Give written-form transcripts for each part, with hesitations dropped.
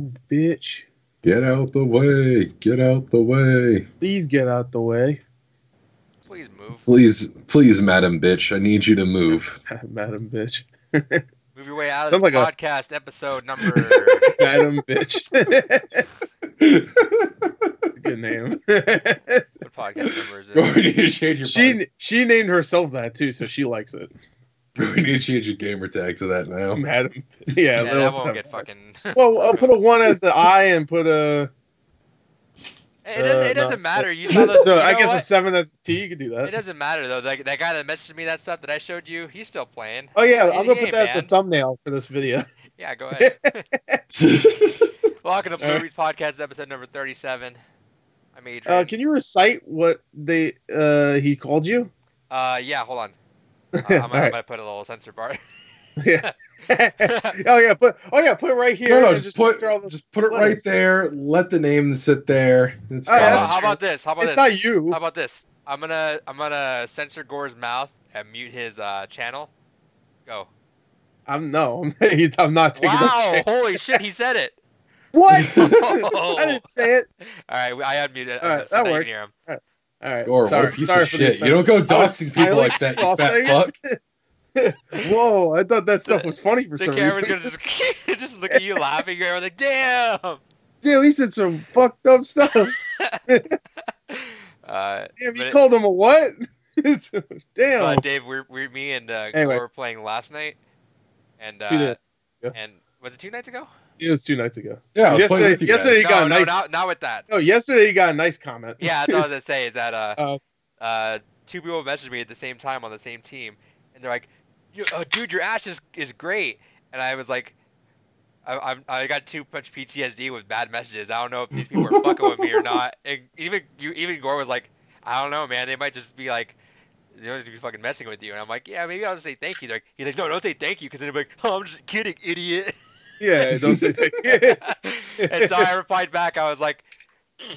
Move, bitch. Get out the way. Get out the way. Please get out the way. Please move. Please, madam bitch. I need you to move. Madam bitch. Move your way out of Sounds this like podcast episode number. Madam bitch. Good name. What podcast number is it? We need to change your She named herself that too, so she likes it. We need to change your gamer tag to that now. Madam. Yeah, that won't get fucking. Well, I'll put a 1 as the I and put a. It doesn't matter. You saw those. So you I know guess what? a 7 as a T. You could do that. It doesn't matter though. That guy that messaged me that stuff that I showed you, he's still playing. Oh yeah, I'm He gonna put ain't that as the banned. thumbnail for this video. Yeah, go ahead. Welcome to Movies Podcast episode number 37. I'm Adrian. Can you recite what he called you? Yeah, hold on. I'm gonna put a little censor bar. Yeah. Put it right here. No, and just put it right there. Let the name sit there. It's fine. How about this? It's not you. How about this? I'm gonna censor Gore's mouth and mute his channel. Go. I'm not taking that Wow! shit. Holy shit! He said it. What? I didn't say it. All right, I unmuted it. All right, so that now you works. can hear him. All right. Gore, sorry, what a piece sorry of for shit. the You don't go doxing people I like that, you I'll fat say fuck. Whoa, I thought that stuff was funny for The some camera's reason. gonna just look at you laughing. You're like, damn. Damn, he said some fucked up stuff. Damn, you called him a what? Damn. Dave, me and Anyway. Gore were playing last night, and 2 nights ago. and was it 2 nights ago? It was 2 nights ago. Yeah, I was playing with you guys. Yesterday you got a nice. not with that. No, yesterday you got a nice comment. Yeah, that's all I was gonna say is that Oh. two people messaged me at the same time on the same team, and they're like, dude, your Ash is great, and I was like, I got too much PTSD with bad messages. I don't know if these people are fucking with me or not. And even Gore was like, I don't know, man. They might just be like, they're just be fucking messing with you. And I'm like, yeah, maybe I'll just say thank you. He's like, no, don't say thank you, because then they'll be like, oh, I'm just kidding, idiot. Yeah, don't say thank you. And so I replied back. I was like,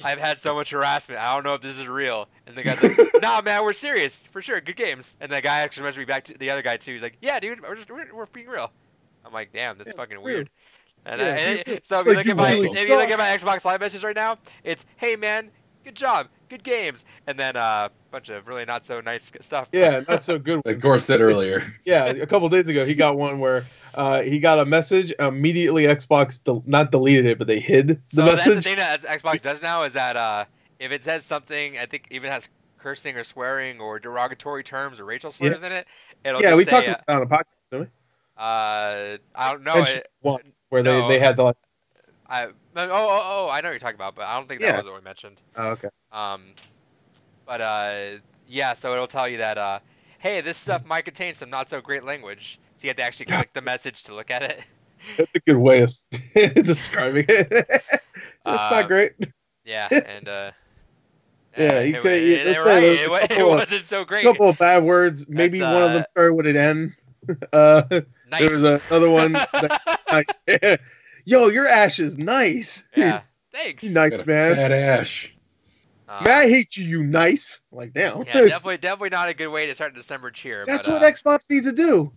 I've had so much harassment. I don't know if this is real. And the guy's like, nah, man, we're serious. For sure. Good games. And the guy actually messaged me back to the other guy, too. He's like, yeah, dude, we're being real. I'm like, damn, that's fucking weird. And so if you look at my Xbox Live message right now, it's, hey, man, good job. Good games. And then a bunch of really not so nice stuff. Yeah, not so good. Like Gore said earlier. Yeah, a couple days ago, he got one where he got a message. Immediately, Xbox not deleted it, but they hid the message. That's the thing that Xbox does now is that if it says something, I think even has cursing or swearing or derogatory terms or racial slurs in it, it'll yeah, just we say, talked about it on a podcast, didn't we? I don't know. One where they had the. I know what you're talking about, but I don't think that was what we mentioned. Oh, okay. Yeah, so it'll tell you that, hey, this stuff might contain some not so great language. So you have to actually click the message to look at it. That's a good way of describing it. It's not great. Yeah, and yeah, you could. It wasn't so great. A couple of bad words. Maybe one of them started with an N. Nice. There was another one. Nice. Yo, your Ash is nice. Yeah, thanks. Nice, man. Bad Ash. Man, I hate you, you nice. Like, damn. Yeah, definitely not a good way to start December cheer. That's what Xbox needs to do.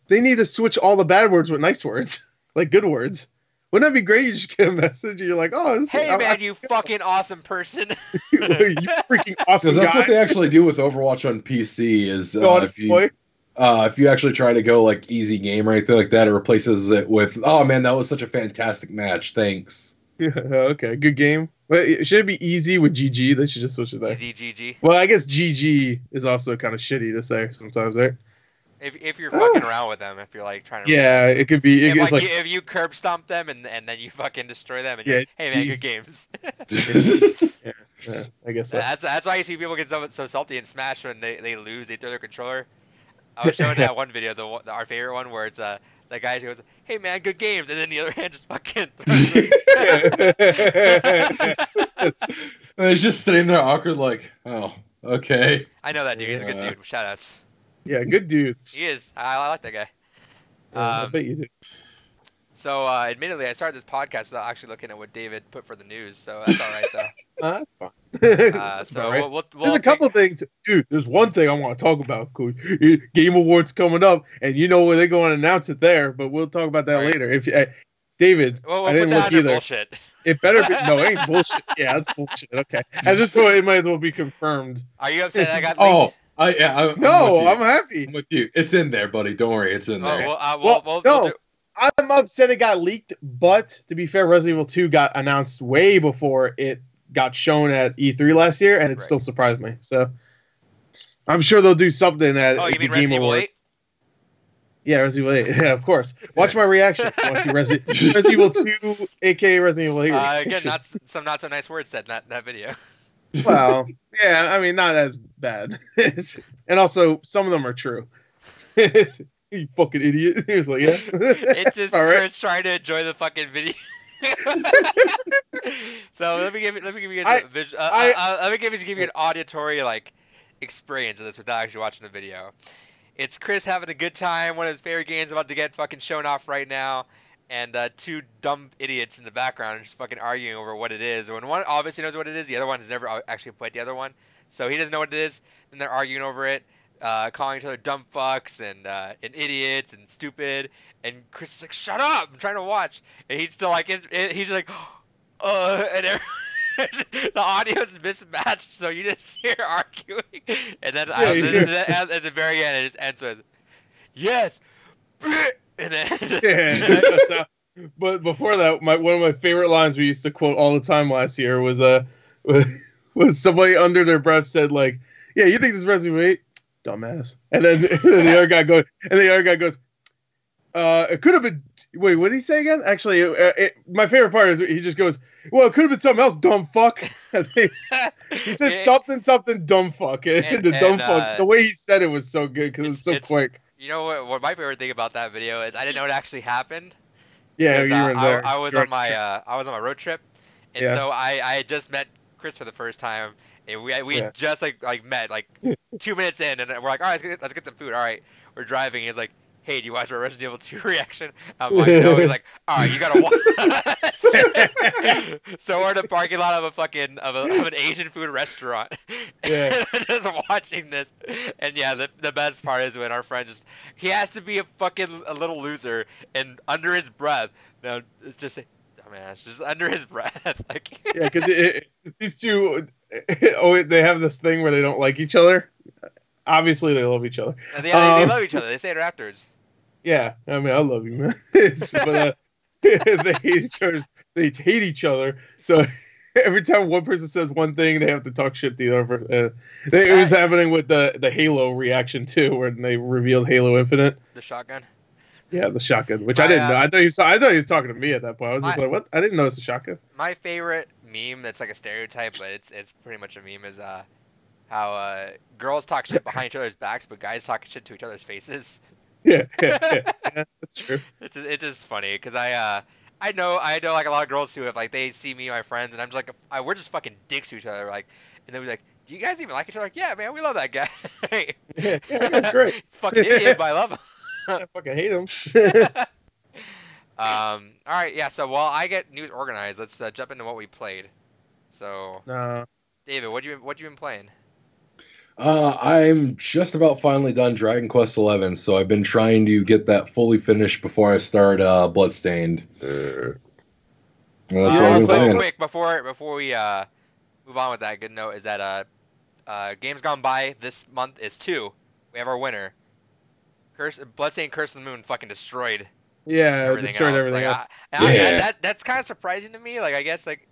They need to switch all the bad words with nice words, like good words. Wouldn't that be great? You just get a message and you're like, oh, hey, man, you fucking awesome person. You freaking awesome Because that's guy. what they actually do with Overwatch on PC is if you actually try to go like easy game or anything like that, it replaces it with, oh man, that was such a fantastic match. Thanks. Yeah, okay, good game. Wait, should it be easy with GG? They should just switch it there. Easy GG. Well, I guess GG is also kind of shitty to say sometimes, right? If you're fucking around with them, if you're like trying to. Yeah, it could be. If you curb stomp them and then you fucking destroy them and you're like, hey man, good games. yeah, I guess so. That's why you see people get so salty in Smash when they lose, they throw their controller. I was showing that one video, our favorite one, where it's that guy goes, "Hey man, good games," and then the other hand just fucking. And he's just sitting there awkward, like, oh, okay. I know that dude. He's a good dude. Shoutouts. Yeah, good dude. He is. I like that guy. I bet you do. So, admittedly, I started this podcast without actually looking at what David put for the news, so that's all right, though. That's so right. we'll there's a couple things, dude. There's one thing I want to talk about. Cool. Game Awards coming up, and you know where they're going to announce it there. But we'll talk about that later. David, We'll I didn't put that look either. Bullshit. It better be. No, it ain't bullshit. Yeah, that's bullshit. Okay. At this point, it might as well be confirmed. Are you upset I got leaked? I'm happy. I'm with you. It's in there, buddy. Don't worry, it's in there. No, I'm upset it got leaked, but to be fair, Resident Evil 2 got announced way before it got shown at E3 last year, and it still surprised me. So I'm sure they'll do something at you the mean Game Resident Evil Awards. 8? Yeah, Resident Evil 8. Yeah, of course. Watch my reaction. Want to see Resident Evil 2, aka Resident Evil 8. Again, not so nice words said in that video. Well, yeah, I mean, not as bad. And also, some of them are true. You fucking idiot. He was like, yeah. It's just All right. Chris trying to enjoy the fucking video. So let me give you guys let me give you an auditory experience of this without actually watching the video. It's Chris having a good time. One of his favorite games about to get fucking shown off right now, and two dumb idiots in the background just fucking arguing over what it is. When one obviously knows what it is, the other one has never actually played the other one, so he doesn't know what it is. And they're arguing over it, calling each other dumb fucks and idiots and stupid. And Chris is like, "Shut up! I'm trying to watch." And he's still like, he's like, and the audio is mismatched, so you just hear arguing, and then at the very end, it just ends with, "Yes," and then. But before that, one of my favorite lines we used to quote all the time last year was somebody under their breath said like, "Yeah, you think this is Resident Evil 8? Dumbass." And then the other guy goes, "It could have been." Wait, what did he say again? Actually, my favorite part is he just goes, "Well, it could have been something else, dumb fuck." He said something, dumb fuck. Fuck. The way he said it was so good because it was so quick. You know what my favorite thing about that video is? I didn't know it actually happened. Yeah, you were there. I was on my road trip, and so I had just met Chris for the first time, and we had just met 2 minutes in, and we're like, all right, let's get some food. All right, we're driving. He's like, "Hey, do you watch our Resident Evil 2 reaction?" I'm like, "No." He's like, "All right, you gotta watch." So we're in the parking lot of an Asian food restaurant, and just watching this. And yeah, the best part is when our friend he has to be a little loser, and under his breath, no, it's just dumbass, just under his breath, Yeah, because these two, they have this thing where they don't like each other. Obviously, they love each other. And they love each other. They say it afterwards. Yeah, I mean, I love you, man. But they hate each other. They hate each other. So every time one person says one thing, they have to talk shit to the other person. It was happening with the Halo reaction too, when they revealed Halo Infinite. The shotgun. Yeah, the shotgun, which I didn't know. I thought he was talking to me at that point. I was just like, "What? I didn't know it's a shotgun." My favorite meme that's like a stereotype, but it's pretty much a meme, is how girls talk shit behind each other's backs, but guys talk shit to each other's faces. Yeah, that's true. It's just funny because I know like a lot of girls who have they see me and my friends, and I'm just like, we're just fucking dicks to each other, and they'll be like, "Do you guys even like each other?" Like, "Yeah, man, we love that guy." Yeah, that's great. He's a fucking idiot, but I love him. I fucking hate him. All right, yeah. So while I get news organized, let's jump into what we played. So, David, what you been playing? I'm just about finally done Dragon Quest XI, so I've been trying to get that fully finished before I start Bloodstained. That's what I've been playing. Quick, before we move on with that, good note is that Games Gone By this month is 2. We have our winner. Bloodstained Curse of the Moon fucking destroyed. Yeah, destroyed everything else. That's kind of surprising to me. I guess it's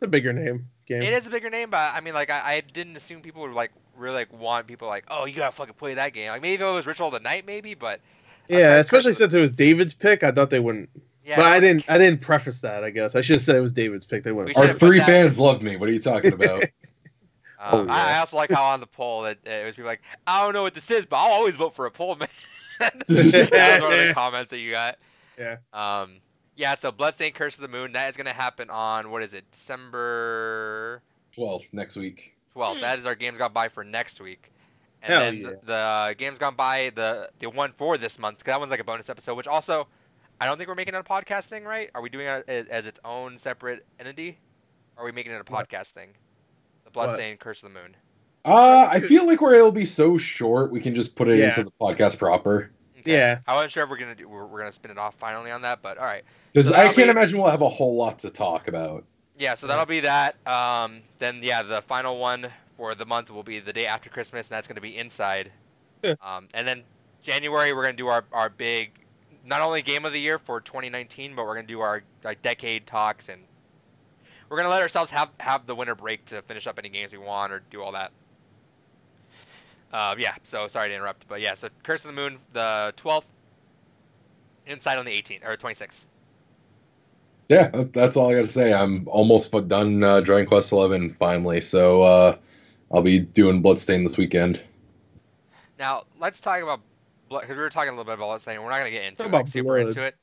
a bigger name game. It is a bigger name, but I mean, I didn't assume people would really want people "Oh, you gotta fucking play that game." Maybe if it was Ritual of the Night, maybe, but yeah, especially since it was David's pick, I thought they wouldn't. Yeah, but I didn't preface that. I guess I should have said it was David's pick. They wouldn't. Our 3 fans loved me. What are you talking about? I also like how on the poll it was people like, "I don't know what this is, but I'll always vote for a poll, man." That was one of the comments that you got. Yeah. Yeah. So Bloodstained Curse of the Moon, that is gonna happen on what is it, December 12th, next week. 12th. That is our Games Gone By for next week. And the Games Gone By, the one for this month, because that one's like a bonus episode, which also I don't think we're making it a podcast thing, right? Are we doing it as its own separate entity? Or are we making it a podcast thing? The Bloodstained Curse of the Moon. I feel like where it'll be so short, we can just put it into the podcast proper. Okay. Yeah. I wasn't sure if we're gonna spin it off finally on that, but all right. Because I can't imagine we'll have a whole lot to talk about. Yeah, so that'll be that. Then yeah, the final one for the month will be the day after Christmas, and that's gonna be Inside. Yeah. And then January we're gonna do our big, not only game of the year for 2019, but we're gonna do our decade talks, and we're gonna let ourselves have the winter break to finish up any games we want or do all that. Yeah. So sorry to interrupt, but yeah. So Curse of the Moon the 12th, Inside on the 18th or 26th. Yeah, that's all I got to say. I'm almost done Dragon Quest XI finally, so I'll be doing Bloodstain this weekend. Now let's talk about because we were talking a little bit about Bloodstain. We're not gonna get into super into it,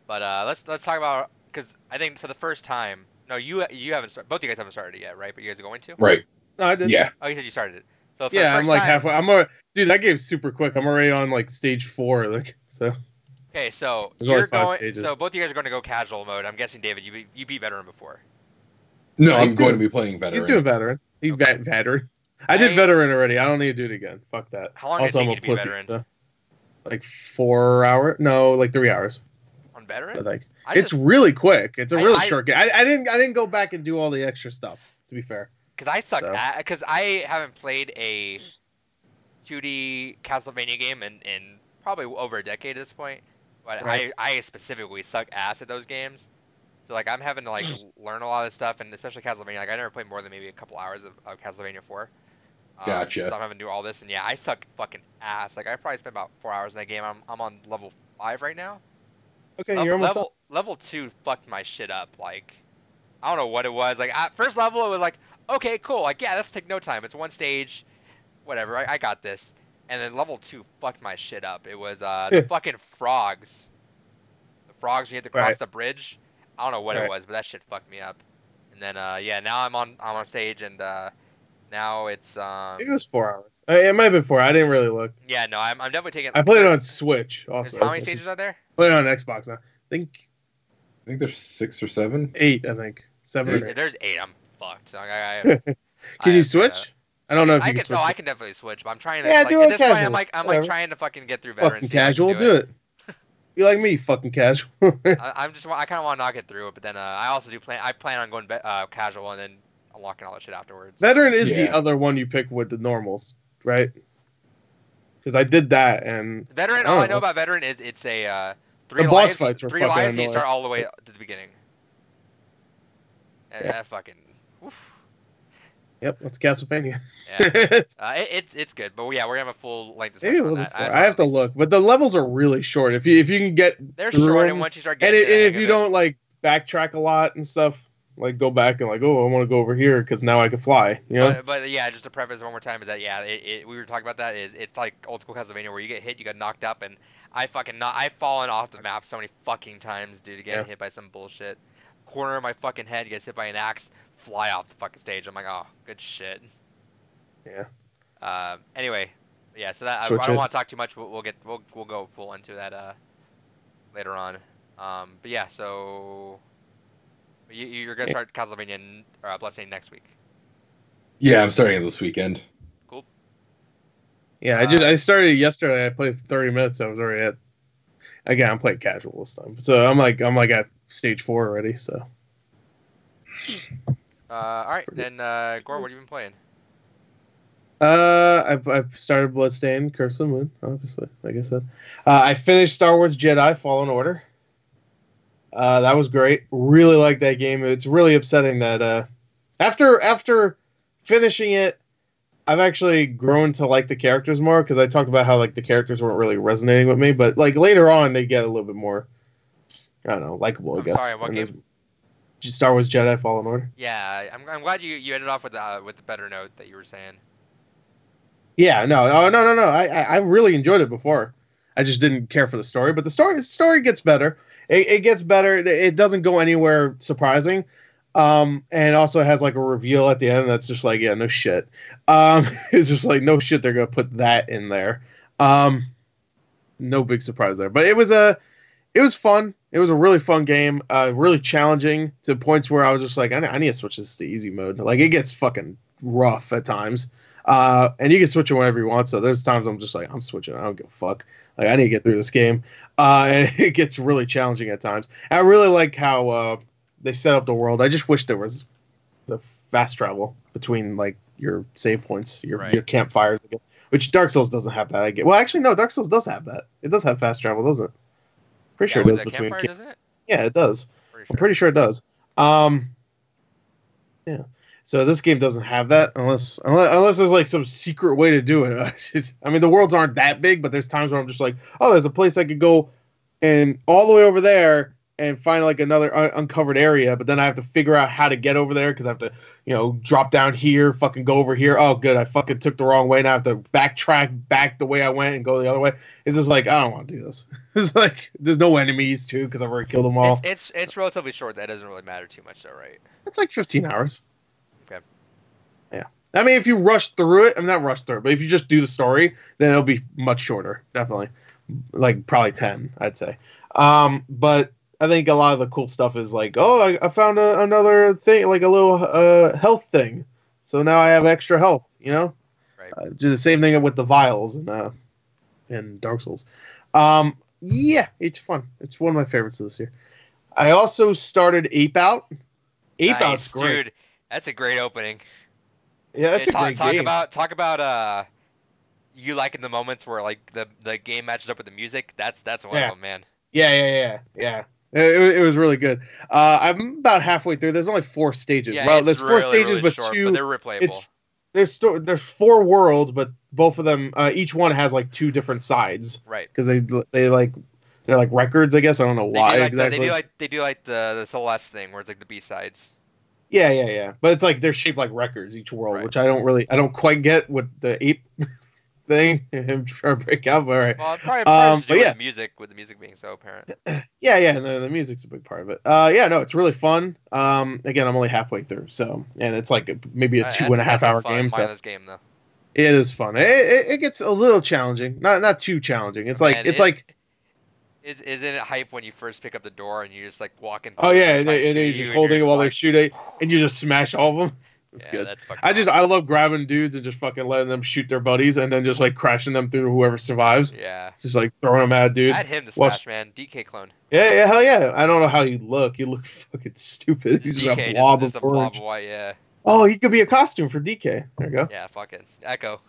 but let's talk about because I think for the first time, no, you haven't started. Both of you guys haven't started it yet, right? But you guys are going to. Right. No, I did. Yeah. Oh, you said you started it. So yeah, I'm like halfway. Dude, that game's super quick. I'm already on like stage 4, like so. Okay, so you're going. So both of you guys are going to go casual mode. I'm guessing, David, you beat veteran before. No, I'm going to be playing veteran. He's doing veteran. Veteran. I did veteran already. I don't need to do it again. Fuck that. How long did it take you to be veteran? So, like 4 hours? No, like 3 hours. On veteran? I think it's really quick. It's a really short game. I didn't go back and do all the extra stuff. To be fair. Because I suck at because I haven't played a 2D Castlevania game in probably over a decade at this point. But right. I specifically suck ass at those games. So like I'm having to like learn a lot of stuff, and especially Castlevania. Like I never played more than maybe a couple hours of Castlevania 4. Gotcha. So I'm having to do all this, and yeah, I suck fucking ass. Like I probably spent about 4 hours in that game. I'm on level 5 right now. Okay, you're almost level 2 fucked my shit up. Like I don't know what it was. Like at first level it was like, okay, cool. Like yeah, this take no time. It's one stage, whatever. I got this. And then level 2 fucked my shit up. It was the fucking frogs. The frogs when you had to cross the bridge. I don't know what it was, but that shit fucked me up. And then yeah, now I'm on stage, and now it's I think it was 4 hours. It might have been 4. I didn't really look. Yeah, no, I'm definitely taking. I played it on Switch also. How many stages are there? I played it on Xbox now. I think there's 6 or 7. 8, I think 7 or 8. There's 8. I'm fucked. So Can you switch? I don't know if you can switch. I can definitely switch, but I'm trying to. Yeah, like, do at it this casual. point, I'm like trying to fucking get through veteran. Fucking casual, do it. You like me, fucking casual. I kind of want to knock it through it, but then I also plan on going casual and then unlocking all that shit afterwards. Veteran is the other one you pick with the normals, right? Because I did that and veteran. All I know about veteran is it's a 3 the lives. boss fights were 3 fucking lives. annoying. You start all the way to the beginning. And that fucking. Oof. Yep, that's Castlevania. Yeah. It's good, but yeah, we're gonna have a full length discussion on that. I have to look, but the levels are really short. If you can get they're short, them, and once you start getting, and if you don't like backtrack a lot and stuff, like go back and like, oh, I want to go over here because now I can fly. You know. But yeah, just to preface one more time is that we were talking about that it's like old school Castlevania where you get hit, you get knocked up, and I've fallen off the map so many fucking times, dude, getting hit by some bullshit. Corner of my fucking head gets hit by an axe, fly off the fucking stage. I'm like, oh, good shit. Yeah. Anyway, yeah. So that I don't want to talk too much. We'll go full into that later on. But yeah. So you're gonna start Castlevania or Bloodstain next week. Yeah, I'm starting it this weekend. Cool. Yeah, I started yesterday. I played 30 minutes. I was already at. Again, I'm playing casual this time, so I'm like at stage 4 already. So. All right, then Gore, what have you been playing? I've started Bloodstained, Curse of the Moon, obviously, like I said. I finished Star Wars Jedi Fallen Order. That was great. Really like that game. It's really upsetting that after finishing it, I've actually grown to like the characters more because I talked about how like the characters weren't really resonating with me, but like later on they get a little bit more, I don't know, likable. I guess. Sorry, what game? Star Wars Jedi Fallen Order. Yeah, I'm glad you ended off with the better note that you were saying. Yeah, no. I really enjoyed it before. I just didn't care for the story, but the story gets better. It gets better. It doesn't go anywhere surprising. And also has like a reveal at the end that's just like, yeah, no shit. It's just like, no shit, they're gonna put that in there. No big surprise there. But it was fun. It was a really fun game. Really challenging to points where I was just like, I need to switch this to easy mode. Like it gets fucking rough at times. And you can switch it whenever you want. So there's times I'm just like, I'm switching. I don't give a fuck. Like, I need to get through this game. And it gets really challenging at times. And I really like how they set up the world. I just wish there was the fast travel between like your save points, your campfires, I guess, which Dark Souls doesn't have that. I get. Well, actually, no, Dark Souls does have that. It does have fast travel, doesn't it? Pretty sure it does between. Doesn't it? Yeah, it does. I'm pretty sure it does. Yeah. So this game doesn't have that unless there's like some secret way to do it. I mean, the worlds aren't that big, but there's times where I'm just like, oh, there's a place I could go and all the way over there and find like another uncovered area, but then I have to figure out how to get over there because I have to, drop down here, fucking go over here. Oh, good, I fucking took the wrong way. Now I have to backtrack back the way I went and go the other way. It's just like, I don't want to do this. It's like there's no enemies too because I've already killed them all. It's relatively short. That doesn't really matter too much, though, right? It's like 15 hours. Okay. Yeah. I mean, if you rush through it, I'm not rushed through it, but if you just do the story, then it'll be much shorter. Definitely, like probably 10, I'd say. But I think a lot of the cool stuff is like, oh, I found another thing, like a little health thing. So now I have extra health, Right. Do the same thing with the vials in Dark Souls. Yeah, it's fun. It's one of my favorites this year. I also started Ape Out. Ape Out's great. Dude, that's a great opening. Yeah, that's a great game. Talk about you liking the moments where like the game matches up with the music. That's one of them, man. Yeah. It was really good. I'm about halfway through. There's only 4 stages. Yeah, well, there's 4 stages, really but short, 2. But they're replayable. There's 4 worlds, but both of them, each one has like 2 different sides. Right. Because they're like records, I guess. I don't know why exactly. They do like the Celeste thing, where it's like the B-sides. Yeah. But it's like they're shaped like records each world, which I don't quite get what the ape thing him trying to break out. But all right. Well, it's probably but yeah, with the music being so apparent. Yeah, and the music's a big part of it. Yeah, no, it's really fun. Again, I'm only halfway through, and it's like maybe a 2.5 hour game. So this game though. It is fun. It gets a little challenging, not too challenging. It's like Isn't it hype when you first pick up the door and you just like walking? Oh yeah, and you're just holding it while they're shooting, and you just smash all of them. That's good. That's I love grabbing dudes and just fucking letting them shoot their buddies, and then just like crashing them through whoever survives. Yeah. Just like throwing them at dude. Add him to Smash, man. DK clone. Yeah, hell yeah. I don't know how you look. You look fucking stupid. He's just a blob of orange. White, yeah. Oh, he could be a costume for DK. There you go. Yeah, fucking Echo.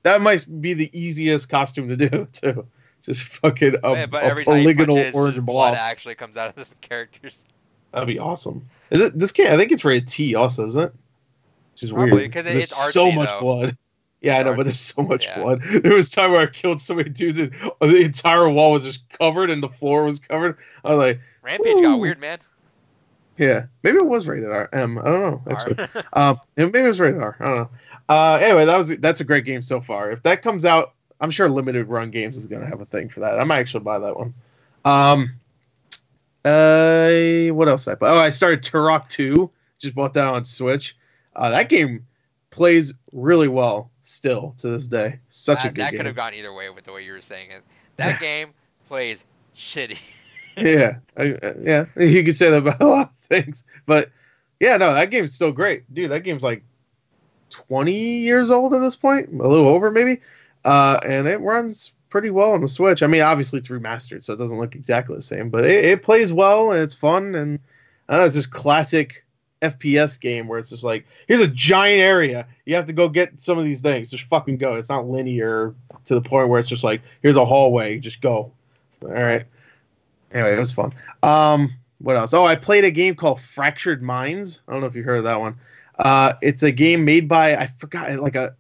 That might be the easiest costume to do too. Just fucking a polygonal orange blob actually comes out of the characters. That'd be awesome. This game, I think it's rated T also, isn't it? Which is weird. Because there's artsy, so much blood. Yeah, I know, but there's so much blood. There was time where I killed so many dudes, and the entire wall was just covered, and the floor was covered. I was like, Rampage got weird, man. Yeah, maybe it was rated R. I don't know, actually. Maybe it was rated R. I don't know. Anyway, that's a great game so far. If that comes out, I'm sure Limited Run Games is going to have a thing for that. I might actually buy that one. What else did I buy? Oh, I started Turok 2. Just bought that on Switch. That game plays really well still to this day. Such a good game. That could have gone either way with the way you were saying it. That game plays shitty. Yeah, you could say that about a lot of things. But, yeah, no, that game's still great. Dude, that game's like 20 years old at this point. A little over, maybe. And it runs pretty well on the Switch. I mean, obviously it's remastered, so it doesn't look exactly the same. But it plays well, and it's fun. And I don't know, it's just classic FPS game where it's just like, here's a giant area. You have to go get some of these things. Just fucking go. It's not linear to the point where it's just like, here's a hallway. Just go. So, all right. Anyway, it was fun. What else? Oh, I played a game called Fractured Minds. I don't know if you heard of that one. It's a game made by, I forgot, like a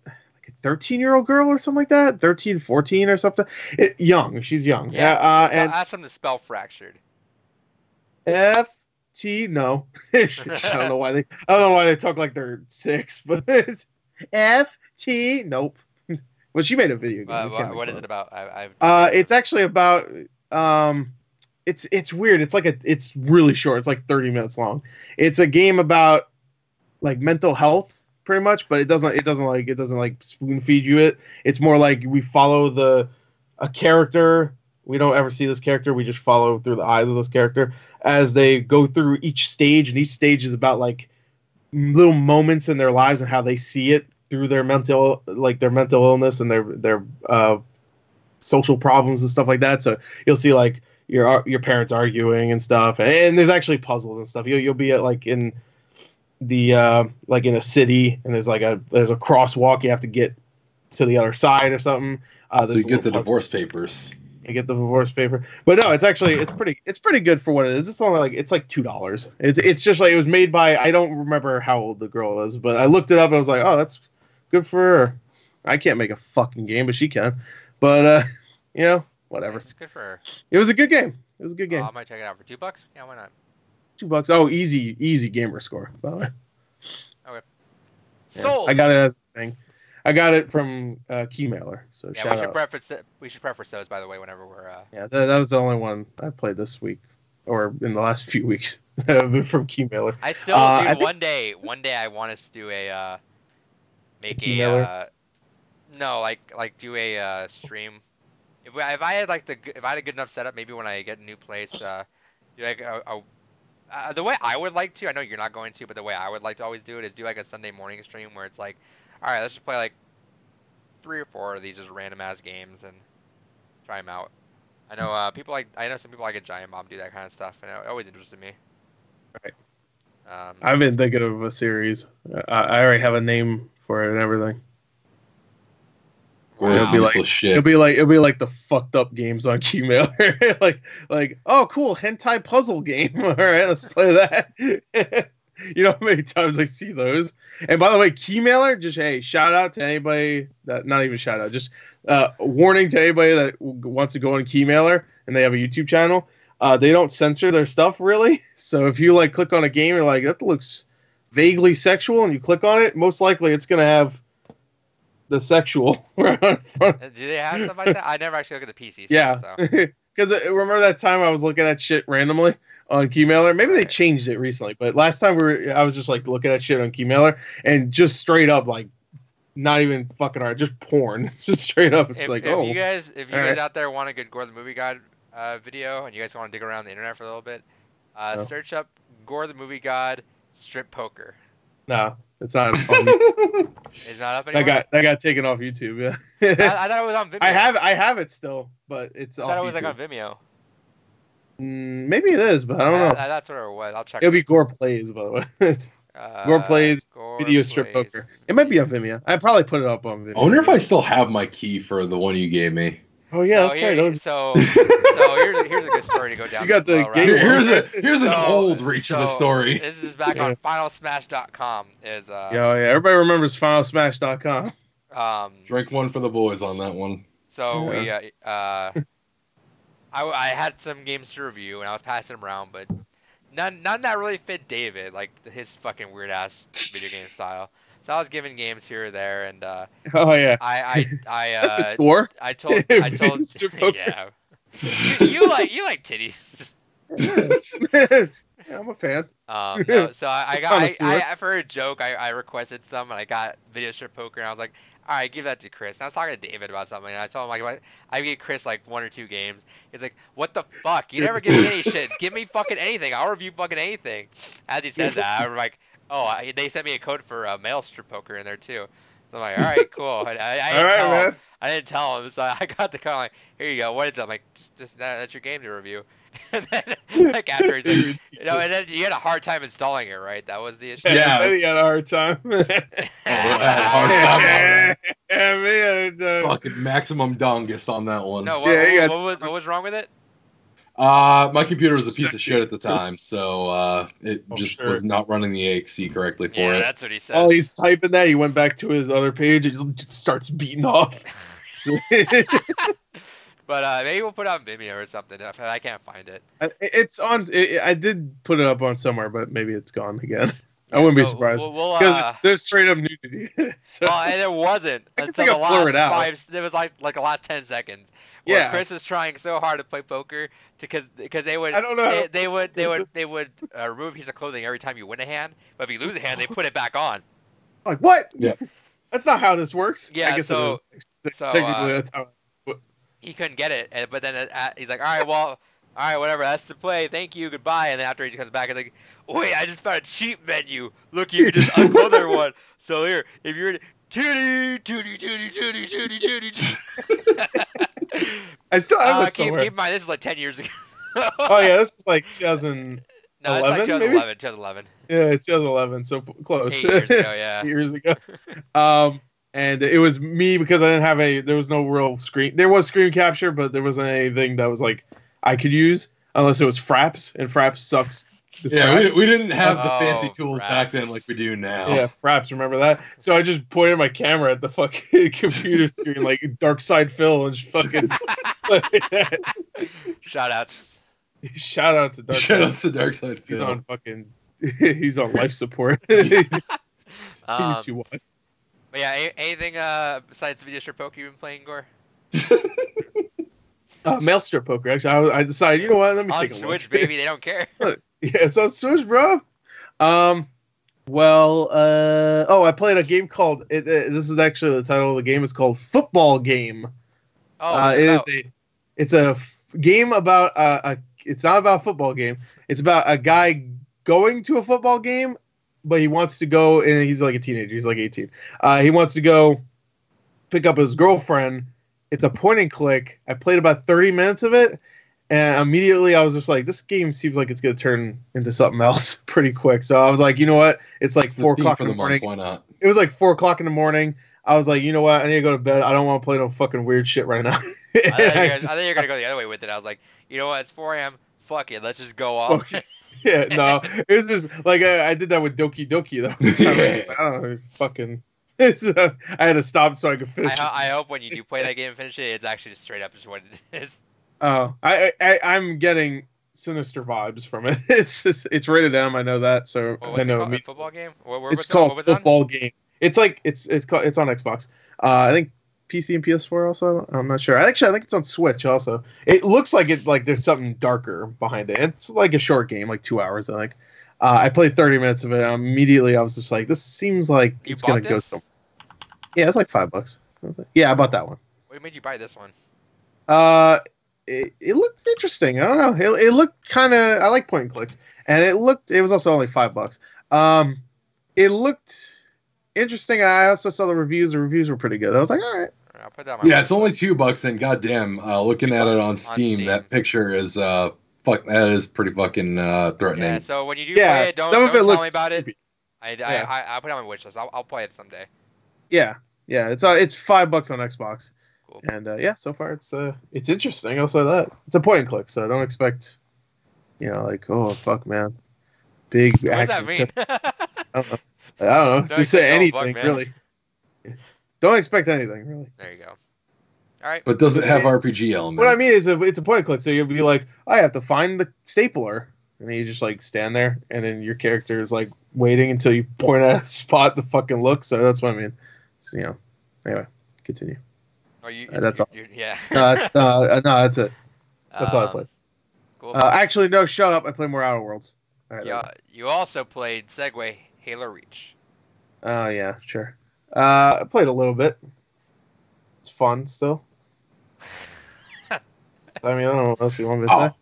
13-year-old girl or something like that. 13, 14 or something. Young. She's young. Yeah. And ask them to spell fractured. FT. No. I don't know why they talk like they're 6, but it's FT. Nope. Well, she made a video game. What is it about? It's actually about. It's weird. It's really short. It's like 30 minutes long. It's a game about like mental health, pretty much, but it doesn't spoon feed you it. It's more like we follow a character. We don't ever see this character. We just follow through the eyes of this character as they go through each stage, and each stage is about like little moments in their lives and how they see it through their mental illness and their social problems and stuff like that. So you'll see like your parents arguing and stuff, and there's actually puzzles and stuff. You'll be at like in the like in a city, and there's a crosswalk you have to get to the other side or something. So you get the divorce papers. You get the divorce paper, but no, it's pretty good for what it is. It's only it's like $2. It's just like it was made by, I don't remember how old the girl is, but I looked it up and I was like, oh, that's good for her. I can't make a fucking game, but she can. But whatever. It's good for her. It was a good game. I might check it out for $2. Yeah, why not? $2. Oh, easy gamer score, by the way. Okay. Yeah, Sold. I got it as a thing. I got it from Keymailer. So yeah, shout out. We should preference those, by the way, whenever we're. Yeah, that was the only one I played this week, or in the last few weeks, from Keymailer. I still do. One day I want us to do a make a no, like do a stream. If I had a good enough setup, maybe when I get a new place, do like the way I would like to. I know you're not going to, but the way I would like to always do it is do like a Sunday morning stream where it's like, all right, let's just play like 3 or 4 of these just random ass games and try them out. I know some people like a Giant Bomb do that kind of stuff, and it always interested me. Right. I've been thinking of a series. I already have a name for it and everything. It'll be like the fucked up games on Keymailer. like oh cool, hentai puzzle game. All right, let's play that. You know how many times I see those? And by the way, Keymailer, just hey, shout out to anybody that, not even shout out, just warning to anybody that wants to go on Keymailer and they have a YouTube channel. They don't censor their stuff really. So if you like click on a game and you're like, that looks vaguely sexual, and you click on it, most likely it's gonna have the sexual right on front. Do they have stuff like that? I never actually look at the PC stuff. Yeah. Because remember that time I was looking at shit randomly on Keymailer? Maybe they changed it recently, but last time I was just like looking at shit on Keymailer and just straight up like not even fucking art, just porn, just straight up. It's if you guys out there want a good Gore the Movie God video and you guys want to dig around the internet for a little bit, search up Gore the Movie God strip poker. No, it's not. It's not up anymore. That got taken off YouTube. Yeah. I thought it was on Vimeo. I have it still, but it's. I thought it was like on Vimeo. Maybe it is, but I don't know. That's what it was. I'll check. It'll be Gore Plays, by the way. Gore Plays video strip poker. It might be on Vimeo. I probably put it up on Vimeo. I wonder if I still have my key for the one you gave me. Oh yeah, that's right. So here's a good story to go down. You got the here's an old reach of a story. This is back on FinalSmash.com. Everybody remembers FinalSmash.com. Drink one for the boys on that one. So I had some games to review and I was passing them around, but none that really fit David, like his fucking weird ass video game style. So I was giving games here or there, and I told yeah, you like titties. Yeah, I'm a fan. No, so I for a joke I requested some, and I got video strip poker, and I was like, all right, give that to Chris. And I was talking to David about something, and I told him like I gave Chris like 1 or 2 games. He's like, what the fuck? You never give me any shit. Give me fucking anything. I'll review fucking anything. As he said that, I'm like, oh, they sent me a code for male strip poker in there too. So I'm like, all right, cool. I didn't tell him, so I got the code. I'm like, here you go. What is it? I'm like, just that's your game to review. And then like after he's like, and then you had a hard time installing it, right? That was the issue. Yeah, you had a hard time. Fucking maximum dongus on that one. No, what was wrong with it? My computer was a piece of shit at the time, so it was not running the AXE correctly for it. Yeah, that's what he said. Oh, he's typing that. He went back to his other page and just starts beating off. But maybe we'll put it on Vimeo or something. If I can't find it. It's on. I did put it up on somewhere, but maybe it's gone again. I wouldn't be surprised because there's straight up nudity. And it wasn't until the last 5. It was like the last 10 seconds. Where Chris was trying so hard to play poker because they would. I don't know. They would remove a piece of clothing every time you win a hand, but if you lose a hand, they put it back on. Like what? Yeah. That's not how this works. Yeah. I guess it is. Technically, that's how. He couldn't get it, but then he's like, all right, whatever, that's the play, thank you, goodbye. And then after he comes back, he's like, wait, I just found a cheat menu. Look, you can just unclothe everyone. So here, if you're Tootie, tootie, tootie, tootie, tootie, tootie. I still have it somewhere. Keep in mind, this is like 10 years ago. Oh yeah, this is like 2011, No, it's like 2011, maybe. 2011. Yeah, 2011, so close. 8 years ago, yeah. 8 years ago. And it was me because I didn't have there was no real screen. There was screen capture, but there wasn't anything that was like I could use unless it was Fraps, and Fraps sucks. Yeah, we didn't have the fancy tools back then like we do now. Yeah, Fraps, remember that? So I just pointed my camera at the fucking computer screen like Dark Side Phil and just fucking. Shout out to Dark Side Phil. He's on life support. He's too wise. But yeah, anything besides video strip poker you've been playing, Gore? Maelstrom poker. Actually, I decided, you know what? Let me take a Switch, look. baby. They don't care. Yeah, it's on Switch, bro. I played a game called. This is actually the title of the game. It's called Football Game. It's a game about It's not about a football game. It's about a guy going to a football game, but he wants to go, and he's like a teenager. He's like 18. He wants to go pick up his girlfriend. It's a point and click. I played about 30 minutes of it, and immediately I was just like, this game seems like it's going to turn into something else pretty quick. So I was like, you know what? It's like 4 o'clock in the morning. Why not? It was like 4 o'clock in the morning. I was like, you know what? I need to go to bed. I don't want to play no fucking weird shit right now. I thought you were going to go the other way with it. I was like, you know what? It's 4 a.m. Fuck it. Let's just go off. Yeah, no. It was just like I did that with Doki Doki, though. I don't know. Fucking. I had to stop so I could finish. I hope when you do play that game and finish it, it's actually just straight up just what it is. Oh, I'm getting sinister vibes from it. It's rated M. I know that, so I know. A football game? It's called Football Game. It's on Xbox. I think PC and PS4 also. I'm not sure. Actually, I think it's on Switch also. It looks like there's something darker behind it. It's like a short game, like 2 hours. I think. I played 30 minutes of it. And immediately, I was just like, "This seems like it's gonna go somewhere." Yeah, it's like $5. Yeah, I bought that one. What made you buy this one? It looked interesting. I don't know. It looked kind of. I like point and clicks, and it was also only $5. It looked interesting. I also saw the reviews. The reviews were pretty good. I was like, all right. I'll put that on it's only $2, and goddamn, looking at it on Steam, that picture is that is pretty fucking threatening. Yeah. So when you do play it, don't tell me about it. I'll put it on my wish list. I'll play it someday. Yeah. It's $5 on Xbox. Cool. And so far it's interesting. I'll say that it's a point and click, so I don't expect, like, oh fuck, man, big action. What does that mean? I don't know. Just say anything, really. Don't expect anything, really. There you go. All right. But does it have RPG elements? What I mean is, it's a point and click, so you'll be like, I have to find the stapler, and then you just like stand there, and then your character is like waiting until you point at a spot to fucking look. So that's what I mean. So, anyway, continue. That's all. Yeah. No, that's it. That's all I played. Cool. Actually, no, shut up. I play more Outer Worlds. All right, yeah, you also played Segway Halo Reach. Oh, yeah, sure. I played a little bit. It's fun still. I mean, I don't know what else you want me to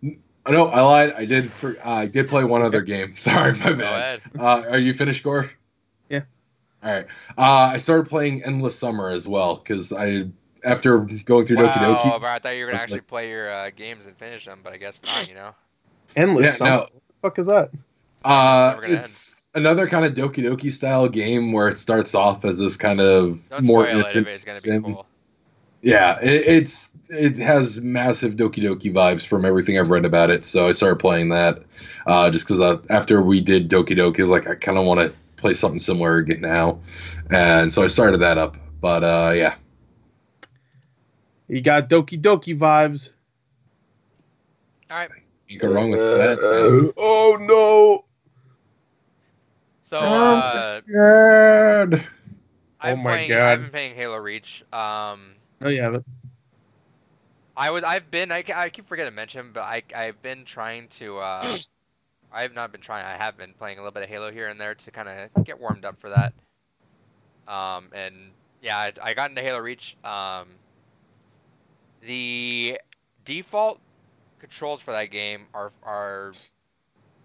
say. No, I lied. I did play one other game. Sorry, my bad. Go ahead. Are you finished, Gore? Yeah. All right. I started playing Endless Summer as well because after going through Doki Doki. I thought you were gonna actually play your games and finish them, but I guess not. Endless Summer. No. What the fuck is that? It's another kind of Doki Doki style game where it starts off as this kind of more innocent. It's gonna be cool. Yeah, it has massive Doki Doki vibes from everything I've read about it. So I started playing that just because after we did Doki Doki, I was like, I kind of want to play something similar again now, and so I started that up. But yeah, you got Doki Doki vibes. All right, can't go wrong with that. Oh no! So God. I've been playing Halo Reach. No, you haven't. I keep forgetting to mention, but I've been trying to. I have not been trying. I have been playing a little bit of Halo here and there to kind of get warmed up for that. And yeah, I got into Halo Reach. The default controls for that game are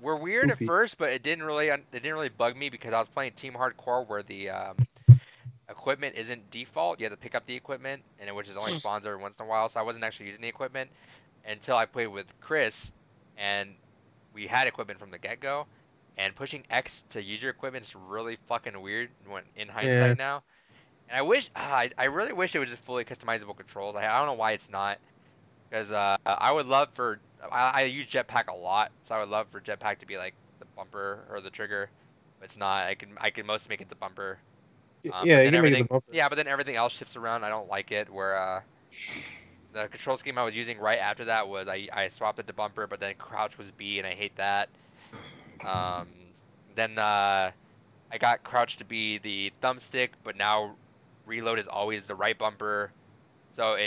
were weird Goofy. at first, but it didn't really bug me because I was playing Team Hardcore where the equipment isn't default. You have to pick up the equipment, and which is only spawns every once in a while. So I wasn't actually using the equipment until I played with Chris, and we had equipment from the get-go. And pushing X to use your equipment is really fucking weird when in hindsight now. And I really wish it was just fully customizable controls. I don't know why it's not. Because I would love for I use jetpack a lot, so I would love for jetpack to be like the bumper or the trigger, but it's not. I can mostly make it the bumper. Yeah, But you then can make it everything, the bumper. yeah, but then everything else shifts around. I don't like it. Where the control scheme I was using right after that was I swapped it to bumper, but then crouch was B, and I hate that. Then I got crouch to be the thumbstick, but now reload is always the right bumper. So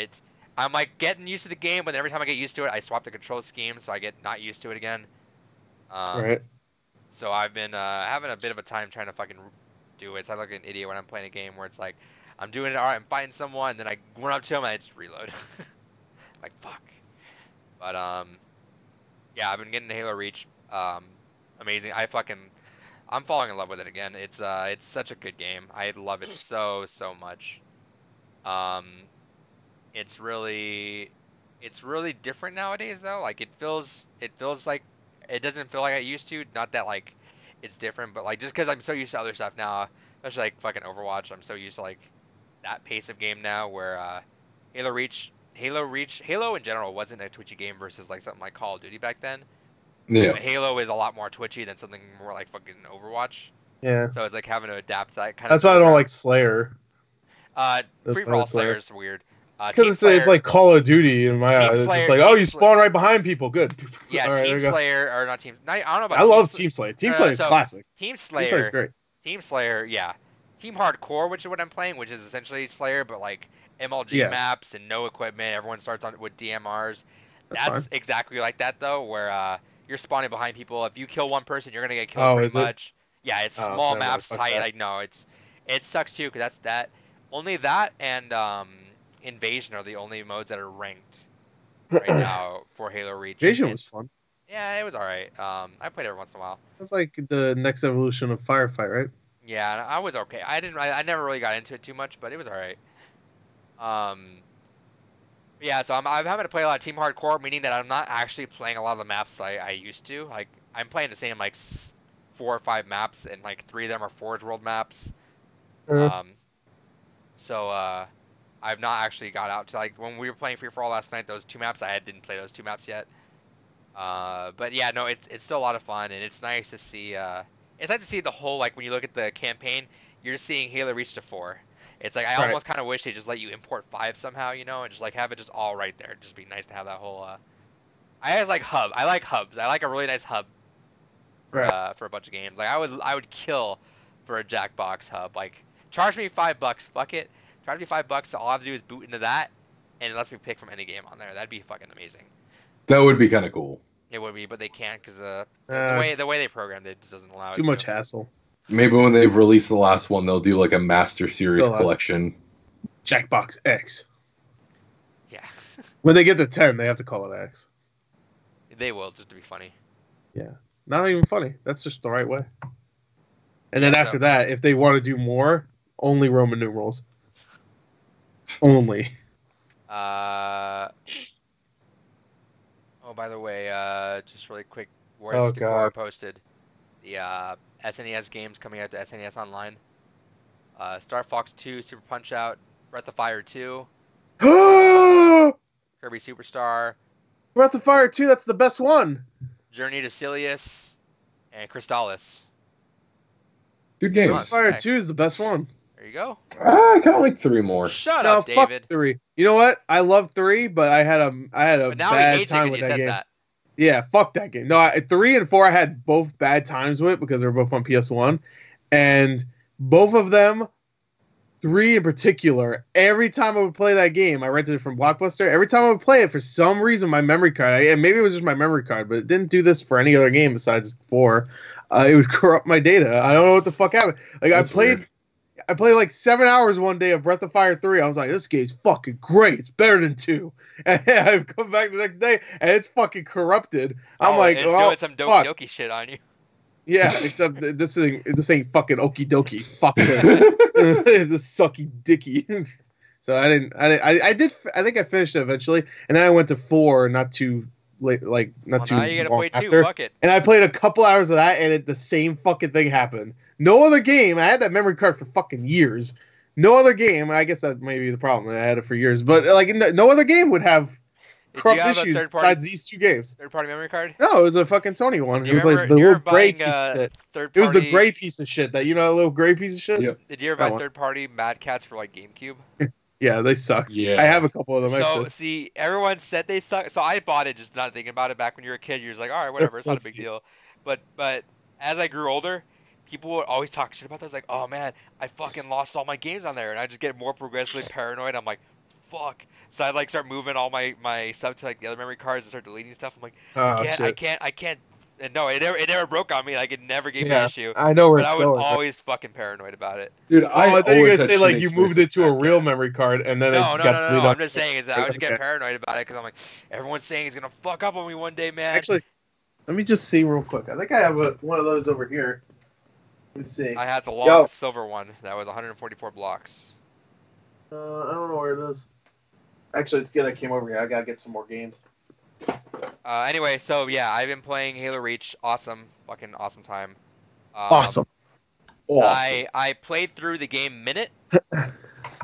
I'm like getting used to the game, but every time I get used to it, I swap the control scheme, so I get not used to it again. Right. So I've been having a bit of a time trying to fucking do it. So I look like an idiot when I'm playing a game where it's like I'm doing it, alright, I'm fighting someone, and then I run up to him and I just reload. Like fuck. But yeah, I've been getting Halo Reach. Amazing. I'm falling in love with it again. It's such a good game. I love it so much. It's really different nowadays though. Like it feels like it doesn't feel like I used to. Not that like it's different, but like just because I'm so used to other stuff now, especially like fucking Overwatch. I'm so used to like that pace of game now where Halo in general wasn't a twitchy game versus like something like Call of Duty back then. Yeah. But Halo is a lot more twitchy than something more like fucking Overwatch. Yeah. So it's like having to adapt to that kind That's of. why I don't like Slayer. Free for all Slayer is weird. Because it's like Call of Duty in my eyes. It's just like, oh, you spawn right behind people. Good. Yeah, All right, Team Slayer or not Team. I don't know about. I love Team Slayer. Team Slayer is classic. Team Team Slayer is Slayer, great. Team Slayer, yeah. Team Hardcore, which is what I'm playing, which is essentially Slayer, but like MLG maps and no equipment. Everyone starts on with DMRs. That's exactly like that though, where you're spawning behind people. If you kill one person, you're gonna get killed pretty much. Yeah, it's small maps, tight. I know it sucks too, because that's that. Only that and Invasion are the only modes that are ranked right now for Halo Reach. Invasion was fun. Yeah, it was alright. I played it every once in a while. It's like the next evolution of Firefight, right? Yeah, I was okay. I never really got into it too much, but it was alright. Yeah, so I'm having to play a lot of Team Hardcore, meaning that I'm not actually playing a lot of the maps I used to. Like I'm playing the same like 4 or 5 maps, and like 3 of them are Forge World maps. So I've not actually got out to like when we were playing Free for All last night. Those 2 maps didn't play those 2 maps yet. But yeah, no, it's still a lot of fun, and it's nice to see. It's nice to see the whole like when you look at the campaign, you're seeing Halo Reach to 4. It's like I almost kind of wish they just let you import 5 somehow, you know, and just like have it just all right there. It'd just be nice to have that whole. I like hubs. I like a really nice hub for a bunch of games. Like I would kill for a Jackbox hub. Like charge me $5. Fuck it. Charge me $5. So all I have to do is boot into that, and it lets me pick from any game on there. That'd be fucking amazing. That would be kind of cool. It would be, but they can't because the way they programmed it just doesn't allow it. Too much hassle. Maybe when they've released the last one, they'll do like a Master Series collection. Jackbox X. Yeah. When they get to 10, they have to call it X. They will, just to be funny. Yeah. Not even funny. That's just the right way. And then after that, if they want to do more, only Roman numerals. Only. Oh, by the way, just really quick words before I posted the SNES games coming out to SNES Online. Star Fox 2, Super Punch Out, Breath of Fire 2, Kirby Superstar, Breath of Fire 2, that's the best one. Journey to Silius, and Crystallis. Good games. Breath of Fire 2 is the best one. There you go. I kind of like 3 more. Shut up, David. Fuck 3. You know what? I love 3, but I had a but now bad he hates time it with you that said game. that. Yeah, fuck that game. No, 3 and 4 I had both bad times with because they were both on PS1. And both of them, 3 in particular, every time I would play that game, I rented it from Blockbuster. Every time I would play it, for some reason, my memory card, and maybe it was just my memory card, but it didn't do this for any other game besides 4. It would corrupt my data. I don't know what the fuck happened. Like, I played I played like 7 hours one day of Breath of Fire 3. I was like, this game's fucking great. It's better than 2. And I've come back the next day and it's fucking corrupted. I'm like, it's well, doing some Doki Doki shit on you. yeah, except this ain't fucking okie dokie. Fuck it. This sucky dicky. So I think I finished it eventually, and then I went to 4, not too late, like not too Now you gotta long play 2. after. Fuck it. And I played a couple hours of that, and the same fucking thing happened. No other game. I had that memory card for fucking years. No other game. I guess that may be the problem. I had it for years, but like no other game would have corrupt issues besides these 2 games. Third-party memory card? No, it was a fucking Sony one. Do It was remember, like the little gray buying, piece of shit. Third-party... It was the gray piece of shit that, the little gray piece of shit? Yep. Did you ever buy third-party Mad Cats for like GameCube? Yeah, they sucked. Yeah. I have a couple of them, So, actually. see, everyone said they suck. So I bought it just not thinking about it back when you were a kid. You're just like, all right, whatever, it's not a big deal. But as I grew older, people would always talk shit about that. I was like, oh man, I fucking lost all my games on there. And I just get more progressively paranoid. I'm like, fuck. So I like start moving all my stuff to like the other memory cards and start deleting stuff. I'm like, I can't. And no, it never broke on me. Like it never gave me an issue. I know where but it's I was going. always fucking paranoid about it. Dude, I thought you were gonna say like you moved it to a real memory card and then No. I'm just saying is that I was just getting paranoid about it because I'm like, everyone's saying he's gonna fuck up on me one day, man. Actually, let me just see real quick. I think I have one of those over here. Let me see. I had the long silver one that was 144 blocks. I don't know where it is. Actually, it's good I came over here. I gotta get some more games. Anyway, so yeah, I've been playing Halo Reach. Awesome, fucking awesome time. Awesome. I played through the game Minute.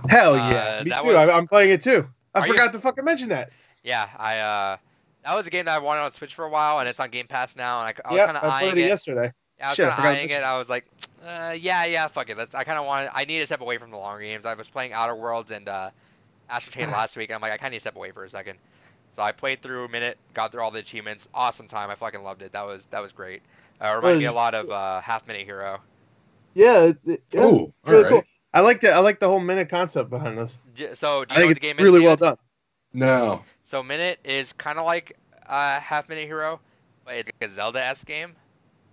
Hell yeah, me too. I'm playing it too. I forgot to fucking mention that. Yeah, that was a game that I wanted on Switch for a while, and it's on Game Pass now. And I was kind of eyeing played it yesterday. Yeah, I was kind of eyeing it. I was like, yeah, fuck it. I need to step away from the long games. I was playing Outer Worlds and Astral Chain last week, and I'm like, I kind of need to step away for a second. So I played through a minute, got through all the achievements. Awesome time. I fucking loved it. That was great. Reminded me a lot of Half Minute Hero. Yeah. Oh, really cool. I like the whole minute concept behind this. So do you know what the game is? Really well done. No. So Minute is kind of like Half Minute Hero, but it's like a Zelda-esque game.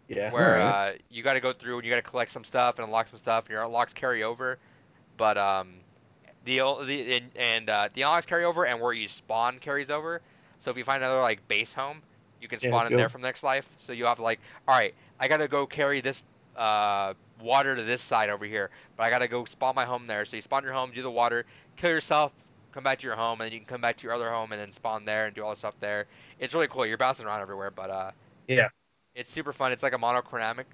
Yeah. Where you got to go through and you got to collect some stuff and unlock some stuff, and your unlocks carry over. But the unlocks carry over, and where you spawn carries over. So if you find another like base home, you can spawn in there from next life. So you have to like, all right, I gotta go carry this water to this side over here, but I gotta go spawn my home there. So you spawn your home, do the water, kill yourself, come back to your home, and then you can come back to your other home and then spawn there and do all the stuff there. It's really cool. You're bouncing around everywhere, but yeah, it's super fun. It's like a monochromatic.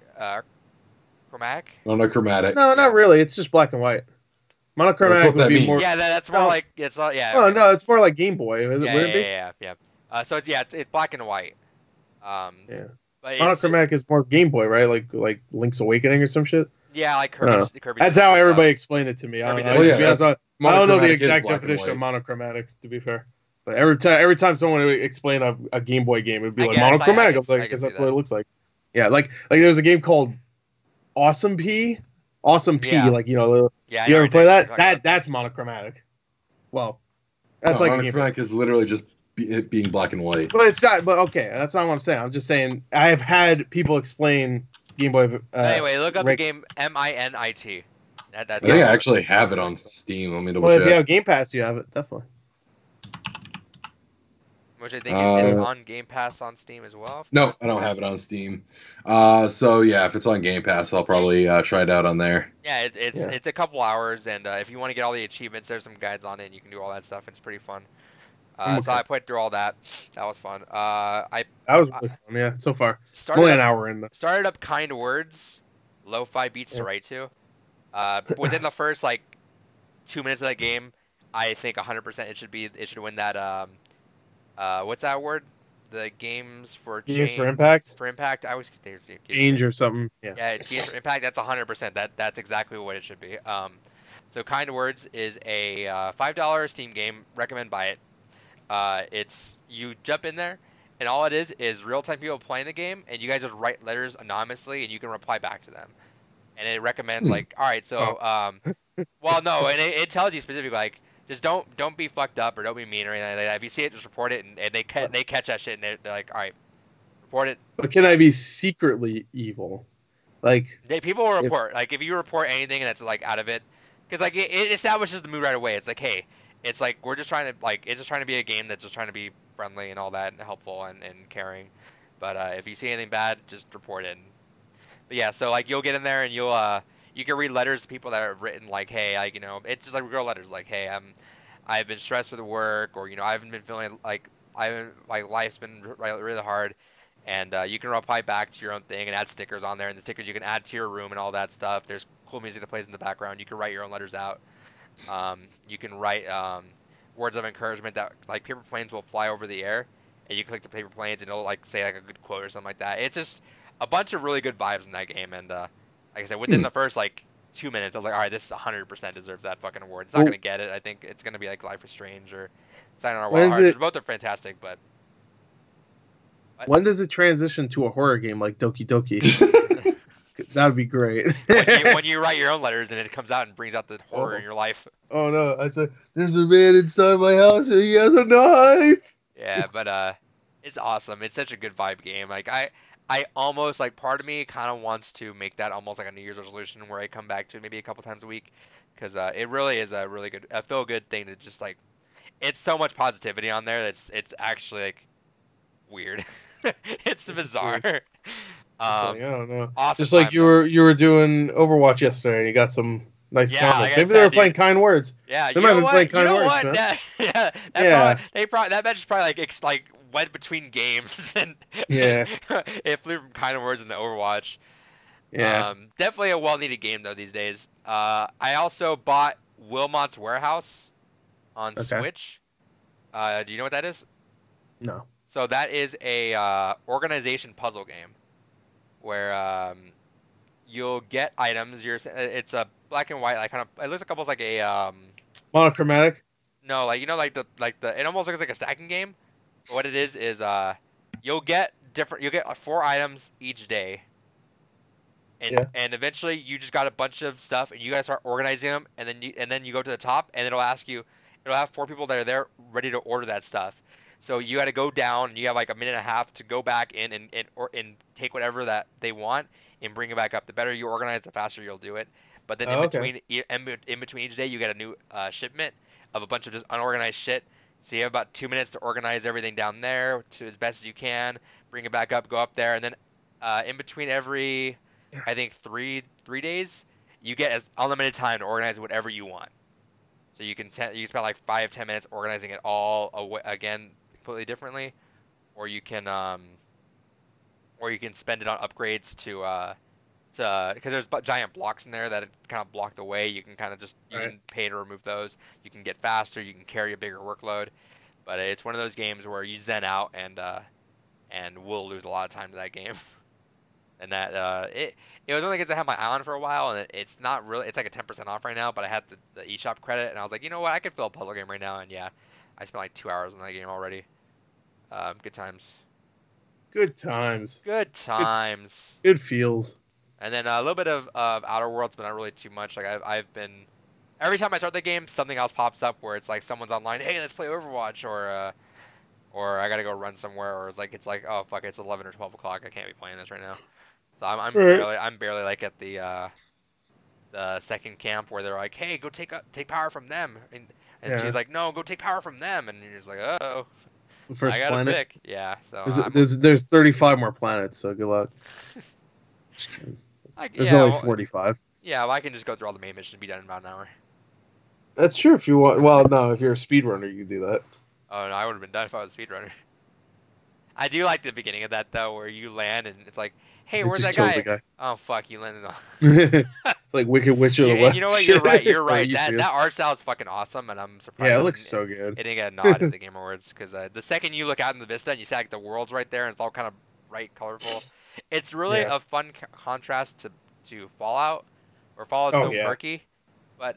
Monochromatic. No, not really. It's just black and white. Monochromatic would be more. Yeah, that's more like it's not. Yeah. Oh no, it's more like Game Boy. Wouldn't it be? Yeah. So it's black and white. Yeah. But monochromatic is more Game Boy, right? Like Link's Awakening or some shit. Yeah, like Kirby's. That's how everybody explained it to me. I don't know the exact definition of monochromatics, to be fair. But every time someone would explain a Game Boy game, it'd be like monochromatic. I'm like, because that's what it looks like. Yeah, like there's a game called Awesome P. Like you ever play that? That's monochromatic. Well, that's like monochromatic is literally just it being black and white. But it's not. But okay, that's not what I'm saying. I'm just saying I have had people explain Game Boy. Anyway, look up the game Minit. I think I actually have it on Steam. Let me double check. If you have Game Pass, you have it definitely. Which I think is on Game Pass on Steam as well. No, I don't have it on Steam. So yeah, if it's on Game Pass, I'll probably try it out on there. Yeah, it's a couple hours, and if you want to get all the achievements, there's some guides on it, and you can do all that stuff. It's pretty fun. So I played through all that. That was fun. That was really fun. Yeah, so far. Only an hour in. Started up Kind Words, lo-fi beats to write to. Within the first 2 minutes of that game, I think 100% it should win that. What's that word? The games for Impact. For Impact, I always change or something. Yeah. Yeah, games for Impact. That's 100%. That's exactly what it should be. So Kind Words is a $5 Steam game. Recommend buy it. It's you jump in there, and all it is real-time people playing the game, and you guys just write letters anonymously, and you can reply back to them. And it recommends all right, so well, no, and it tells you specifically just don't be fucked up or don't be mean or anything like that. If you see it, just report it, and they catch that shit, and they're like, all right, report it. But can I be secretly evil? Like, People will report, like, if you report anything that's like out of it, because like it establishes the mood right away. It's like, hey, it's like we're just trying to it's just trying to be a game that's just trying to be friendly and all that and helpful and caring. But if you see anything bad, just report it. But yeah, so like you'll get in there and you can read letters to people that have written like, hey, like, it's just like real letters like, hey, I've been stressed with work, or I haven't been feeling like life's been really hard, and you can reply back to your own thing and add stickers on there, and the stickers you can add to your room and all that stuff. There's cool music that plays in the background. You can write your own letters out. You can write words of encouragement that like paper planes will fly over the air, and you click the paper planes and it'll like say like a good quote or something like that. It's just a bunch of really good vibes in that game, and like I said, within the first like 2 minutes, I was like, all right, this 100% deserves that fucking award. It's not gonna get it. I think it's gonna be like Life is Strange or Sayonara Wild Hearts. Both are fantastic, but when does it transition to a horror game like Doki Doki? That would be great. when you write your own letters and it comes out and brings out the horror in your life. Oh no! I said, "There's a man inside my house and he has a knife." Yeah, but it's awesome. It's such a good vibe game. Like I almost like part of me kind of wants to make that almost like a New Year's resolution where I come back to it maybe a couple times a week, because it really is a really good, a feel good thing to just like. It's so much positivity on there that's it's actually like weird. It's bizarre. I don't know. Awesome just like you were doing Overwatch yesterday, and you got some nice comments. Like maybe they were playing kind words. Yeah, they might have been playing kind words. What? Yeah, that match is probably like went between games and it flew from kind words in the Overwatch. Yeah. Definitely a well-needed game though these days. I also bought Wilmot's Warehouse on Switch. Do you know what that is? No. So that is a organization puzzle game where you'll get items. It's a black and white, like kind of. It looks like almost like a monochromatic. No, like like the. It almost looks like a stacking game. But what it is you'll get 4 items each day. And eventually you just got a bunch of stuff and you gotta start organizing them, and then you go to the top and it'll have 4 people that are there ready to order that stuff. So you got to go down, and you have like a minute and a half to go back in and take whatever that they want and bring it back up. The better you organize, the faster you'll do it. But then in between each day, you get a new shipment of a bunch of just unorganized shit. So you have about 2 minutes to organize everything down there to as best as you can, bring it back up, go up there, and then in between every, I think 3 days, you get as unlimited time to organize whatever you want. So you can spend like 5-10 minutes organizing it all again completely differently, or you can spend it on upgrades to because there's giant blocks in there that kind of block the way. You can kind of just can pay to remove those. You can get faster. You can carry a bigger workload. But it's one of those games where you zen out and will lose a lot of time to that game. And that it was only because I had my island for a while, and it's not really, it's like a 10% off right now, but I had the eShop credit, and I was like, you know what, I could fill a puzzle game right now, and yeah, I spent like 2 hours on that game already. Good times. Good times. Good feels. And then a little bit of Outer Worlds, but not really too much. Like I've been, every time I start the game, something else pops up where it's like someone's online, hey, let's play Overwatch, or I gotta go run somewhere, or it's like, oh fuck, it's 11 or 12 o'clock, I can't be playing this right now. So I'm barely like at the second camp where they're like, hey, go take power from them, and she's like, no, go take power from them, and you're just like, oh. The first I gotta planet. pick. Yeah. So there's 35 more planets, so good luck. Just kidding. There's only 45. Yeah, well, I can just go through all the main missions and be done in about an hour. That's true if you want. Well, no, if you're a speedrunner, you can do that. Oh, no, I would have been done if I was a speedrunner. I do like the beginning of that, though, where you land and it's like, hey, where's that guy? Oh, fuck, you landed on. It's like Wicked Witch of the West. You know what? You're right. That art style is fucking awesome, and I'm surprised. Yeah, it looks so good. It didn't get a nod at the Game Awards, because the second you look out in the vista and you see like the world's right there and it's all kind of bright, colorful, it's really a fun contrast to Fallout, where Fallout's so murky. But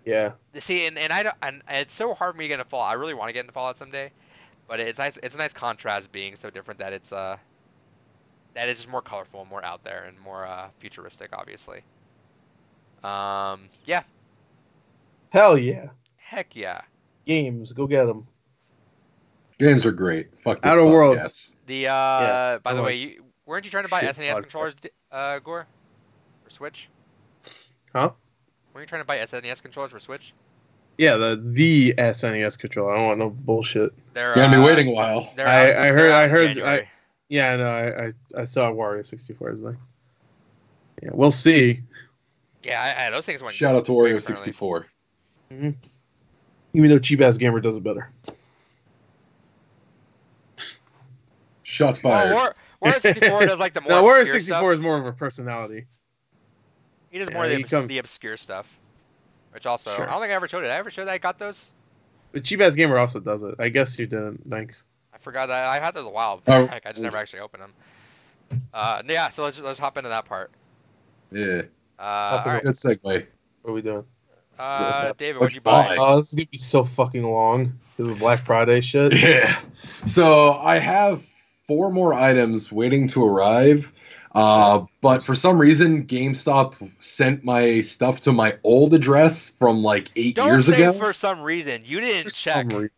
see, and it's so hard for me to get into Fallout. I really want to get into Fallout someday, but it's nice. It's a nice contrast being so different that it's just more colorful, more out there, and more futuristic, obviously. Yeah. Hell yeah. Heck yeah. Games, go get them. Games are great. Fuck this Outer podcast. Worlds. By the way, weren't you trying to buy SNES controllers, Gore? for Switch? Huh? Were you trying to buy SNES controllers for Switch? Yeah, the SNES controller. I don't want no bullshit. They're You're gonna be waiting a while. They're I heard. January. Yeah, no, I saw Wario 64 as like. Yeah, we'll see. Yeah, those things went. Shout out to quick, Wario apparently. 64. Mm-hmm. Even though Cheap Ass Gamer does it better. Shots fired. Wario 64 does like the more No, Wario obscure 64 stuff. is more of a personality. He does Yeah, more of he the obscure stuff. Which also, Sure. I don't think I ever showed it. I ever showed that I got those? But Cheap Ass Gamer also does it. I guess you didn't. Thanks. I forgot that. I had those a while Oh. back. I just never actually opened them. Yeah, so let's hop into that part. Yeah. All right. Good segue. What are we doing? David, What'd what'd you you buy? buy? Oh, this is gonna be so fucking long. This is Black Friday shit. Yeah. So I have 4 more items waiting to arrive. But for some reason, GameStop sent my stuff to my old address from like 8 Don't years say ago. for some reason. You didn't For check. some reason.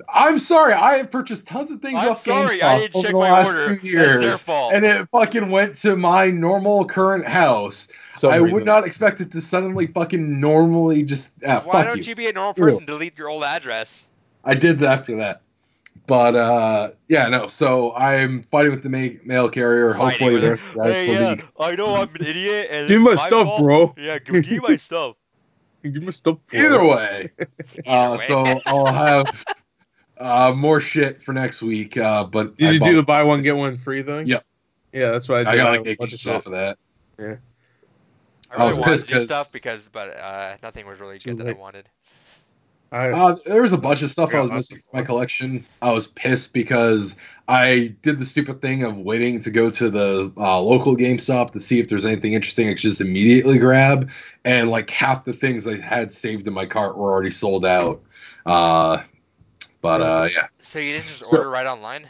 I'm sorry. I have purchased tons of things I'm off sorry, GameStop I didn't over check the my last order. few That's their years, fault. and it fucking went to my normal current house. Some I reason. would not expect it to suddenly fucking normally just. Why Fuck don't you be a normal Ew. person? Delete your old address. I did after that. But yeah, no. So I'm fighting with the mail carrier. Fighting Hopefully, with the it. rest of the guys will be. I know I'm an idiot. And Give it's me my my stuff, fault. bro. Yeah, give me my stuff. Give me stuff. Either way, Either way. so I'll have more shit for next week. But Did I you bought- do the buy one get one free thing? Yep. Yeah, that's what I did. I got have like a 8 bunch of geeks shit. off of that. I I really was wanted pissed to do 'cause- stuff but nothing was really Too good that I late. wanted. There was a bunch of stuff I Yeah, was lots missing of from my fun. collection. I was pissed because I did the stupid thing of waiting to go to the local GameStop to see if there's anything interesting I could just immediately grab, and like half the things I had saved in my cart were already sold out. Yeah, So you didn't just So- order right online?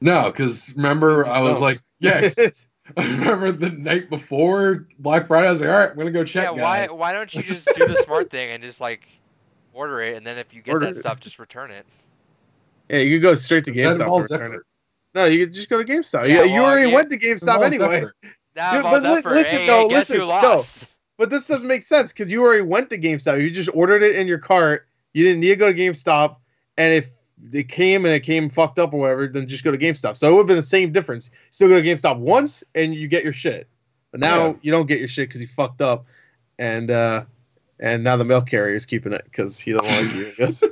no, because remember I was No. like, yes. I remember the night before Black Friday, I was like, all right, I'm gonna go check. Yeah, guys. why don't you just do the smart thing and just like order it, and then if you get Order that it. stuff, just return it. Yeah, you could go straight to That GameStop and involves return it. effort. No, you could just go to GameStop. Yeah, you well, already yeah. went to It GameStop involves anyway. effort. That Dude, involves but effort. listen, Hey, though, guess who listen, no. lost? But this doesn't make sense because you already went to GameStop. You just ordered it in your cart. You didn't need to go to GameStop. And if it came fucked up or whatever, then just go to GameStop. So it would have been the same difference. Still go to GameStop once and you get your shit. But now Yeah. you don't get your shit because you fucked up. And now the mail carrier is keeping it because he doesn't like you, I guess.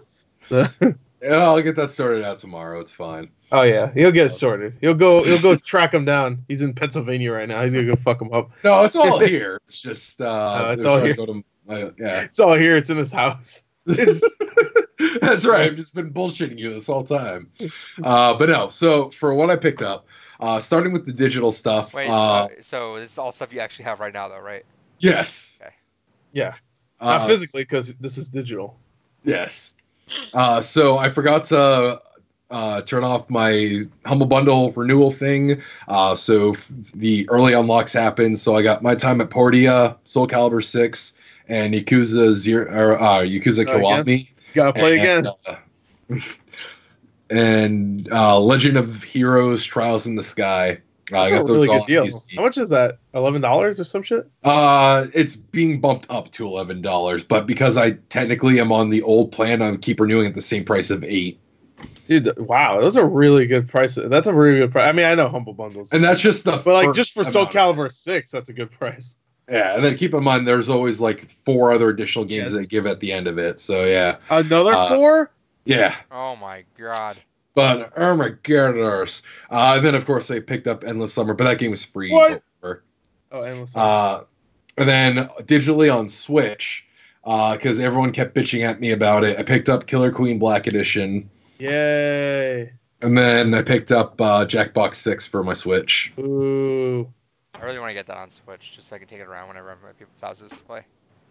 So- Yeah, I'll get that sorted out tomorrow. It's fine. oh yeah, he'll get it sorted. He'll go track him down. He's in Pennsylvania right now. He's gonna go fuck him up. No, it's all here. It's just it's they're all trying here. to go to yeah. It's all here. It's in his house. That's right. I've just been bullshitting you this whole time. But no. So for what I picked up, starting with the digital stuff. Wait, so this is all stuff you actually have right now, though, right? Yes. Yeah, not Uh, physically because this is digital. Yes. So I forgot to turn off my Humble Bundle renewal thing. So the early unlocks happened. So I got My Time at Portia, Soul Calibur 6, and Yakuza Yakuza again? Kiwami. Gotta play again. And Legend of Heroes Trials in the Sky. I That's a got those really all good deal. on PC. How much is that? $11 or some shit? It's being bumped up to $11, but because I technically am on the old plan, I keep renewing at the same price of $8. Dude, wow, those are really good prices. That's a really good price. I mean, I know Humble Bundles, And that's just the but like first just for Soul amount of it. Calibur 6, that's a good price. Yeah, and then keep in mind there's always like 4 other additional games Yes. they give at the end of it. So yeah, Another 4? yeah. Oh my god. But oh my goodness. And then of course I picked up Endless Summer, but that game was free. What? before. Oh, endless. And then digitally on Switch, because everyone kept bitching at me about it, I picked up Killer Queen Black Edition, Yay! and then I picked up Jackbox 6 for my Switch. Ooh, I really want to get that on Switch just so I can take it around whenever I'm at people's houses to play.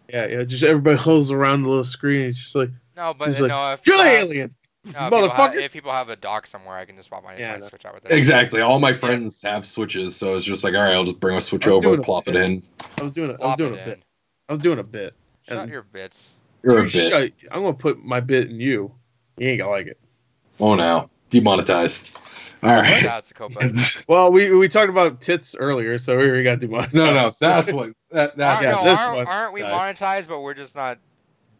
yeah. Just everybody holds around the little screen. It's just like, No, but He's like, no, if you're the people have- alien, no, if people motherfucker. if people have a dock somewhere, I can just swap my, Yeah, my no. Switch out with it. Exactly. All my friends have Switches, so it's just like, all right, I'll just bring my Switch I was over doing and a plop it bit. in. I was doing it. I was Plop doing it a in. bit. I was doing a bit. Shut And- your bits. You're a Dude, bit. shut- I'm gonna put my bit in you. You ain't gonna like it. Oh no, demonetized. All right. Shout out to Copa. Well, we talked about tits earlier, so we already got to monetize. No, that's what that. yeah, this one. Aren't we Nice. monetized, but we're just not.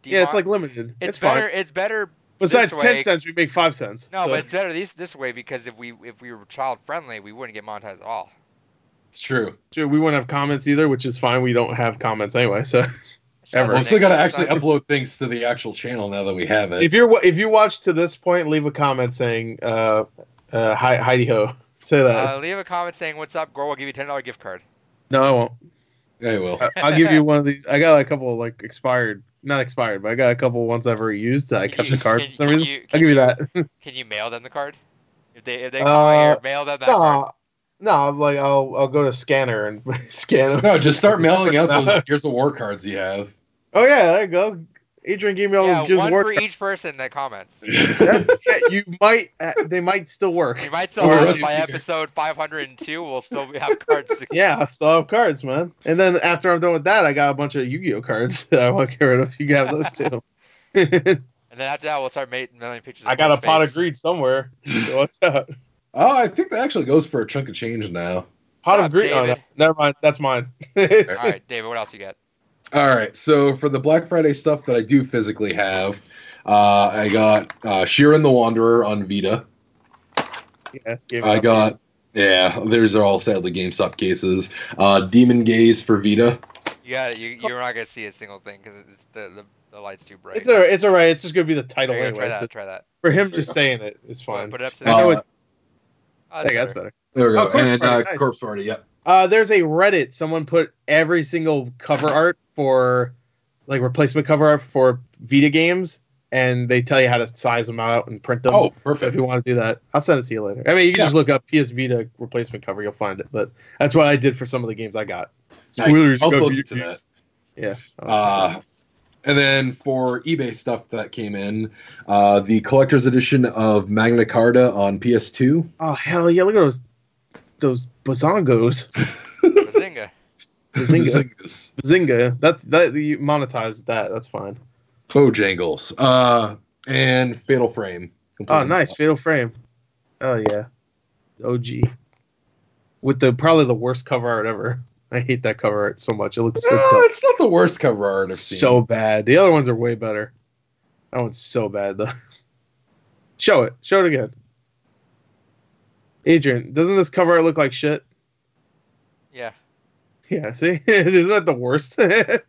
Yeah, it's like limited. It's fine. better. It's better. Besides this 10 way. cents, we make 5 cents. No, so. but it's better this way because if we were child friendly, we wouldn't get monetized at all. It's true. Sure, we wouldn't have comments either, which is fine. We don't have comments anyway, so ever. Well, we still got to actually upload things to the actual channel now that we have it. If you watch to this point, leave a comment saying Heidi ho. Say that. Leave a comment saying what's up, girl. We'll give you $10 gift card. No, I won't. Yeah, you will. I'll give you one of these. I got a couple like not expired, but I got a couple ones I've already used. I kept the card for some reason. I'll give you that. Can you mail them the card? If they comment here, mail them that card. No, I'm like I'll go to scanner and scan them. No, just start mailing out those Gears of War cards you have. Oh yeah, there you go. Adrian gave me all those Gears of War one for cards. each person that comments. They might still work. You might still have by episode 502. We'll still have cards. Yeah, I still have cards, man. And then after I'm done with that, I got a bunch of Yu-Gi-Oh cards that I want to get rid of. You can have those too. And then after that, we'll start mailing pictures. I got a pot of greed somewhere. So watch out. Oh, I think that actually goes for a chunk of change now. Pot of greed? Oh, no. Never mind. That's mine. All right, David, what else you got? All right, so for the Black Friday stuff that I do physically have, I got Sheeran the Wanderer on Vita. Yeah, I got, these are all sadly GameStop cases. Demon Gaze for Vita. You got it. You're not gonna see a single thing because it's the light's too bright. It's all right. It's just gonna be the title anyway. Try that. For him, just saying it is fine. Put it up to I the think that's better. There we go. Corpse Party, nice. Corpse Party, yep. There's a Reddit. Someone put every single cover art for, like, replacement cover art for Vita games, and they tell you how to size them out and print them. Oh, perfect. If you want to do that, I'll send it to you later. I mean, you can just look up PS Vita replacement cover. You'll find it. But that's what I did for some of the games I got. Nice. I'll look into that. Yeah. And then for eBay stuff that came in, the collector's edition of Magna Carta on PS2. Oh, hell yeah. Look at those bazongos. Bazinga. That you monetize that. That's fine. Bojangles. And Fatal Frame. Oh, nice. Fatal Frame. Oh, yeah. OG. With probably the worst cover art ever. I hate that cover art so much. It looks so dumb. It's not the worst cover art I've seen. So bad. The other ones are way better. That one's so bad, though. Show it. Show it again. Adrian, doesn't this cover art look like shit? Yeah. Yeah, see? Isn't that the worst? Anyway.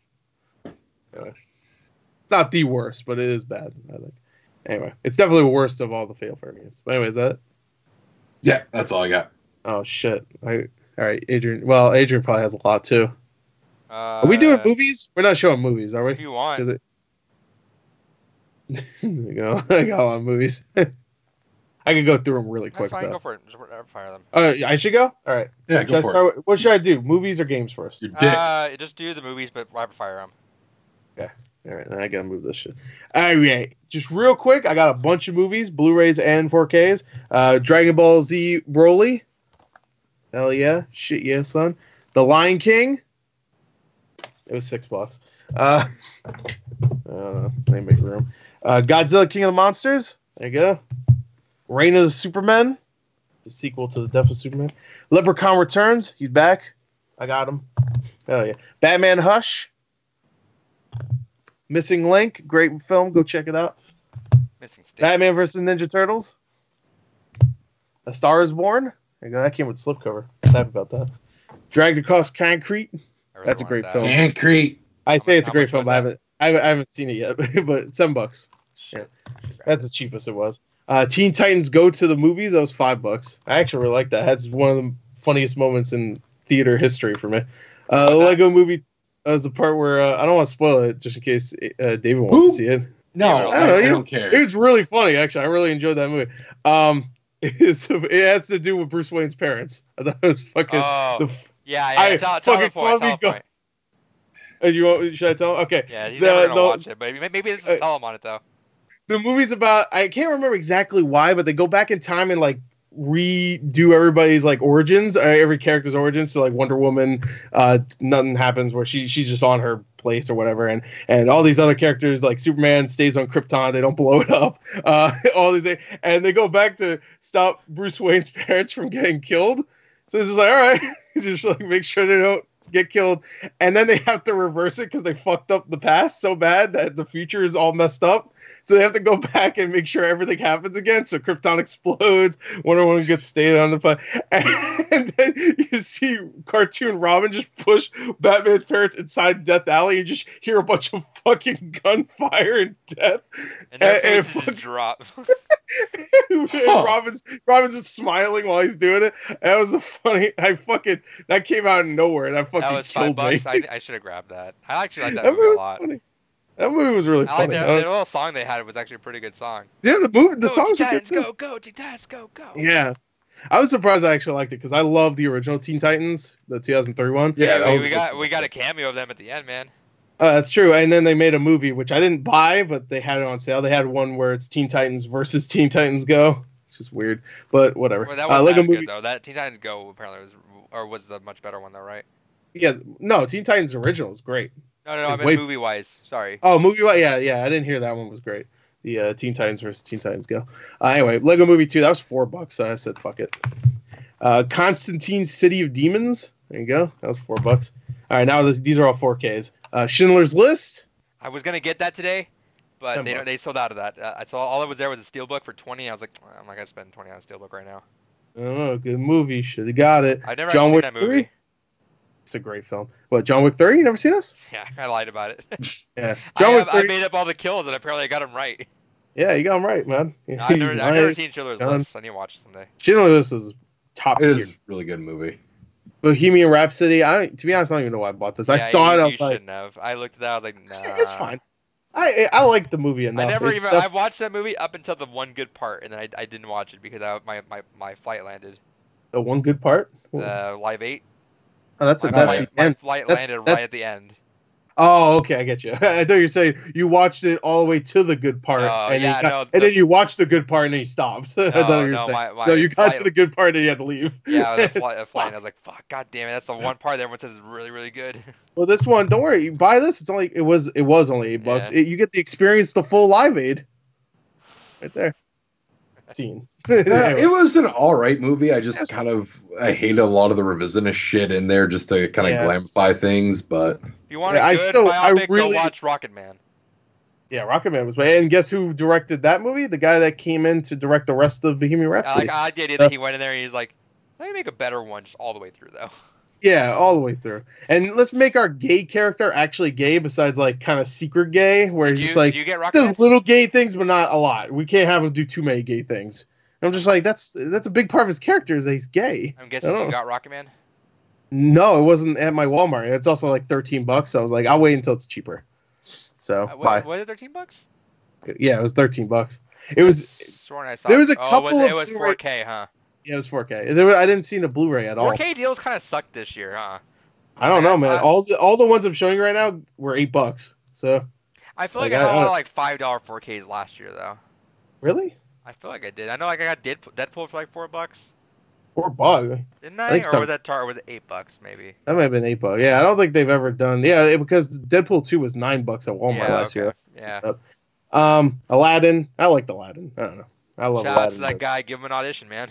It's not the worst, but it is bad, I think. Anyway, it's definitely the worst of all the Fatal Frame games. But anyway, is that it? Yeah, that's all I got. Oh, shit. All right, Adrian. Well, Adrian probably has a lot, too. Are we doing movies? We're not showing movies, are we? If you want. There you go. I got a lot of movies. I can go through them really quick. That's fine. Though. Go for it. Just fire them. I should go? All right. Yeah, go for it. What should I do? Movies or games first? Your dick. Just do the movies, but rapid fire them. Yeah. All right. Then I got to move this shit. All right. Just real quick, I got a bunch of movies, Blu-rays and 4Ks. Dragon Ball Z Broly. Hell yeah. Shit yeah, son. The Lion King. It was $6. I don't know. They make room. Godzilla King of the Monsters. There you go. Reign of the Supermen. The sequel to The Death of Superman. Leprechaun Returns. He's back. I got him. Hell yeah. Batman Hush. Missing Link. Great film. Go check it out. Missing Stick. Batman vs. Ninja Turtles. A Star is Born. There you go. That came with slipcover. Happy about that. Dragged Across Concrete. That's a great film. Concrete. I say it's a great film. I haven't seen it yet, but $7. Yeah. That's the cheapest it was. Teen Titans Go to the Movies. That was $5. I actually really like that. That's one of the funniest moments in theater history for me. The Lego Movie was the part where I don't want to spoil it, just in case David wants to see it. No, I don't care. It was really funny, actually. I really enjoyed that movie. It has to do with Bruce Wayne's parents. I thought it was fucking. Yeah. Tell the point. Should I tell him? Okay. Yeah, he's never gonna watch it, but maybe this is tell him on it though. The movie's about, I can't remember exactly why, but they go back in time and like redo everybody's like origins, every character's origins. So like Wonder Woman, nothing happens where she's just on her place or whatever, and all these other characters like Superman stays on Krypton, they don't blow it up. All these things, and they go back to stop Bruce Wayne's parents from getting killed. So it's just like, all right, just like make sure they don't get killed, and then they have to reverse it because they fucked up the past so bad that the future is all messed up. So they have to go back and make sure everything happens again. So Krypton explodes, Wonder Woman gets stayed on the fun, and then you see cartoon Robin just push Batman's parents inside Death Alley and just hear a bunch of fucking gunfire and death. And their faces just drop. Robin's just smiling while he's doing it. That was a funny. That came out of nowhere, and I fucking that was killed $5. me. I should have grabbed that. I actually like that movie a lot. Funny. That movie was really I like funny. the little song they had was actually a pretty good song. Yeah, the songs were good too. Go, Teen Titans, go. Yeah, I was surprised I actually liked it because I love the original Teen Titans, the 2003 one. Yeah, we got a cameo of them at the end, man. That's true. And then they made a movie which I didn't buy, but they had it on sale. They had one where it's Teen Titans versus Teen Titans Go. It's just weird, but whatever. Well, that wasn't good though. That Teen Titans Go apparently was the much better one though, right? Yeah, no, Teen Titans original is great. No, I meant movie-wise. Sorry. Oh, movie-wise, yeah. I didn't hear that one was great. The Teen Titans versus Teen Titans Go. Anyway, Lego Movie 2, that was $4, so I said fuck it. Constantine City of Demons, there you go. That was $4. All right, now these are all 4Ks. Schindler's List. I was gonna get that today, but $10. they sold out of that. I saw all that was there was a steelbook for 20. I was like, I'm not gonna spend 20 on a steelbook right now. Oh, good movie. Should have got it. I've never actually seen that movie. 3? It's a great film. What, John Wick 3? You never seen this? Yeah, I lied about it. Yeah. John Wick 3. I made up all the kills, and apparently I got them right. Yeah, you got them right, man. No, I've never seen Schindler's List. I need to watch it someday. Schindler's List is top tier. It is a really good movie. Bohemian Rhapsody. To be honest, I don't even know why I bought this. I saw it. You shouldn't have. I looked at that. I was like, nah. It's fine. I like the movie enough. I watched that movie up until the one good part, and then I didn't watch it because my flight landed. The one good part? Live 8. Oh, that's the my end. Flight landed right at the end. Oh, okay, I get you. I thought you were saying you watched it all the way to the good part, and then you watched the good part and then you stopped. I thought you were saying. No, you got to the good part and you had to leave. Yeah, the flight. And I was like, "Fuck, god damn it!" That's the one part that everyone says is really, really good. Well, this one, don't worry, you buy this. It was only $8. Yeah. You get the experience, the full Live Aid, right there. Scene. It was an alright movie. I just I hated a lot of the revisionist shit in there just to kind of glamify things, but if you want a good biopic, go watch Rocket Man. Yeah, Rocket Man was great. And guess who directed that movie? The guy that came in to direct the rest of Bohemian Rhapsody. I like the idea that he went in there and he's like, let me make a better one just all the way through though. Yeah, all the way through. And let's make our gay character actually gay besides like kind of secret gay where he's just like does little gay things but not a lot. We can't have him do too many gay things. And I'm just like that's a big part of his character is that he's gay. I'm guessing you got Rocket Man? No, it wasn't at my Walmart. It's also like $13. So I was like, I'll wait until it's cheaper. So was it $13? Yeah, it was $13. It was sworn I saw there was a couple it was 4K, huh? Yeah, it was 4K. I didn't see the Blu-ray at all. 4K deals kind of sucked this year, huh? I don't know, man. All the ones I'm showing right now were $8. So I feel like I had a lot of like $5 4Ks last year though. Really? I feel like I did. I know like I got Deadpool for like $4. $4? Didn't I? Or was it $8 maybe? That might have been $8. Yeah, I don't think they've ever done. Yeah, because Deadpool 2 was $9 at Walmart last year. Yeah. Aladdin. I liked Aladdin. I don't know. I love Aladdin. Shout out to that guy. Give him an audition, man.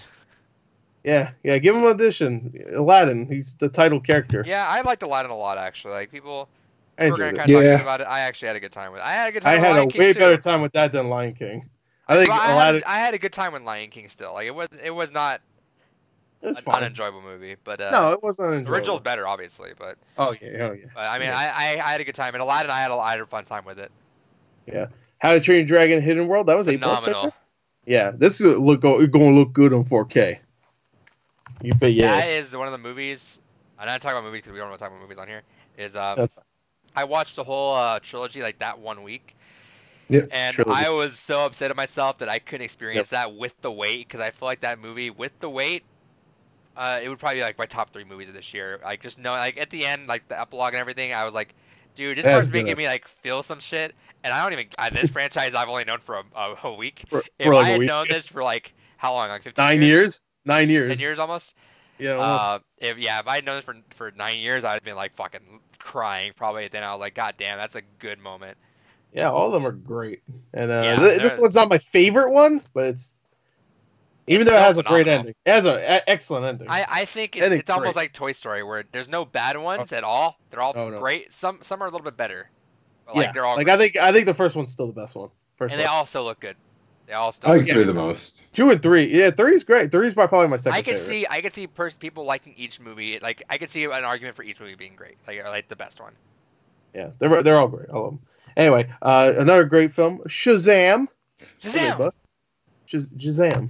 Yeah, give him an audition. Aladdin. He's the title character. Yeah, I liked Aladdin a lot actually. Like people were kind of talking about it. I actually had a good time with it. I had a way better time with that than Lion King. I think Aladdin. I had a good time with Lion King still. Like it was not an unenjoyable movie, but no, it wasn't unenjoyable. The original's better, obviously, but oh yeah. But I mean, I had a good time, and Aladdin, I had a fun time with it. Yeah, How to Train Your Dragon: Hidden World. That was phenomenal. Yeah, this is going to look good on 4K. You bet yes. That is one of the movies. I'm not talking about movies because we don't want to talk about movies on here. I watched the whole trilogy like that one week. Yep, and trilogy. I was so upset at myself that I couldn't experience that with the wait because I feel like that movie with the wait, it would probably be like my top 3 movies of this year. Like just know, like at the end, like the epilogue and everything, I was like, dude, this part's making me like feel some shit. And I don't even this franchise I've only known for a week. If I had known this for like how long, like 15 9 years? 9 years. 10 years almost. Yeah. Almost. If I had known this for 9 years, I'd have been like fucking crying probably. Then I was like, God damn, that's a good moment. Yeah, all of them are great. And Yeah, this one's not my favorite one, but even though it has a great ending. It has an excellent ending. I think Ending's it's almost great. like Toy Story, where there's no bad ones at all. They're all no. great. Some are a little bit better. But Yeah, like they're all like great. I think the first one's still the best one. And they all still look good. They all still. I look like good. 3 the most. 2 and 3. Yeah, 3's great. 3's probably my second favorite. I could see people liking each movie. Like I could see an argument for each movie being great. Like or like the best one. Yeah, they're all great. All of them. Anyway, another great film, Shazam. Shazam! Shazam.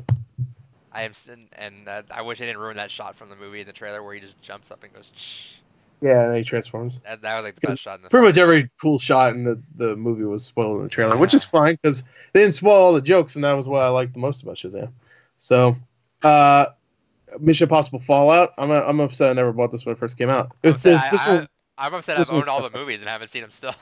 I wish I didn't ruin that shot from the movie in the trailer where he just jumps up and goes. Yeah, and he transforms. That was like the best shot in the Pretty much every cool shot in the movie was spoiled in the trailer, which is fine because they didn't spoil all the jokes, and that was what I liked the most about Shazam. So, Mission Impossible Fallout. I'm upset I never bought this when it first came out. I'm upset I've owned all the movies and haven't seen them still.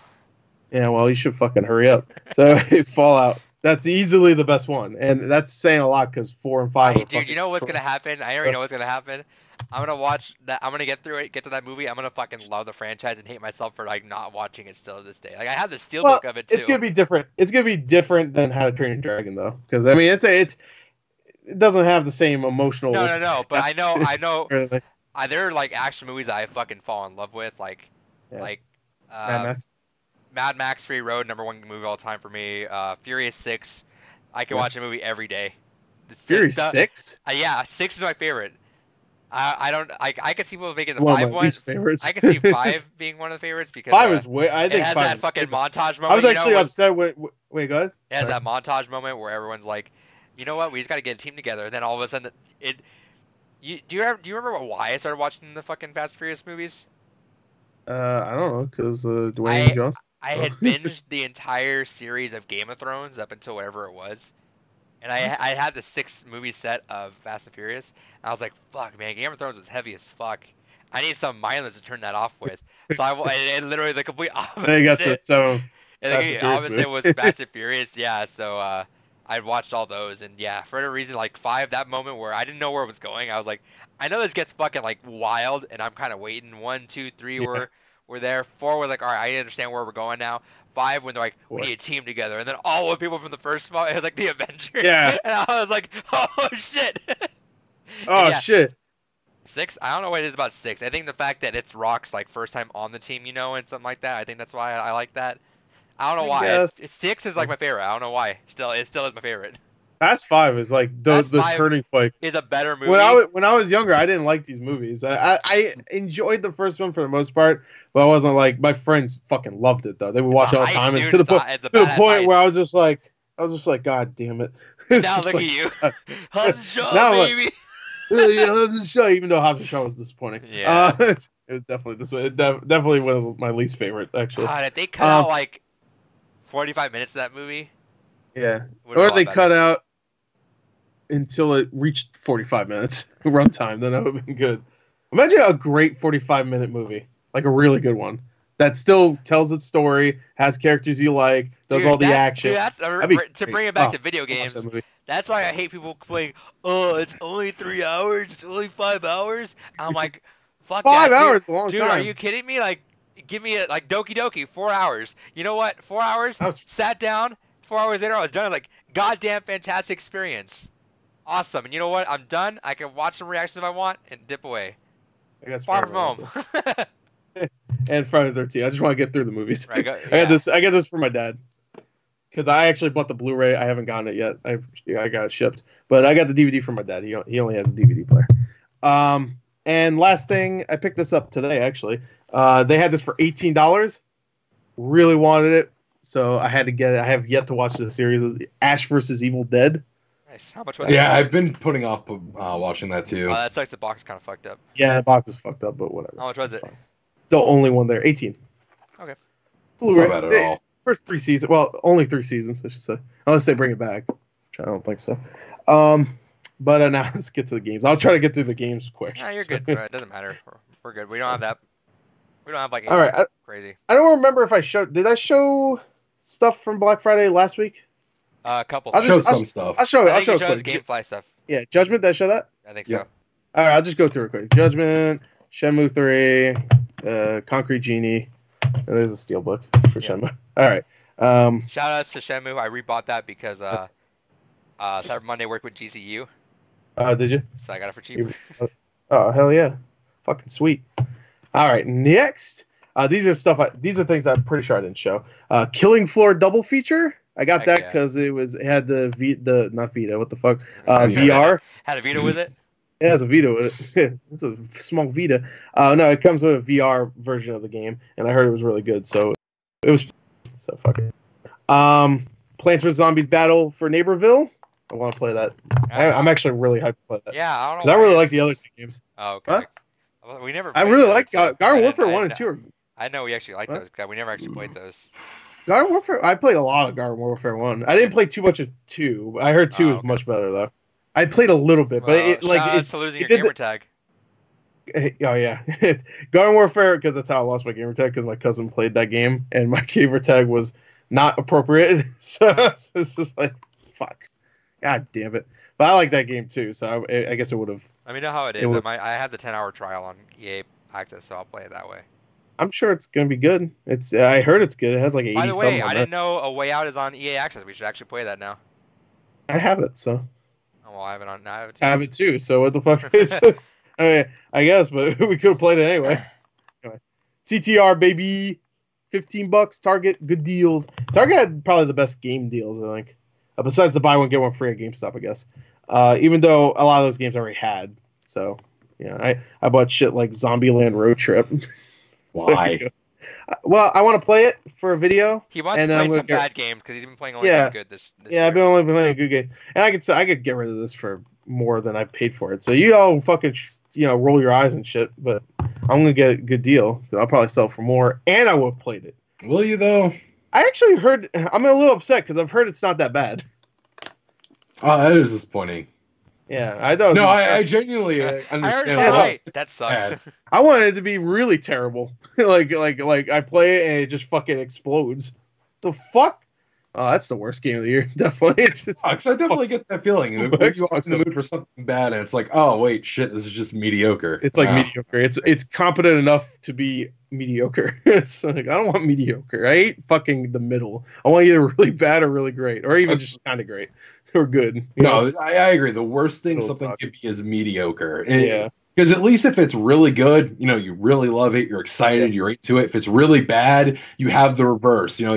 Yeah, well, you should fucking hurry up. So, Fallout. That's easily the best one, and that's saying a lot because 4 and 5. Dude, you know what's gonna happen? I already know what's gonna happen. I'm gonna watch that. I'm gonna get through it, get to that movie. I'm gonna fucking love the franchise and hate myself for like not watching it still to this day. Like I have the steelbook of it too. It's gonna be different. It's gonna be different than How to Train Your Dragon though, because I mean it doesn't have the same emotional. No. But I know. There are like action movies that I fucking fall in love with, like Mad Max Fury Road, #1 movie of all time for me. Furious 6, I can watch a movie every day. Furious 6? Yeah, 6 is my favorite. I can see people making the one 5 of my one. Least favorites. I can see 5 being one of the favorites because 5 is way. I think it has 5 that fucking montage moment. I was actually upset with. Wait, go ahead. It has that montage moment where everyone's like, you know what, we just got to get a team together, and then all of a sudden do you remember why I started watching the fucking Fast and Furious movies? I don't know, because Dwayne Johnson. I had binged the entire series of Game of Thrones up until whatever it was. And I had the 6 movie set of Fast and Furious. And I was like, fuck, man, Game of Thrones was heavy as fuck. I need some mindless to turn that off with. So I literally the complete opposite. There you got the so. And the complete opposite was Fast and Furious. Yeah, so I watched all those. And yeah, for whatever reason, like 5, that moment where I didn't know where it was going. I was like, I know this gets fucking like wild. And I'm kind of waiting. 1, 2, 3 were there. 4 were like, all right, I understand where we're going now. 5 when they're like, we need a team together, and then all the people from the first film, it was like the Avengers. Yeah. And I was like, oh shit. Shit. 6, I don't know what it is about 6. I think the fact that it's Rock's like first time on the team, and something like that. I think that's why I like that. I don't know why. 6 is like my favorite. I don't know why. It still is my favorite. Fast 5 is like the turning point. Is a better movie. When I was younger, I didn't like these movies. I enjoyed the first one for the most part, but I wasn't like my friends fucking loved it though. They would watch it all the time, and to the point where I was just like, God damn it. Now look at you, Hobbs and Shaw, baby. Yeah, Hobbs and Shaw. Even though Hobbs and Shaw was disappointing. Yeah. It was definitely this way. Definitely one of my least favorite actually. God, if they cut out like 45 minutes of that movie. Yeah, or they cut out until it reached 45 minutes runtime, then that would have been good. Imagine a great 45-minute movie, like a really good one, that still tells its story, has characters you like, does all the action. Dude, to bring it back to video games, that's why I hate people complaining, oh, it's only 3 hours, it's only 5 hours. I'm like, fuck 5 that, hours is a long dude, time. Are you kidding me? Like, give me like Doki Doki, 4 hours. You know what? 4 hours, sat down, 4 hours later I was done. Like, goddamn fantastic experience. Awesome. And you know what? I'm done. I can watch some reactions if I want and dip away. Far from home. And Friday the 13th. I just want to get through the movies. Right, I got this for my dad. Because I actually bought the Blu-ray. I haven't gotten it yet. I got it shipped. But I got the DVD from my dad. He only has a DVD player. And last thing, I picked this up today, actually. They had this for $18. Really wanted it. So I had to get it. I have yet to watch the series. Ash vs. Evil Dead. How much was it? Yeah, I've been putting off watching that too. Oh, that sucks. The box is kind of fucked up. Yeah, the box is fucked up, but whatever. How much was it? Fine. The only one there, 18. Okay. Blu-ray. Not bad at all. First 3 seasons. Well, only 3 seasons, I should say, unless they bring it back, which I don't think so. But now let's get to the games. I'll try to get through the games quick. Yeah, you're good. It doesn't matter. We're good. We don't have that. We don't have like all right. Crazy. I don't remember if I showed. Did I show stuff from Black Friday last week? A couple. I'll show some stuff. I'll show I think it. you showed Gamefly stuff. Yeah, Judgment. Did I show that? I think Yeah. so. All right, I'll just go through it quick. Judgment, Shenmue 3, Concrete Genie, and there's a steelbook for Yeah. Shenmue. All right. Shout outs to Shenmue. I rebought that because Cyber Monday worked with GCU, Did you? so I got it for cheap. Oh, hell yeah. Fucking sweet. All right, next. These are things I'm pretty sure I didn't show. Killing Floor double feature. I got Heck that yeah. because it had not Vita. What the fuck? VR. Had a Vita with it. It has a Vita with it. It's a small Vita. No, it comes with a VR version of the game, and I heard it was really good. So it was. So fuck it. Plants vs Zombies Battle for Neighborville. I want to play that. I'm actually really hyped to play that. Yeah, I don't know. Because I really like the other two games. Oh, okay. Huh? We never. I played really those, like so Garden I Warfare didn't- 1 and 2. I know we actually like What? those. 'Cause we never actually played those. Garden Warfare. I played a lot of Garden Warfare 1. I didn't play too much of 2. I heard 2 is okay. much better though. I played a little bit, but it shout out like to losing it your did gamer tag. Oh yeah, Garden Warfare, because that's how I lost my gamer tag, because my cousin played that game and my gamer tag was not appropriate. So it's just like, fuck, god damn it. But I like that game too, so I guess it would have. Let me know how it is. I have the 10-hour trial on EA Access, so I'll play it that way. I'm sure it's gonna be good. I heard it's good. It has like 80 By the way, I on didn't know A Way Out is on EA Access. We should actually play that now. I have it, so Oh, well, I have it on. I have it too. I have it too. So what the fuck is this? I mean, I guess, but we could have played it anyway. Anyway. CTR baby, $15. Target, good deals. Target had probably the best game deals, I think. Besides the buy one get one free at GameStop, I guess. Even though a lot of those games I already had. So yeah, I bought shit like Zombieland Road Trip. Why? Well, I want to play it for a video. He wants and to then play I'm some gonna bad games because he's been playing only Yeah. good this Yeah, year. I've been only playing good games, and I could get rid of this for more than I paid for it. So you all fucking roll your eyes and shit, but I'm gonna get a good deal. I'll probably sell it for more, and I would have played it. Will you though? I actually heard. I'm a little upset because I've heard it's not that bad. Oh, that is disappointing. Yeah, I thought. No, I genuinely I heard understand. it's Yeah, alright. That sucks. bad. I wanted it to be really terrible. like I play it and it just fucking explodes. The fuck? Oh, that's the worst game of the year. Definitely. It's I definitely get that feeling. When you are in the mood for something bad, and it's like, oh wait, shit, this is just mediocre. It's like Wow. mediocre. It's competent enough to be mediocre. It's like, I don't want mediocre. I hate fucking the middle. I want either really bad or really great, or even just kind of great or good. you know? No, I agree. The worst thing Middle something sucks. could be is mediocre. Yeah. Because at least if it's really good, you really love it, you're excited, you're into it. If it's really bad, you have the reverse. You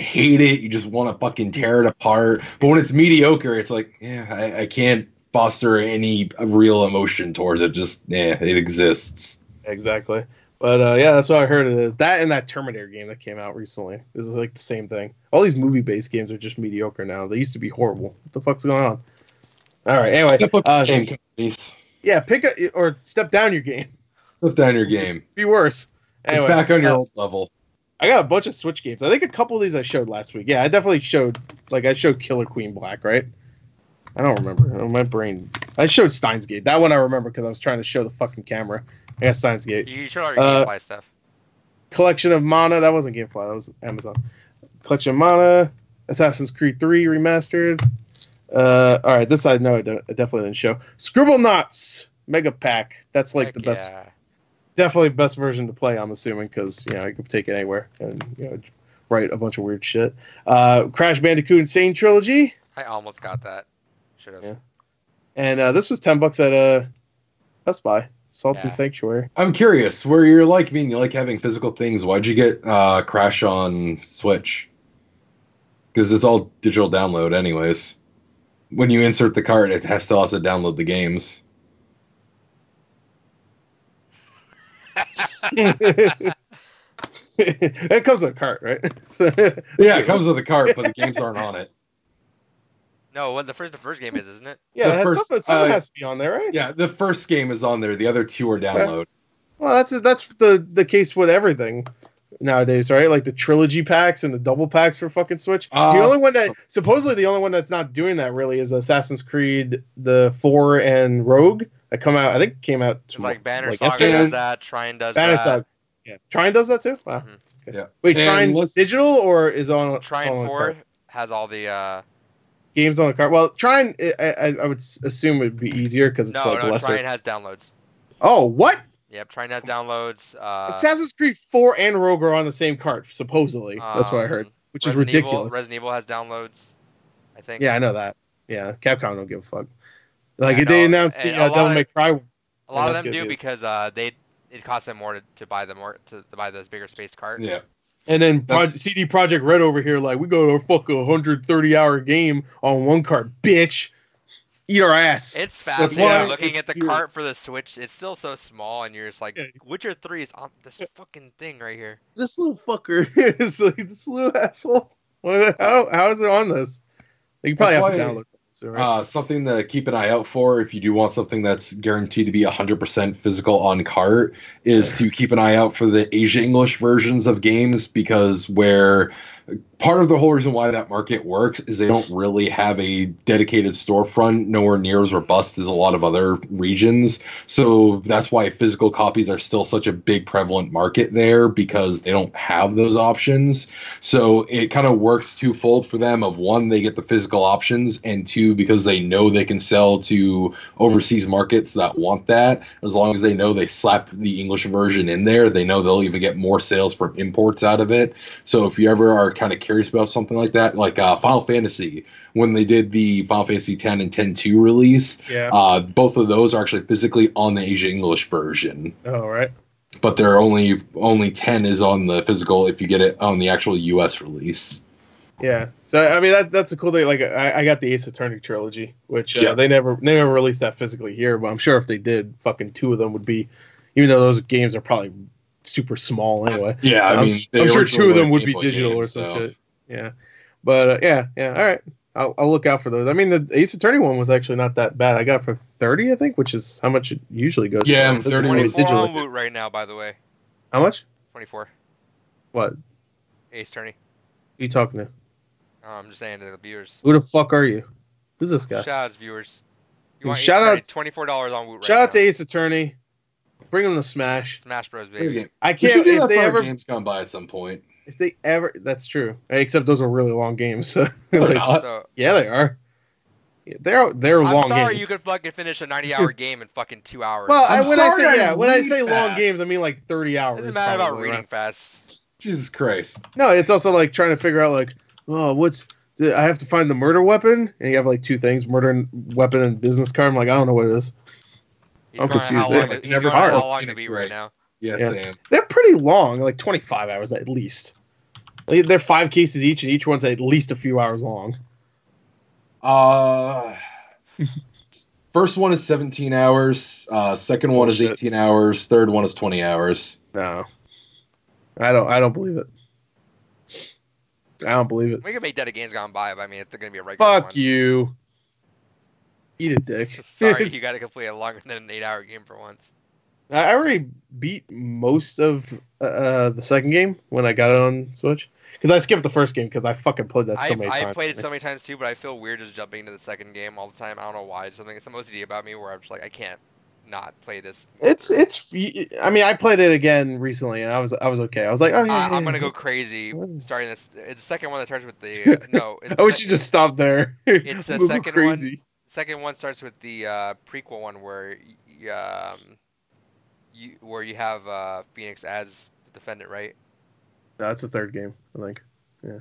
hate it, you just want to fucking tear it apart. But when it's mediocre, it's like, yeah, I can't foster any real emotion towards it. Just, it exists. Exactly. But yeah, that's what I heard it is. That and that Terminator game that came out recently. This is like the same thing. All these movie-based games are just mediocre now. They used to be horrible. What the fuck's going on? All right. Anyway, Step up your game companies. yeah, or step down your game. Step down your game. Be worse. Get Anyway, back on your old level. I got a bunch of Switch games. I think a couple of these I showed last week. Yeah, I definitely showed. I showed Killer Queen Black, right? I don't remember. My brain. I showed Steins Gate. That one I remember because I was trying to show the fucking camera. I got Steins Gate. You should already GameFly stuff. Collection of Mana. That wasn't GameFly. That was Amazon. Collection of Mana. Assassin's Creed 3 remastered. All right, this I know I definitely didn't show. Scribble Knots Mega Pack. That's like Heck the best. yeah. Definitely best version to play. I'm assuming because I can take it anywhere and write a bunch of weird shit. Crash Bandicoot Insane Trilogy. I almost got that. Should have. Yeah. And this was $10 at Best Buy. Salt Yeah. and Sanctuary. I'm curious, where you're like me and you like having physical things, why'd you get Crash on Switch? Because it's all digital download anyways. When you insert the cart, it has to also download the games. It comes with a cart, right? Yeah, it comes with a cart, but the games aren't on it. No, well, the first game is, isn't it? Yeah, The first, something has to be on there, right? Yeah, the first game is on there. The other two are download. Well, that's the case with everything nowadays, right? Like the trilogy packs and the double packs for fucking Switch. The only one that supposedly the only one that's not doing that really is Assassin's Creed the 4 and Rogue that come out. I think came out It's like Banner like Saga yesterday. does that. Trine does Banner that. Saga. Yeah, Trine does that too. Wow. Mhm. Okay. Yeah. Wait, And Trine let's- digital or is on Trine on 4 has all the games on the cart. Well, Trine, I would assume it would be easier because it's like lesser. Trine has downloads. Oh, what? Yep, Trine has downloads. Assassin's Creed 4 and Rogue are on the same cart, supposedly. That's what I heard, which is ridiculous. Resident Evil has downloads, I think. Yeah, I know that. Yeah, Capcom don't give a fuck. Like they announced the Devil May Cry. A lot of them do because it costs them more to buy to buy this bigger spaced cart. Yeah. And then CD Projekt Red over here, like, we go to fuck a 130-hour game on one cart, bitch. Eat our ass. It's fascinating looking at the cart for the Switch. It's still so small, and you're just like, Witcher 3 is on this fucking thing right here. This little fucker is like this little asshole. How is it on this? You probably have to download something, right? Something to keep an eye out for if you do want something that's guaranteed to be 100% physical on cart is to keep an eye out for the Asia English versions of games, because where part of the whole reason why that market works is they don't really have a dedicated storefront, nowhere near as robust as a lot of other regions. So that's why physical copies are still such a big prevalent market there, because they don't have those options. So it kind of works twofold for them. Of one, they get the physical options, and two, because they know they can sell to overseas markets that want that. As long as they know they slap the English version in there, they know they'll even get more sales from imports out of it. So if you ever are kind of curious about something like that, like Final Fantasy, when they did the Final Fantasy X and X-2 release, both of those are actually physically on the Asia English version. Oh, right. But they're only 10 is on the physical if you get it on the actual US release. Yeah, so I mean that's a cool thing. Like I got the Ace Attorney trilogy, which they never released that physically here, but I'm sure if they did, fucking 2 of them would be, even though those games are probably super small anyway. Yeah, I mean, I'm sure 2 of them would be digital or some shit. Yeah, but yeah, all right. I'll look out for those. I mean, the Ace Attorney one was actually not that bad. I got it for $30, I think, which is how much it usually goes. Yeah, for. 30 24 on Woot right now, by the way. How much? 24. What? Ace Attorney. Who you talking to? Oh, I'm just saying to the viewers. Who the fuck are you? Who's this guy? Shout out to viewers. You want shout out $24 on Woot right shout now. out to Ace Attorney. Bring him to Smash. Smash Bros, baby. I can't. If they ever games come by at some point. If they ever, that's true. Except those are really long games. So, So, yeah, they are. They're long games. I'm sorry you could fucking finish a 90-hour game in fucking 2 hours. Well, when I say long games, I mean like 30 hours. It doesn't matter about reading fast. Jesus Christ. No, it's also like trying to figure out like, I have to find the murder weapon, and you have like 2 things: murder weapon and business card. I'm like, I don't know what it is. I'm confused. He's going how long to be right now. Yeah, Sam. They're pretty long, like 25 hours at least. Like, they're 5 cases each, and each one's at least a few hours long. First one is 17 hours. Second one is 18 hours. Third one is 20 hours. No, I don't believe it. I don't believe it. We can make that a game's gone by, but I mean, it's going to be a regular one. Fuck you. Eat a dick. Sorry, you got to complete a longer than an 8-hour game for once. I already beat most of the second game when I got it on Switch. Because I skipped the first game because I fucking played that so many times. I played it so many times too, but I feel weird just jumping into the second game all the time. I don't know why. It's some OCD about me where I'm just like, I can't not play this. I mean, I played it again recently and I was okay. I was like, oh yeah. I'm gonna go crazy starting this. It's the second one that starts with the no. I wish you just stopped there. It's the second crazy. One. Second one starts with the prequel one where you have Phoenix as the defendant, right? That's the third game, I think. Yeah.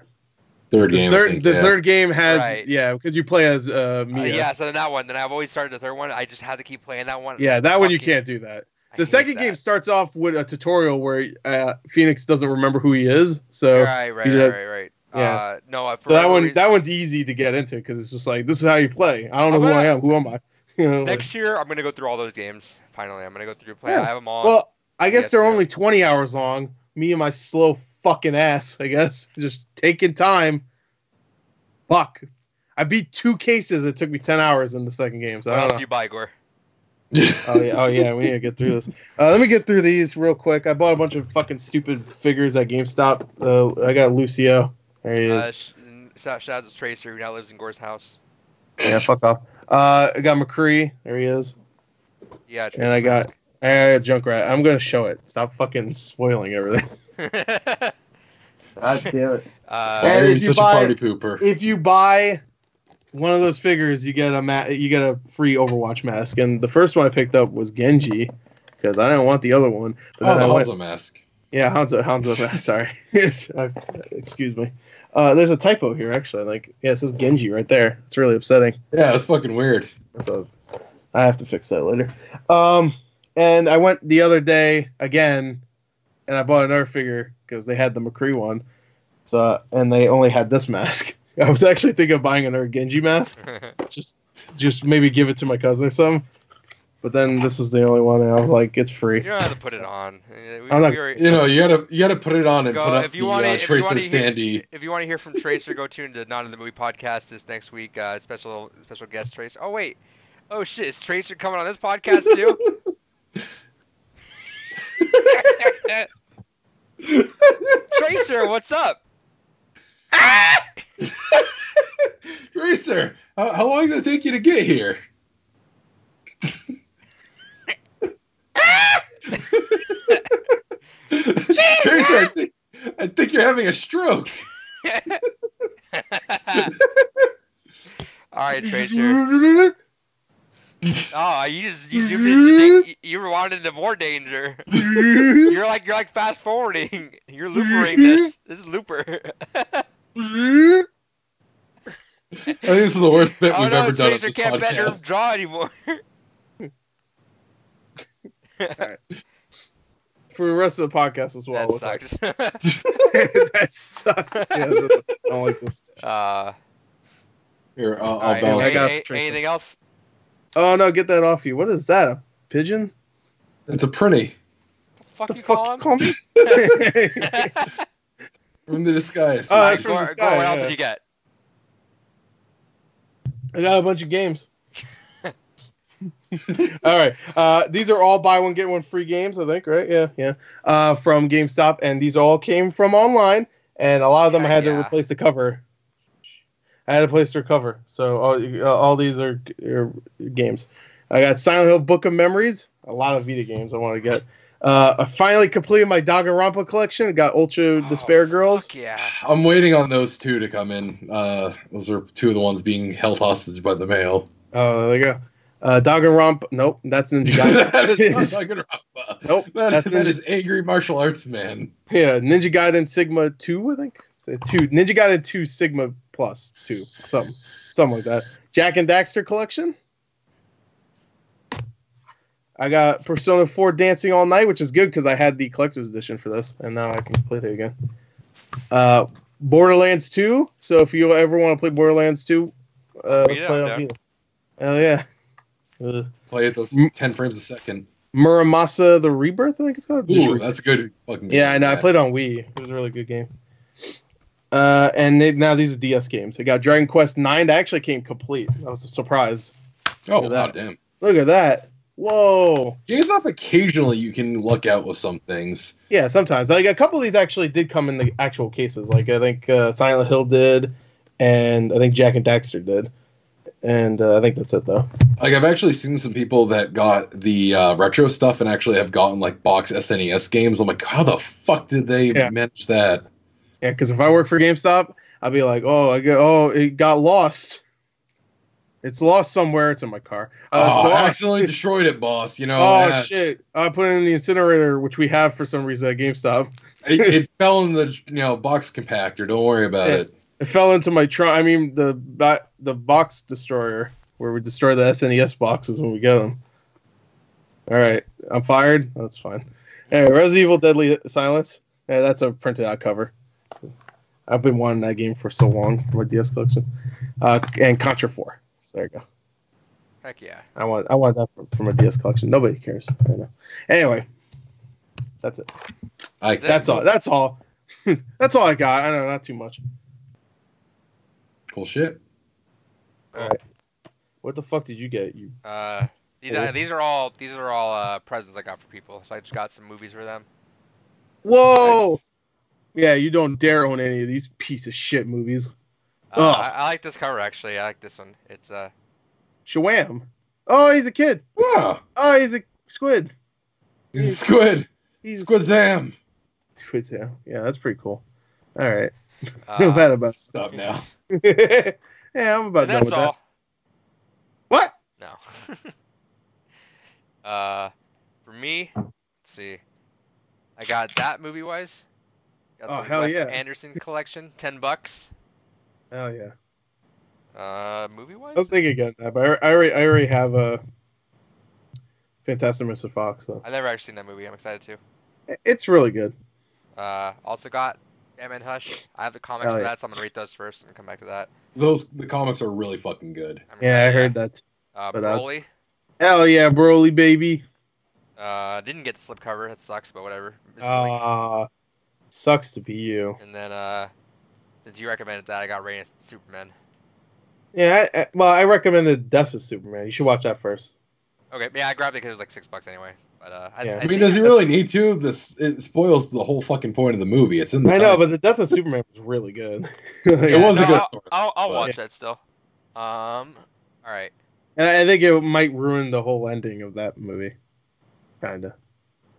Third game. The third game has because you play as Mia. So then that one. Then I've always started the third one. I just had to keep playing that one. Yeah, that one you can't do that. The second game starts off with a tutorial where Phoenix doesn't remember who he is. So right. Yeah. So that one's easy to get into because it's just like, this is how you play. I don't know who I am. Who am I? Next year, I'm gonna go through all those games. Finally, I'm gonna go through play. I have them all. Well, I guess they're only 20 hours long. Me and my slow fucking ass, I guess, just taking time. Fuck, I beat 2 cases. It took me 10 hours in the second game. So what I don't else know. do you buy, Gore? Oh yeah, we need to get through this. Let me get through these real quick. I bought a bunch of fucking stupid figures at GameStop. I got Lucio. There he is. Shout out to Tracer, who now lives in Gore's house. Yeah, fuck off. I got McCree. There he is. Yeah. And I got Junkrat. I'm gonna show it. Stop fucking spoiling everything. God damn it. You're such a party pooper. If you buy one of those figures, you get a free Overwatch mask, and the first one I picked up was Genji because I didn't want the other one. But then the I went, Hanzo mask. Yeah, Hanzo mask. Sorry, yes, excuse me. There's a typo here actually. Like, yeah, it says Genji right there. It's really upsetting. Yeah, that's fucking weird. I have to fix that later. And I went the other day again, and I bought another figure because they had the McCree one. So, and they only had this mask. I was actually thinking of buying another Genji mask, just maybe give it to my cousin or something. But then this is the only one, and I was like, it's free. You don't have to put it on. You gotta put it on and put up Tracer standee. If you want to hear from Tracer, go tune to Not in the Movie podcast this next week. Special guest Tracer. Oh wait, oh shit, is Tracer coming on this podcast too? Tracer, what's up? Tracer, how long does it take you to get here? Tracer, I think you're having a stroke. All right, Tracer. Oh, you wanted into more danger. You're like fast forwarding. You're loopering this. This is looper. I think this is the worst bit we've ever done. Tracer can't bend her jaw anymore. Right. For the rest of the podcast as well. That sucks. That sucks. Yeah, I don't like this. Here, I'll right, balance. Anything else? Oh no, get that off you. What is that? A pigeon? It's a prinny. What the You fuck call me? From the disguise. Oh, that's from the What sky. else did you get? I got a bunch of games. All right. These are all buy one get one free games, I think, right? Yeah. From GameStop, and these all came from online, and a lot of them I had to replace the cover. I had to replace their cover, so all these are games. I got Silent Hill Book of Memories, a lot of Vita games I want to get. I finally completed my Danganronpa collection. I got Ultra Despair Girls. Fuck yeah. I'm waiting on those two to come in. Those are two of the ones being held hostage by the mail. Oh, there you go. Danganronpa. Nope, that's Ninja Gaiden. That is not Danganronpa. Nope, that is Angry Martial Arts Man. Yeah, Ninja Gaiden Sigma 2, I think. Ninja Gaiden 2 Sigma Plus 2, something like that. Jack and Daxter collection. I got Persona 4 Dancing All Night, which is good because I had the collector's edition for this, and now I can play it again. Borderlands 2. So if you ever want to play Borderlands 2, let's play it on Vita. Hell yeah. Play it those 10 frames a second. Muramasa The Rebirth, I think it's called. Ooh, that's a good fucking game. Yeah, I know. I played it on Wii. It was a really good game. And now these are DS games. I got Dragon Quest 9 that actually came complete. That was a surprise. Oh, wow, damn. Look at that. Whoa. GameStop, occasionally you can luck out with some things. Yeah, sometimes. Like a couple of these actually did come in the actual cases. Like I think Silent Hill did, and I think Jack and Daxter did. And I think that's it, though. Like, I've actually seen some people that got the retro stuff and actually have gotten, like, box SNES games. I'm like, how the fuck did they manage that? Yeah, because if I work for GameStop, I'll be like, it got lost. It's lost somewhere. It's in my car. I accidentally destroyed it, boss. You know. Oh, shit. I put it in the incinerator, which we have for some reason at GameStop. it fell in the box compactor. Don't worry about it. It fell into my trunk. I mean, the box destroyer, where we destroy the SNES boxes when we get them. All right, I'm fired. That's fine. Anyway, Resident Evil Deadly Silence. Yeah, that's a printed out cover. I've been wanting that game for so long for my DS collection. And Contra 4. So there you go. Heck yeah. I want that for my DS collection. Nobody cares. I know. Anyway, that's it. That's all. That's all. That's all I got. I know, not too much. Cool shit. All right. What the fuck did you get? These are all presents I got for people. So I just got some movies for them. Whoa. Nice. Yeah, you don't dare own any of these piece of shit movies. I like this cover actually. I like this one. It's Shawam. Oh, he's a kid. Yeah. Oh, he's a squid. He's a squid. He's a Squid Zam. Squid Zam. Yeah, that's pretty cool. All right. No bad about Stop now. Yeah, I'm about And done that's with all. that. What? No. For me, let's see. I got that movie-wise. Got Oh, the hell Wes yeah. Anderson collection, $10. Hell yeah. I Movie-wise? was thinking again that, but I already have a Fantastic Mr. Fox, so I've never actually seen that movie. I'm excited to. it's really good. Also got Batman Hush. I have the comics Hell for yeah. that, so I'm gonna read those first and come back to that. The comics are really fucking good. I'm Yeah, I excited, heard that. But, Broly. Hell yeah, Broly baby. Didn't get the slipcover. That sucks, but whatever. Missing Link. Sucks to be you. And then since you recommended that, I got Reign of Superman. Yeah, I recommended Death of Superman. You should watch that first. Okay, yeah, I grabbed it because it was like $6 anyway. But Yeah. I mean, does he really need to? It spoils the whole fucking point of the movie. It's in the I know, title. but the Death of Superman was really good. It was a good story. I'll but- watch that still. All right. And I think it might ruin the whole ending of that movie. Kinda.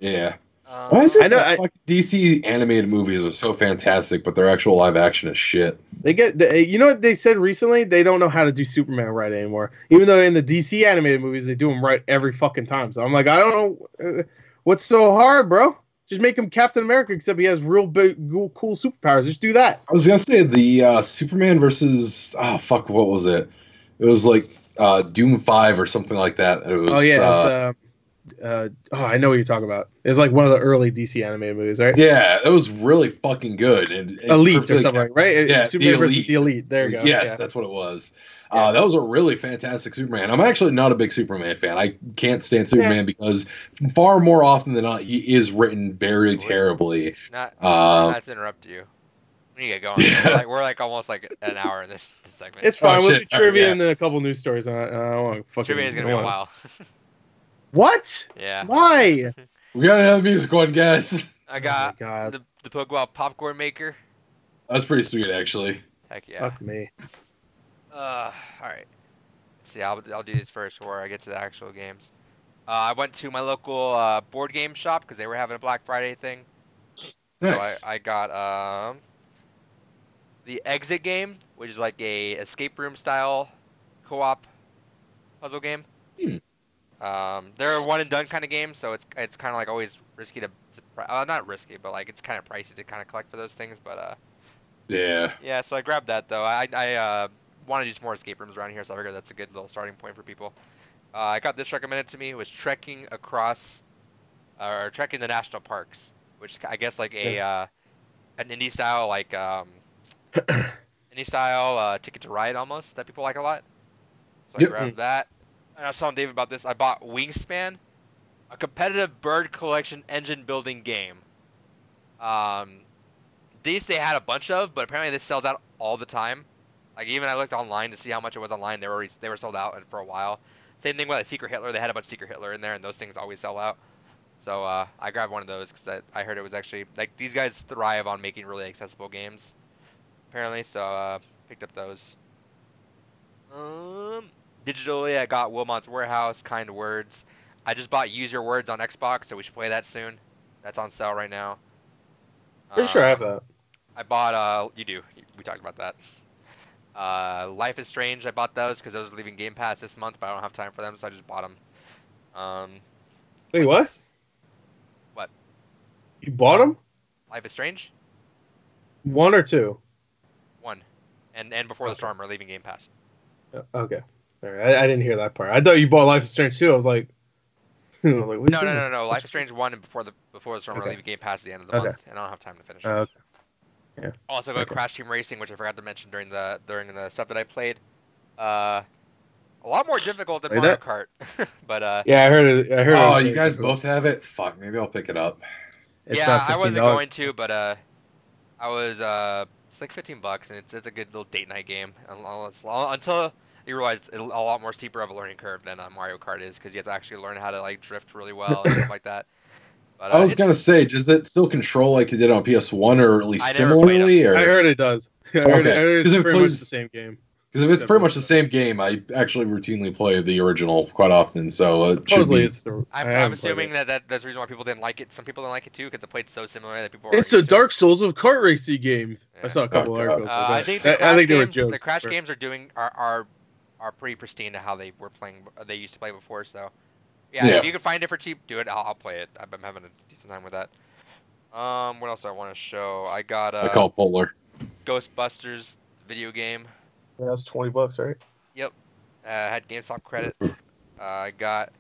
Yeah. Why is it I know, that fucking DC animated movies are so fantastic, but their actual live action is shit? You know what they said recently? They don't know how to do Superman right anymore. Even though in the DC animated movies they do him right every fucking time. So I'm like, I don't know what's so hard, bro. Just make him Captain America, except he has real big, cool superpowers. Just do that. I was gonna say the Superman versus what was it? It was like Doom 5 or something like that. It was, I know what you're talking about. It's like one of the early DC animated movies, right? Yeah, it was really fucking good. And Elite or something, right? Yeah, Superman versus the Elite. There you go. Yes, Yeah. that's what it was. Yeah. That was a really fantastic Superman. I'm actually not a big Superman fan. I can't stand Superman because far more often than not, he is written very terribly. Not to interrupt you. We need to get going. Yeah. We're like almost like an hour in this segment. It's fine. We'll do shit. trivia Yeah. and then a couple news stories. I don't want to fucking. Trivia is gonna be a while. What? Yeah. Why? We gotta have the music one, guys. I got Oh my God. the Pokeball popcorn maker. That's pretty sweet, actually. Heck yeah. Fuck me. All right. Let's see. I'll do this first before I get to the actual games. I went to my local board game shop because they were having a Black Friday thing. Nice. So I got the Exit game, which is like a escape room style co-op puzzle game. They're a one and done kind of game, so it's kind of like always risky to not risky, but like it's kind of pricey to kind of collect for those things. But yeah. So I grabbed that though. I want to do some more escape rooms around here, so I figured that's a good little starting point for people. I got this recommended to me. It was trekking the national parks, which I guess like an indie style Ticket to Ride almost that people like a lot. So I grabbed that. And I was telling Dave about this. I bought Wingspan, a competitive bird collection engine building game. These they had a bunch of, but apparently this sells out all the time. Like even I looked online to see how much it was online. They were sold out and for a while. Same thing with like Secret Hitler. They had a bunch of Secret Hitler in there, and those things always sell out. So I grabbed one of those because I heard it was actually like these guys thrive on making really accessible games, apparently. So picked up those. Digitally, I got Wilmot's Warehouse, Kind Words. I just bought Use Your Words on Xbox, so we should play that soon. That's on sale right now. Pretty sure I have that. I bought you do. We talked about that. Life is Strange. I bought those because those are leaving Game Pass this month, but I don't have time for them, so I just bought them. Wait, what? What? You bought them? Life is Strange? 1 or 2? 1. And Before the Storm are leaving Game Pass. Okay. All right. I didn't hear that part. I thought you bought Life is Strange 2. I was like, what are you doing? No. Life is Strange 1 and Before the Storm are leaving Game Pass at the end of the month, and I don't have time to finish it. Okay. Yeah. Also got Crash Team Racing, which I forgot to mention during the stuff that I played. A lot more difficult than Mario Kart, but yeah, I heard it. Oh, you guys both have it? Fuck, maybe I'll pick it up. I wasn't going to, but I was it's like $15, and it's a good little date night game. Until you realize it's a lot more steeper of a learning curve than Mario Kart is, because you have to actually learn how to like drift really well and stuff like that. But, I was gonna say, does it still control like it did on PS1, or at least similarly? Or? I heard it does. I heard it's pretty much the same game. Because if it's pretty much the same game, I actually routinely play the original quite often. So it should Supposedly be. it's the. I'm assuming that's the reason why people didn't like it. Some people didn't like it too because it played so similar that people were. It's the Dark Souls of kart racing games. Yeah. I saw a couple Oh, articles. God. About I that. think I think they were games, jokes. the Crash games are pretty pristine to how they were playing. They used to play before. So yeah, Yeah. if you can find it for cheap, do it. I'll play it. I'm having a decent time with that. What else do I want to show? I got I call Polar. Ghostbusters video game. Yeah, that's $20, right? Yep. Had GameStop credit. I got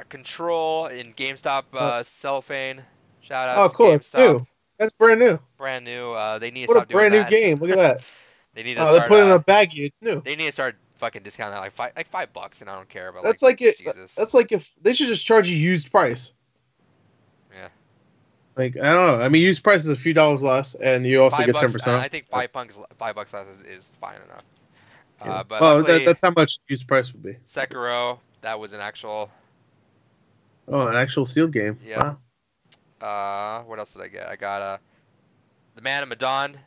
Control in GameStop cellophane. Shout out to Cool. GameStop. It's new. That's brand new. Brand new. They need to What a stop doing brand new that. game. Look at that. They need to They start. put it in a baggie. It's new. They need to start fucking discounting that like $5, and I don't care. But That's like it. Jesus. That's like if they should just charge you used price. Yeah. Like I don't know. I mean, used price is a few dollars less, and you also get 10%. I think $5 less is fine enough. Yeah. But well, luckily, that's how much used price would be. Sekiro, that was an actual. Oh, an actual sealed game. Yeah. Wow. What else did I get? I got The Man of Medan.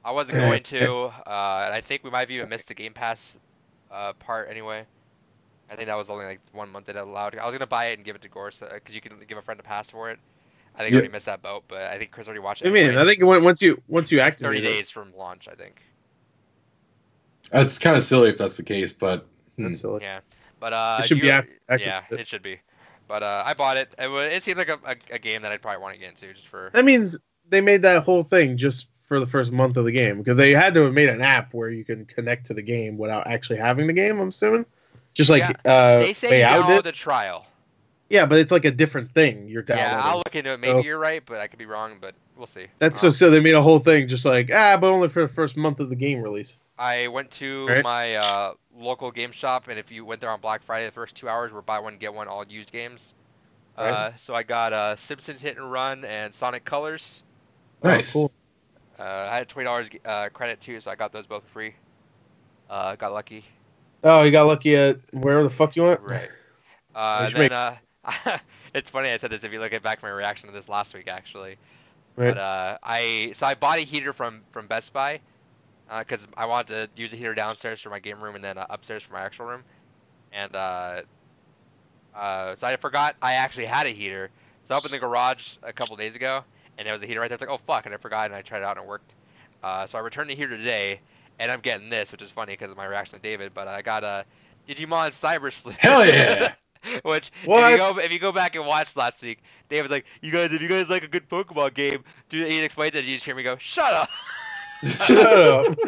I wasn't going to, and I think we might have even missed the Game Pass part anyway. I think that was only like 1 month that it allowed. I was gonna buy it and give it to Gore, because you can give a friend a pass for it. I think I already missed that boat, but I think Chris already watched it. I mean, anyway. I think once you activate 30 it, days from launch, I think. That's kind of silly if that's the case, but that's silly. Yeah, but It should be active. yeah, it should be. But I bought it. It seemed like a game that I'd probably want to get into just for. That means they made that whole thing just for the first month of the game, because they had to have made an app where you can connect to the game without actually having the game. I'm assuming, just like they say you Out download did. the trial. Yeah, but it's like a different thing. You're downloading. Yeah, I'll look into it. Maybe you're right, but I could be wrong. But we'll see. That's so they made a whole thing just like but only for the first month of the game release. I went to my local game shop, and if you went there on Black Friday, the first 2 hours were buy one get one, all used games. Right. So I got Simpsons Hit and Run and Sonic Colors. nice. Cool. I had $20 credit too, so I got those both for free. Got lucky. Oh, you got lucky at wherever the fuck you went. Right. Where'd you It's funny I said this if you look at back my reaction to this last week actually. Right. But I bought a heater from Best Buy because I wanted to use a heater downstairs for my game room and then upstairs for my actual room. And so I forgot I actually had a heater. So I opened the garage a couple days ago and there was a heater right there. It's like, oh fuck, and I forgot, and I tried it out and it worked. So I returned the heater today, and I'm getting this, which is funny because of my reaction to David. But I got a Digimon Cyber Sleuth. Hell yeah! Which What? if you go back and watch last week, David's like, if you guys like a good Pokemon game, he explains it, and you just hear me go, shut up. Shut up.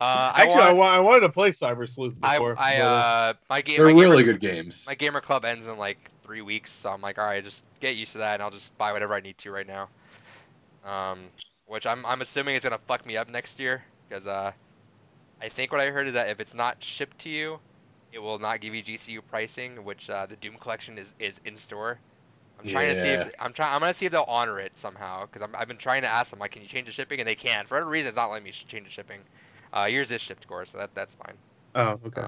Actually, I wanted to play Cyber Sleuth before. My They're really good games. My gamer club ends in like 3 weeks, so I'm like, all right, just get used to that, and I'll just buy whatever I need to right now. Which I'm assuming is gonna fuck me up next year, because I think what I heard is that if it's not shipped to you, it will not give you GCU pricing, which the Doom Collection is in store. I'm trying to see if I'm gonna see if they'll honor it somehow, because I've been trying to ask them, like, can you change the shipping, and they can't. For whatever reason, it's not letting me change the shipping. Yours is shipped, of course, so that's fine. Oh, okay.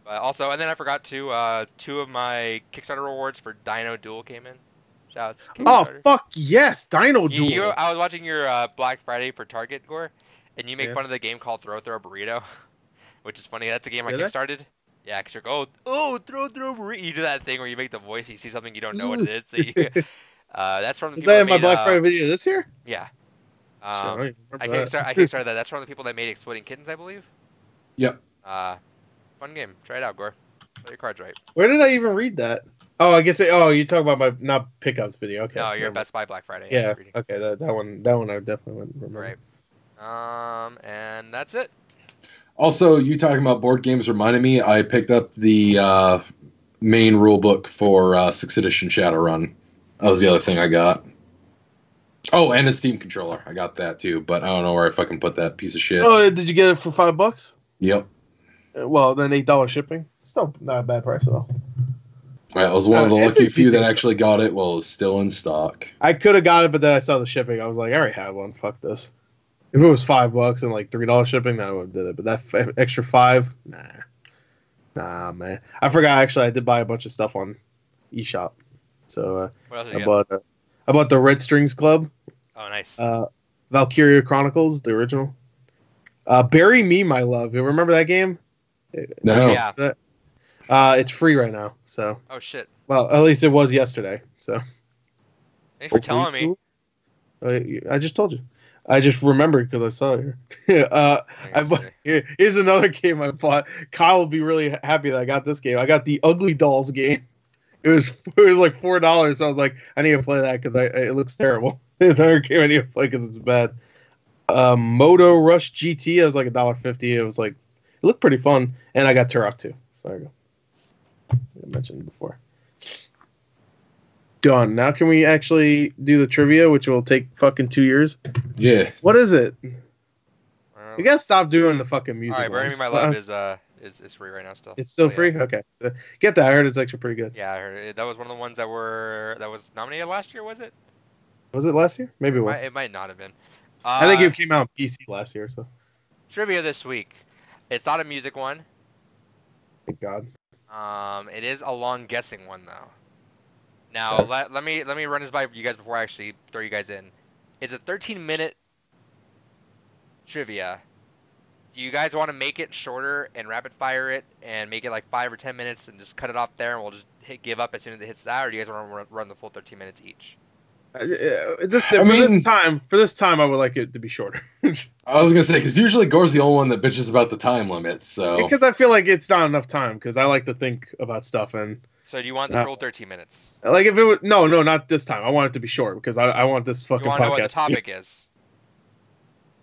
But also, and then I forgot to 2 of my Kickstarter rewards for Dino Duel came in. Shouts. Oh fuck yes, Dino Duel. I was watching your Black Friday for Target, Gore, and you make Yeah. fun of the game called Throw Burrito, which is funny. That's a game I Did I? kickstarted. Yeah, because you're Throw Burrito. You do that thing where you make the voice, you see something you don't know what it is. So you, that's from the Is people that in my made, Black Friday video this year? Yeah. Shit, I don't even I remember that. kickstarted that. That's from the people that made Exploding Kittens, I believe. Yep. Fun game. Try it out, Gore. Play your cards right. Where did I even read that? Oh, I guess. You talk about my not pickups video. Okay. No, you're never Best Buy Black Friday. Yeah. reading. Okay. That one I definitely wouldn't remember. Right. And that's it. Also, you talking about board games reminded me, I picked up the main rule book for 6th edition Shadowrun. That was the other thing I got. Oh, and a Steam controller. I got that too, but I don't know where I fucking put that piece of shit. Oh, did you get it for $5? Yep. Well, then $8 shipping. Still not a bad price at all. I was one of the It's a lucky few that decent- actually got it while it was still in stock. I could have got it, but then I saw the shipping. I was like, I already have one. Fuck this. If it was $5 and like $3 shipping, then I would have did it. But that extra $5, nah, man. I forgot. Actually, I did buy a bunch of stuff on eShop. So What else did I you get? bought the Red Strings Club, Oh, nice. Valkyria Chronicles, the original. Bury Me, My Love. You remember that game? No. Yeah. It's free right now. So, Oh shit. well, at least it was yesterday. So, Thanks for hopefully telling me. I just told you. I just remembered because I saw it here. Here's another game I bought. Kyle will be really happy that I got this game. I got the Ugly Dolls game. It was like $4. So I was like, I need to play that because it looks terrible. Another game I need to play because it's bad. Moto Rush GT. It was like $1.50. It was like, it looked pretty fun. And I got Turok too. So there you go. I mentioned before. Done. Now can we actually do the trivia, which will take fucking 2 years? Yeah. What is it? You gotta stop doing the fucking music. All right, Bury Me, My Love is free right now still. It's still So, free. yeah. Okay, so, get that. I heard it's actually pretty good. Yeah, I heard it. That was one of the ones that was nominated last year. Was it? Was it last year? Maybe it was. It might not have been. I think it came out on PC last year. So. Trivia this week. It's not a music one. Thank God. It is a long guessing one though. Now let me run this by you guys before I actually throw you guys in. It's a 13-minute trivia. Do you guys want to make it shorter and rapid fire it and make it like 5 or 10 minutes and just cut it off there and we'll just give up as soon as it hits that, or do you guys want to run the full 13 minutes each? For this time, I would like it to be shorter. I was gonna say because usually Gore's the only one that bitches about the time limits. So because I feel like it's not enough time because I like to think about stuff and. So do you want the full 13 minutes? Like if it was no, not this time. I want it to be short because I want this fucking you want to know podcast. what the topic is?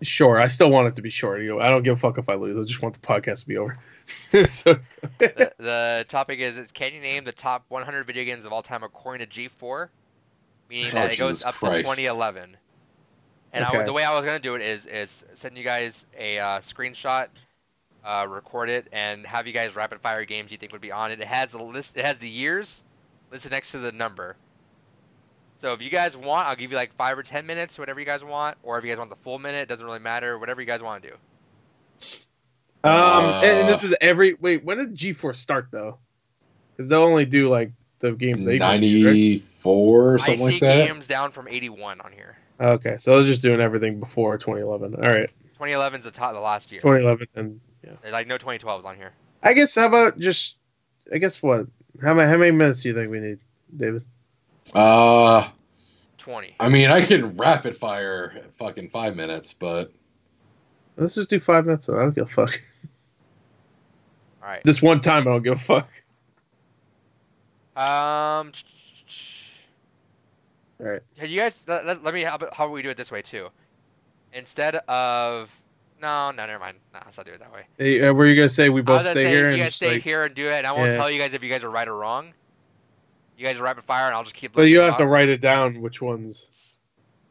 Sure, I still want it to be short. I don't give a fuck if I lose. I just want the podcast to be over. So. the topic is can you name the top 100 video games of all time according to G4? Meaning that it goes up to 2011. And the way I was gonna do it is send you guys a screenshot, record it, and have you guys rapid fire games you think would be on it. It has a list. It has the years listed next to the number. So if you guys want, I'll give you like 5 or 10 minutes, whatever you guys want. Or if you guys want the full minute, it doesn't really matter. Whatever you guys want to do. And this is wait, when did G4 start though? Because they'll only do like the games they 94 or something like that. I see games down from 81 on here. Okay, so they're just doing everything before 2011. All right. 2011 is the last year. 2011 and yeah. There's like no 2012s on here. I guess how about what? How many minutes do you think we need, David? 20. I mean, I can rapid fire fucking 5 minutes, but let's just do 5 minutes. I don't give a fuck. All right. This one time, I don't give a fuck. All right. Hey, you guys, let me. How about we do it this way too? Instead of no, never mind. No, let's not do it that way. Hey, were you gonna say we both stay here? You guys stay here and do it, and I won't tell you guys if you guys are right or wrong. You guys are rapid fire, and I'll just keep. But you have to write it down. Which ones?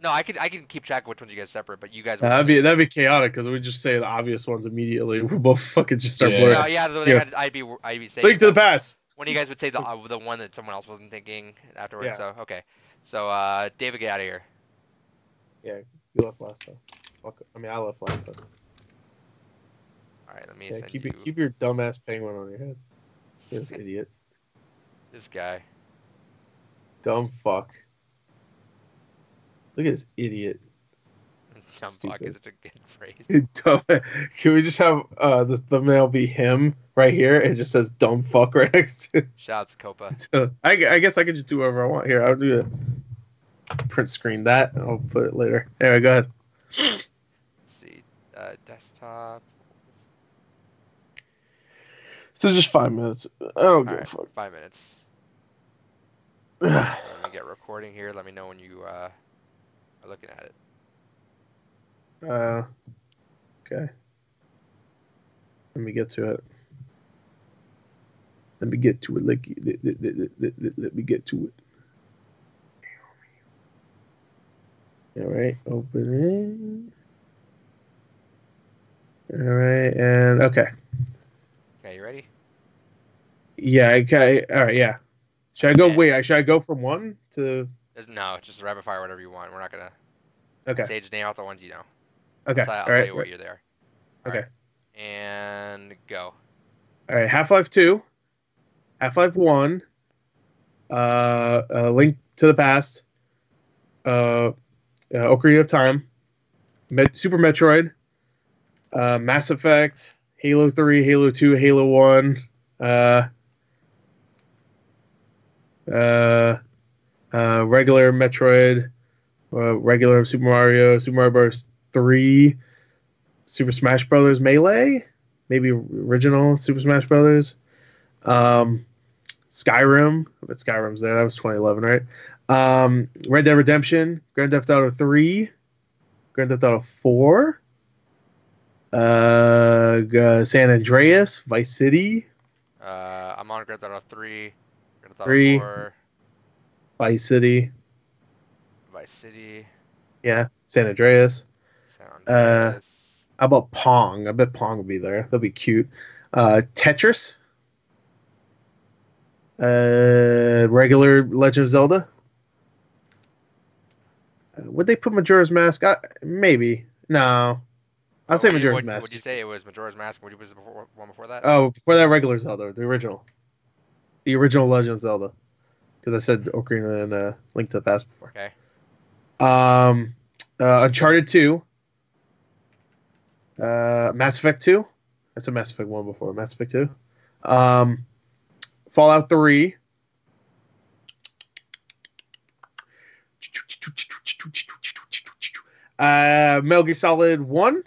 No, I can keep track of which ones you guys separate, but you guys. That'd be chaotic because we just say the obvious ones immediately. We both fucking just start blurring. I'd be saying. Link to the past. One of you guys would say the one that someone else wasn't thinking afterwards. Yeah. So okay, so David, get out of here. Yeah, you left last time. I left last time. All right, let me send keep your dumbass penguin on your head. This idiot. This guy. Dumb fuck. Look at this idiot. Dumb fuck is such a good phrase. Can we just have the thumbnail be him right here? It just says dumb fuck right next to it. Shouts Copa. So, I guess I could just do whatever I want. Here, I'll do a print screen that, and I'll put it later. Anyway, go ahead. Let's see. Desktop. So just 5 minutes. I don't give a fuck. 5 minutes. Let me get recording here. Let me know when you are looking at it. Okay. Let me get to it. Let me get to it. Let me get to it. All right, open it. All right, and okay. Okay, you ready? Yeah. Okay. All right. Yeah. Should I go? Wait. Should I go from 1 to? No, just rapid fire whatever you want. We're not gonna. Okay. Say just name out the ones you know. Okay. I'll tell you what you're there. Okay. Right. And go. All right. Half-Life 2. Half-Life 1. Link to the Past. Ocarina of Time. Super Metroid. Mass Effect, Halo 3, Halo 2, Halo 1, regular Metroid, regular Super Mario Bros. 3, Super Smash Brothers Melee, maybe original Super Smash Brothers, Skyrim. I bet Skyrim's there. That was 2011, right? Red Dead Redemption, Grand Theft Auto 3, Grand Theft Auto 4, San Andreas, Vice City. I'm on Grand Theft Auto 3, Grand Theft Auto 3, 4, Vice City. Vice City, Yeah, San Andreas. San Andreas. How about Pong? I bet Pong will be there. That'll be cute. Tetris. Regular Legend of Zelda. Would they put Majora's Mask? Maybe. No. I'll say Majora's Mask. Would you say it was Majora's Mask? What was the one before that? Oh, before that, regular Zelda, the original. The original Legend of Zelda. Because I said Ocarina and Link to the Past before. Okay. Uncharted 2. Mass Effect 2. That's a Mass Effect 1 before. Mass Effect 2. Fallout 3. Metal Gear Solid 1,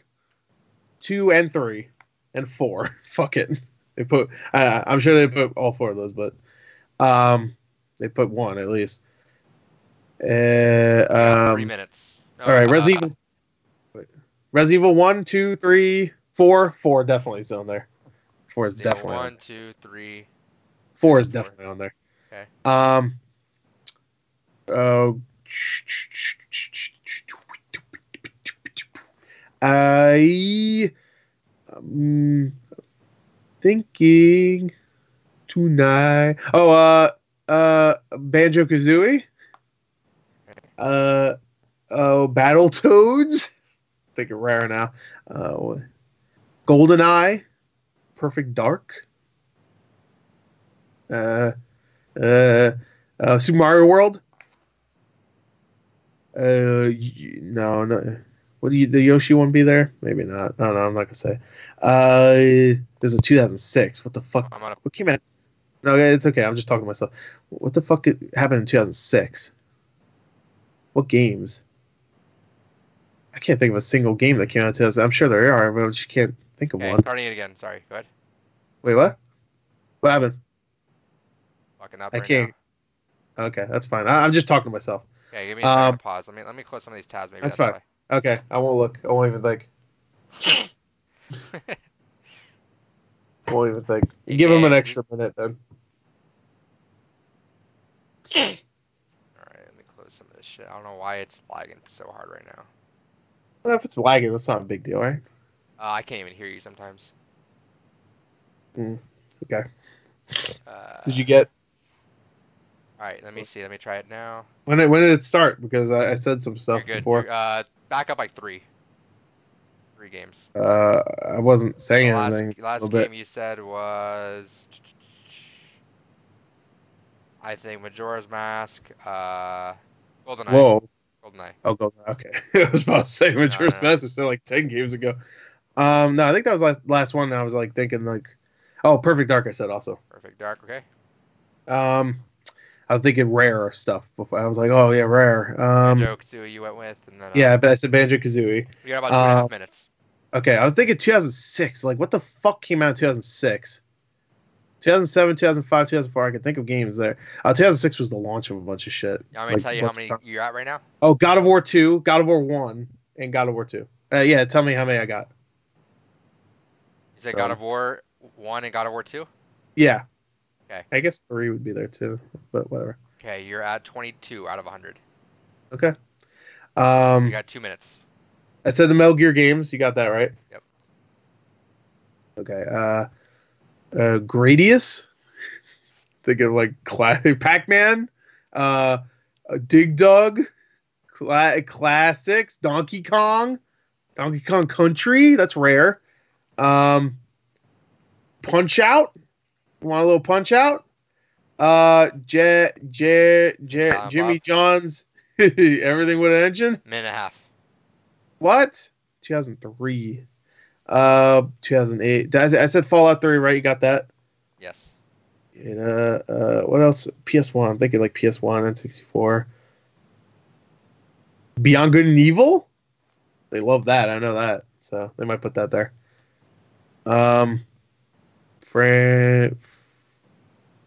2, and 3. And 4. Fuck it. They put. I'm sure they put all 4 of those, but they put 1 at least. 3 minutes. No, all right, Resident Evil 1, 2, 3, 4. 4 definitely is on there. 4 is definitely 1, 2, 3. 4 is definitely on there. Okay. I'm thinking tonight. Banjo-Kazooie. Battletoads. Thinking rare now. GoldenEye. Perfect Dark. Super Mario World. No. Would the Yoshi one be there? Maybe not. I don't know. I'm not gonna say. This is 2006. What the fuck? What came out? No, it's okay. I'm just talking to myself. What the fuck happened in 2006? What games? I can't think of a single game that came out in 2006. I'm sure there are, but I just can't think of one. Starting it again. Sorry. Go ahead. Wait, what? What happened? Fucking up I right can't. Now. Okay, that's fine. I'm just talking to myself. Yeah, give me a second to pause. Let me close some of these tabs. Maybe that's fine. Why. Okay, I won't look. I won't even think. Give him an extra minute then. Alright, let me close some of this shit. I don't know why it's lagging so hard right now. Well, if it's lagging, that's not a big deal, right? I can't even hear you sometimes. Okay. Did you get... Alright, let me see. Let me try it now. When did it start? Because I said some stuff before. Back up like 3 games. I wasn't saying anything. Last game you said was, I think, Majora's Mask, GoldenEye. Whoa. GoldenEye. Oh, GoldenEye. Okay. I was about to say Majora's Mask is still like 10 games ago. No, I think that was last one. I was like thinking like, oh, Perfect Dark. I said also. Perfect Dark. Okay. I was thinking rare stuff before. I was like, oh yeah, rare. Banjo-Kazooie you went with, and then yeah, but I said Banjo-Kazooie. You got about 2.5 minutes. Okay, I was thinking 2006. Like, what the fuck came out in 2006? 2007, 2005, 2004. I can think of games there. 2006 was the launch of a bunch of shit. You want me to tell you how many you're at right now? Oh, God of War 2, God of War 1, and God of War 2. Yeah, tell me how many I got. You said God of War 1 and God of War 2? Yeah. Okay. I guess 3 would be there too, but whatever. Okay, you're at 22 out of 100. Okay. You got 2 minutes. I said the Metal Gear games. You got that right? Yep. Okay. Gradius. Think of like Pac-Man. Dig Dug. Classics. Donkey Kong Country. That's rare. Punch Out. Want a little Punch Out? Jimmy John's Everything with an Engine? Minute and a half. What? 2003. 2008. I said Fallout 3, right? You got that? Yes. And, what else? PS1. I'm thinking like PS1 and 64. Beyond Good and Evil? They love that. I know that. So they might put that there.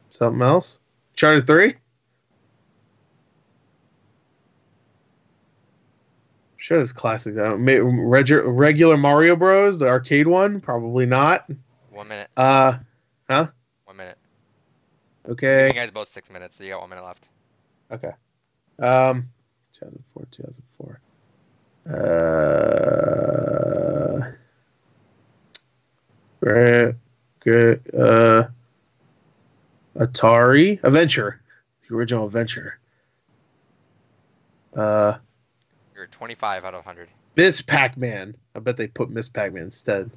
Something else? Uncharted 3? Sure, there's classics. Regular Mario Bros, the arcade one, probably not. 1 minute. Huh? 1 minute. Okay. You guys both 6 minutes, so you got 1 minute left. Okay. 2004. Good. Atari Adventure, the original Adventure. You're 25 out of 100. Miss Pac-Man. I bet they put Miss Pac-Man instead.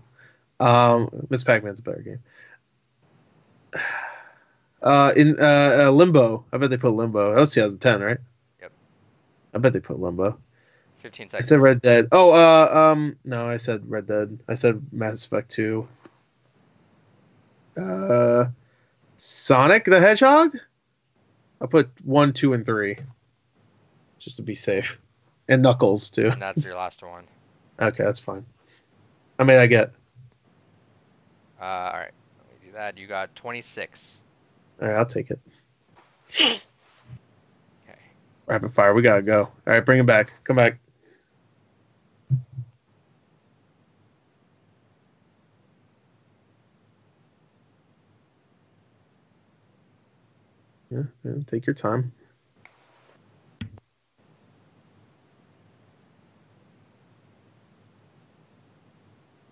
Miss Pac-Man's a better game. In Limbo. I bet they put Limbo. That was 2010, right? Yep. I bet they put Limbo. 15 I seconds. said Red Dead. Oh, no, I said Red Dead. I said Mass Effect 2. Sonic the Hedgehog? I'll put 1, 2, and 3. Just to be safe. And Knuckles, too. And that's your last one. Okay, that's fine. How many I get? All right. Let me do that. You got 26. All right, I'll take it. Okay. Rapid fire. We gotta go. All right, bring it back. Come back. Yeah, take your time.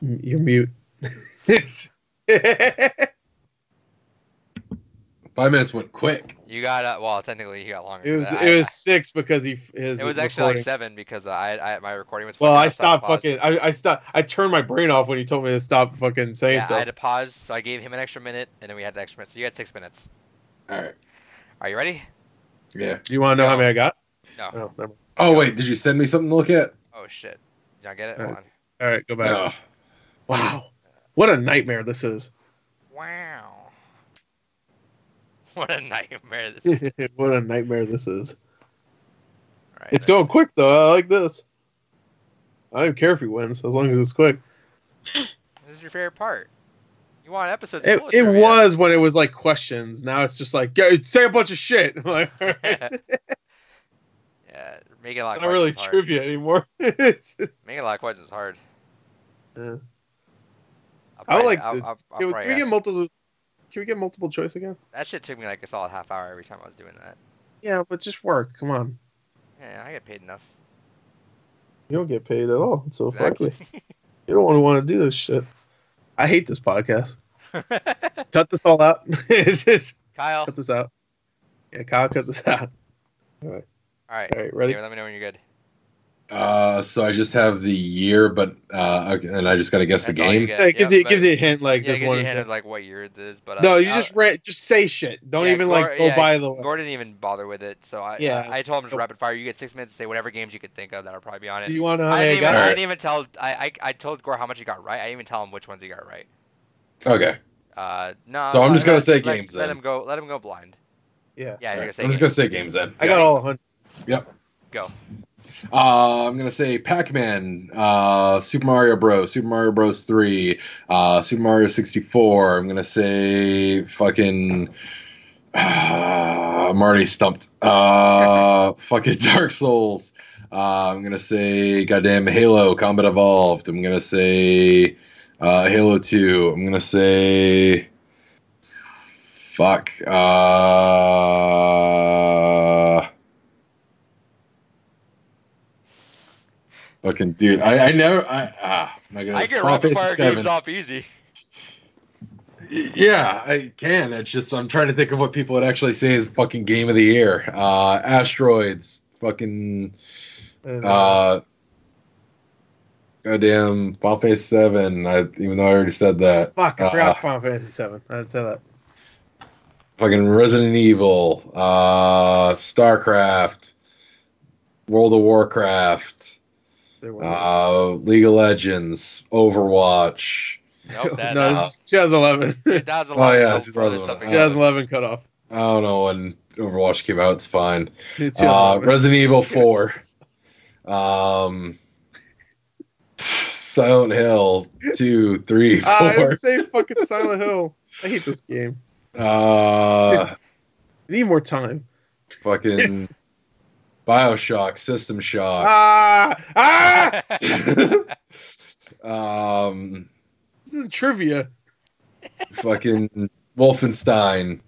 You're mute. 5 minutes went quick. You got well, technically he got longer. It was 6 because his. It was actually recording. like 7 because I my recording was. Well, fucking I up, so had to stopped pause. fucking. I stopped. I turned my brain off when you told me to stop fucking saying Yeah, I stuff. had to pause, so I gave him an extra minute, and then we had the extra minute. So you had 6 minutes. All right. Are you ready? Yeah. Do you want to know how many I got? No. Oh, never mind. Oh wait, did you send me something to look at? Oh shit. Did I get it? All Hold on. All right, go back. No. Wow, what a nightmare this is. Wow. What a nightmare this is. What a nightmare this is. All right, It's going quick though. I like this. I don't care if he wins as long as it's quick. This is your favorite part. You want episodes? It full of trivia. was when it was like questions. Now it's just like, say a bunch of shit. I'm like, all right. Yeah, making a lot of Not really questions hard. trivia anymore. It's- Making a lot of questions hard. yeah. I'll I would probably- like I'll- to. I'll Can probably we get ask- multiple? Can we get multiple choice again? That shit took me like a solid half hour every time I was doing that. Yeah, but just work. Come on. Yeah, I get paid enough. You don't get paid at all. So Exactly. fuck you. You don't want to do this shit. I hate this podcast. Cut this all out. It's just- Kyle. cut this out. Yeah, Kyle, cut this out. All right. All right. All right, ready? Okay, let me know when you're good. So I just have the year, but okay, and I just gotta guess the That's all you game. get. Yeah, it gives Yep, you gives you a hint like Yeah, just give one. you a or hint two. of like what year it is, but No, you just say shit. Don't even like go by the way. Gordon didn't even bother with it, so Yeah. I told him just rapid fire. You get 6 minutes to say whatever games you could think of that'll probably be on it. Do you want to know how I many I didn't, even, got? I didn't even tell. I told Gore how much he got right. I didn't even tell him which ones he got right. Okay. No. So I'm just gonna say let- games Let then. him go. Let him go blind. Yeah. Yeah, you're gonna say. I'm just games. gonna say games then. I got all 100. Yep. Go. I'm gonna say Pac-Man, Super Mario Bros, Super Mario Bros 3, Super Mario 64. I'm gonna say fucking. I'm already stumped. Fucking Dark Souls. I'm gonna say goddamn Halo Combat Evolved. I'm gonna say Halo 2. I'm gonna say fuck. Fucking dude, I never my goodness. I get Final rapid Fantasy fire VII. games off easy. Yeah, I can. It's just I'm trying to think of what people would actually say is fucking game of the year. Asteroids, fucking goddamn Final Fantasy VII. Even though I already said that. Fuck, I forgot Final Fantasy 7. I didn't say that. Fucking Resident Evil, StarCraft, World of Warcraft, League of Legends, Overwatch. Nope, No, this is 2011. 2011. Oh, yeah, nope, brother, 2011. something 2011 cutoff. I don't know when Overwatch came out. It's fine. 2011. Resident Evil 4. Silent Hill 2, 3, 4. I didn't say fucking Silent Hill. I hate this game. I need more time. Fucking BioShock, System Shock. This is trivia. Fucking Wolfenstein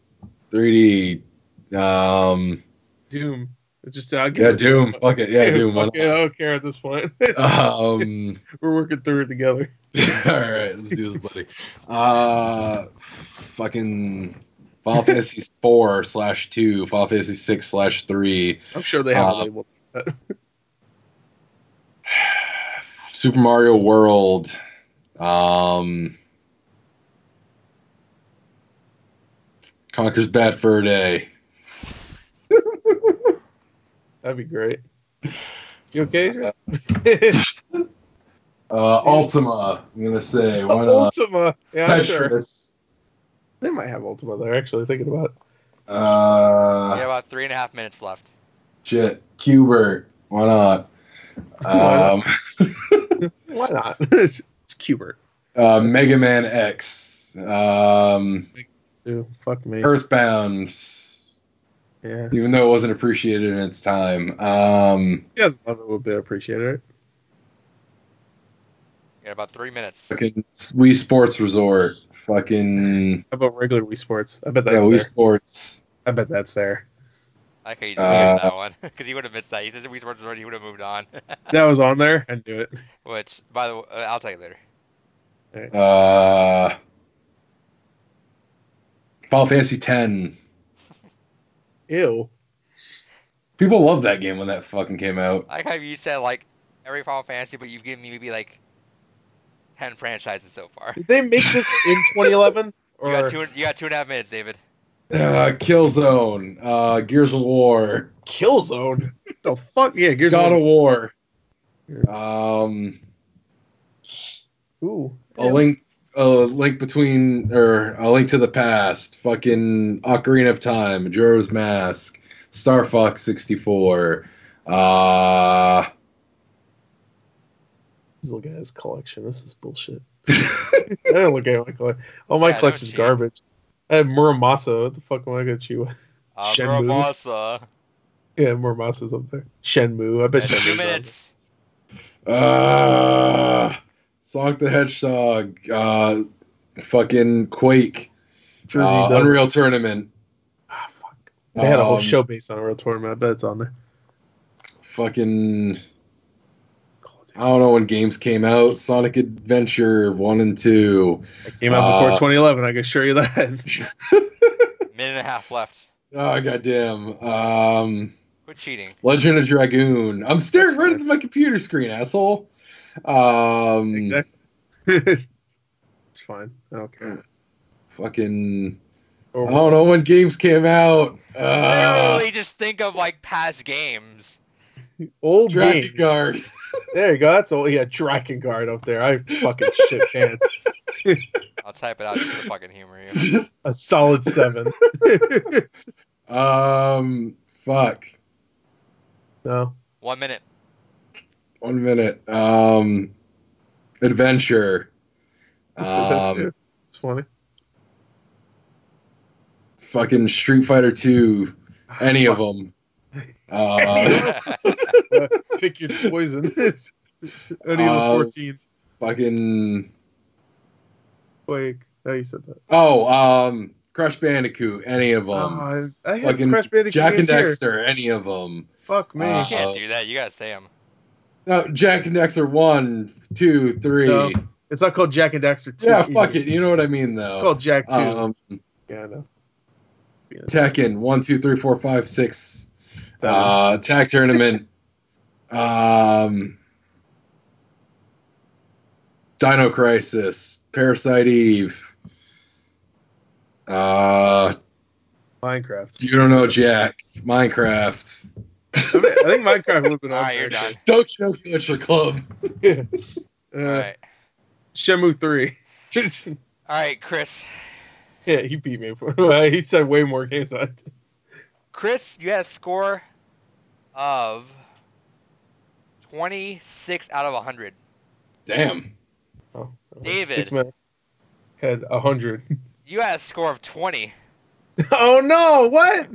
3D. Doom. It's just Doom. Fuck it. Yeah, Doom. Fuck it, I don't care at this point. We're working through it together. all right, let's do this, buddy. Fucking Final Fantasy 4/2, Final Fantasy 6/3. I'm sure they have a label. Super Mario World. Conker's Bad Fur Day. That'd be great. You okay? Ultima, I'm gonna say. Why not? Ultima. Yeah, I'm sure. Tetris. They might have Ultima there, actually, thinking about it. We got about 3.5 minutes left. Shit. Cubert. Why not? Why not? It's Cubert. Mega Man X. Too. Fuck me. Earthbound. Yeah. Even though it wasn't appreciated in its time. You guys love it, would be appreciated, right? We got about 3 minutes. Fucking Wii Sports Resort. Fucking. How about regular Wii Sports? I bet that's Yeah, there. Wii Sports. I bet that's there. I like how you just muted that one because he would have missed that. He says if we sports already, he would have moved on. That was on there. I knew it. Which, by the way, I'll tell you later. Final Fantasy X. Ew. People love that game when that fucking came out. I like how you said like every Final Fantasy, but you've given me maybe like 10 franchises so far. Did they make this in 2011? Or... You got 2.5 minutes, David. Killzone. Gears of War. Killzone? The fuck? Yeah, Gears God of War. Ooh. A link between, or A Link to the Past. Fucking Ocarina of Time. Majora's Mask. Star Fox 64. Look at his collection. This is bullshit. I don't look at my collection. Oh, my collection's garbage. I have Muramasa. What the fuck am I gonna chew? Shenmue. Muramasa. Yeah, Muramasa's up there. Shenmue. I bet That's Shenmue's 2 minutes. Sonic the Hedgehog. Fucking Quake. Unreal Tournament. Ah, fuck. They had a whole show based on Unreal Tournament. I bet it's on there. Fucking. I don't know when games came out. Sonic Adventure 1 and 2. It came out before 2011. I can assure you that. Minute and a half left. Oh, goddamn. Quit cheating. Legend of Dragoon. I'm staring right into my computer screen, asshole. Exactly. It's fine. I don't care. Fucking. I don't know when games came out. Literally just think of like past games. Old Dragon game. Guard. There you go. That's old. Yeah, Dragon Guard up there. I fucking shit pants. I'll type it out just to fucking humor you. A solid 7. Fuck. No. 1 minute. 1 minute. Adventure. It's funny. Fucking Street Fighter 2. Any of them. Pick your poison. Any of the 14. Fucking. Quake. Oh, you said that. Oh, Crash Bandicoot. Any of them. I had Fucking Crash Bandicoot Jack and games here. Dexter. Any of them. Fuck me. You can't do that. You gotta say them. No, Jack and Dexter 1, 2, 3. No, it's not called Jack and Dexter 2. Yeah, fuck it. You know what I mean, though. It's called Jack 2. Yeah, I know. Yeah. Tekken 1, 2, 3, 4, 5, 6. 7. Tag Tournament. Dino Crisis. Parasite Eve. Minecraft. You don't know Jack. Minecraft. I think Minecraft would have been All up right, there. you're done. Tokyo Literature Club. Yeah. All right. Shenmue 3. All right, Chris. Yeah, he beat me. He said way more games than I did. Chris, you had a score of 26 out of 100. Damn. Oh, David. 6 minutes. Had 100. You had a score of 20. Oh no! What? I thought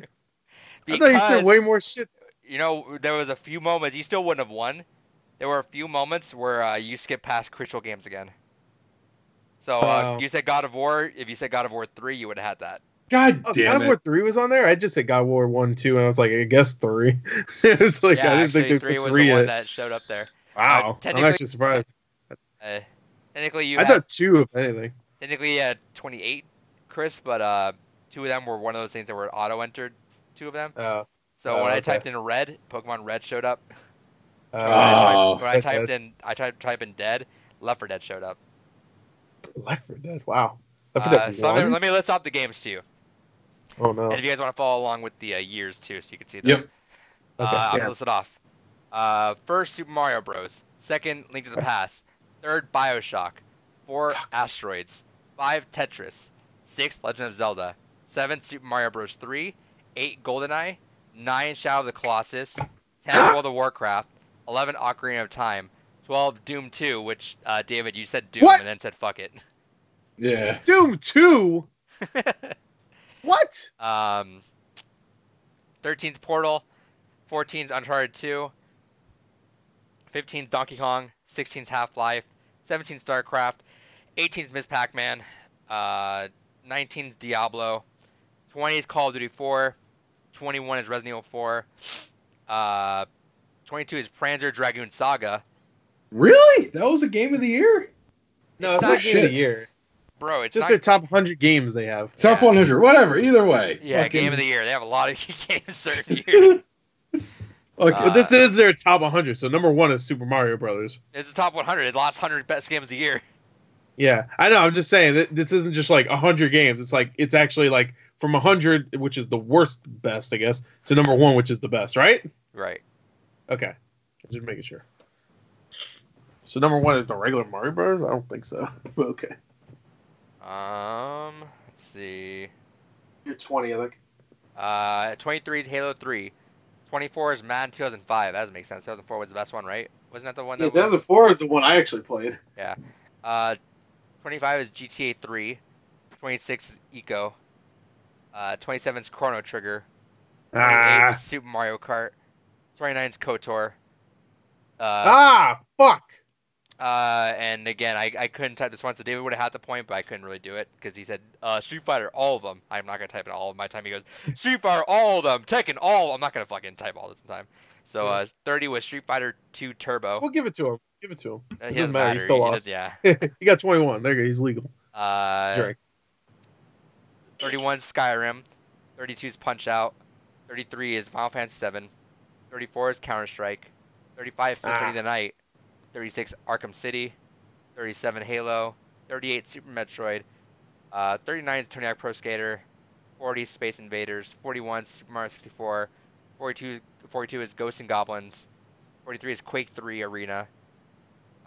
he said Because, way more shit. you know, there was a few moments. You still wouldn't have won. There were a few moments where you skipped past crucial games again. So you said God of War. If you said God of War 3, you would have had that. God God damn of War it. 3 was on there. I just said God of War 1, 2, and I was like, I guess 3. It's like Yeah, I didn't actually, think they 3 put was 3 the one yet. that showed up there. Wow, I'm technically- actually surprised. Technically, you I had, thought 2 if anything. technically you had 28, Chris, but 2 of them were one of those things that were auto-entered. 2 of them. Oh, So Oh, when I okay. typed in red, Pokemon Red showed up. Oh, When I that's typed dead. in, type in dead, Left 4 Dead showed up. Left 4 Dead. Wow. Left 4 Dead So 1? let me list off the games to you. Oh no. And if you guys want to follow along with the years too, so you can see those. Yep. Okay, I'm yeah. gonna list it off. First, Super Mario Bros. Second, Link to the Past. Third, Bioshock. 4, Asteroids. 5, Tetris. 6, Legend of Zelda. 7, Super Mario Bros. 3. 8, GoldenEye. 9, Shadow of the Colossus. 10, World of Warcraft. 11, Ocarina of Time. 12, Doom 2, which, David, you said Doom What? and then said fuck it. Yeah. Doom 2? What? 13's Portal. 14's Uncharted 2. 15's Donkey Kong. 16's Half-Life. 17's StarCraft. 18's Miss Pac-Man. 19's Diablo. 20 is Call of Duty 4. 21 is Resident Evil 4. 22 is Panzer Dragoon Saga. Really? That was a game of the year? No, it's not not game of the shit. year. Bro, it's Just not... their top 100 games they have. Top Yeah. 100, whatever. Either way. Yeah, Fucking- Game of the Year. They have a lot of games certain years. Okay. But this is their top 100, so number 1 is Super Mario Brothers. It's the top 100. It's the last 100 best games of the year. Yeah, I know. I'm just saying that this isn't just like 100 games. It's like it's actually like from 100, which is the worst best, I guess, to number 1, which is the best, right? Right. Okay, just making sure. So number 1 is the regular Mario Bros. I don't think so. But okay, Let's see. you're 20, I think. 23 is Halo 3. 24 is Madden 2005. That doesn't make sense. 2004 was the best one, right? Wasn't that the one that was? 2004 is the one I actually played. Yeah. 25 is GTA 3. 26 is Eco. 27 is Chrono Trigger. 28 is Super Mario Kart. 29 is KOTOR. Fuck. And again, I couldn't type this one, so David would have had the point, but I couldn't really do it because he said Street Fighter, all of them. I'm not gonna type it all of my time. He goes Street Fighter, all of them. Tekken, all. I'm not gonna fucking type all this time. So 30 was Street Fighter 2 Turbo. We'll give it to him. Give it to him. He It doesn't doesn't matter. He matter. still He lost. does, yeah. He got 21. There you go. He's legal. Drake. 31 is Skyrim. 32 is Punch Out. 33 is Final Fantasy 7. 34 is Counter Strike. 35 is Symphony of the Night. 36 Arkham City. 37 Halo. 38 Super Metroid. 39 is Tony Hawk Pro Skater. 40 is Space Invaders. 41 is Super Mario 64. 42 is Ghosts and Goblins. 43 is Quake 3 Arena.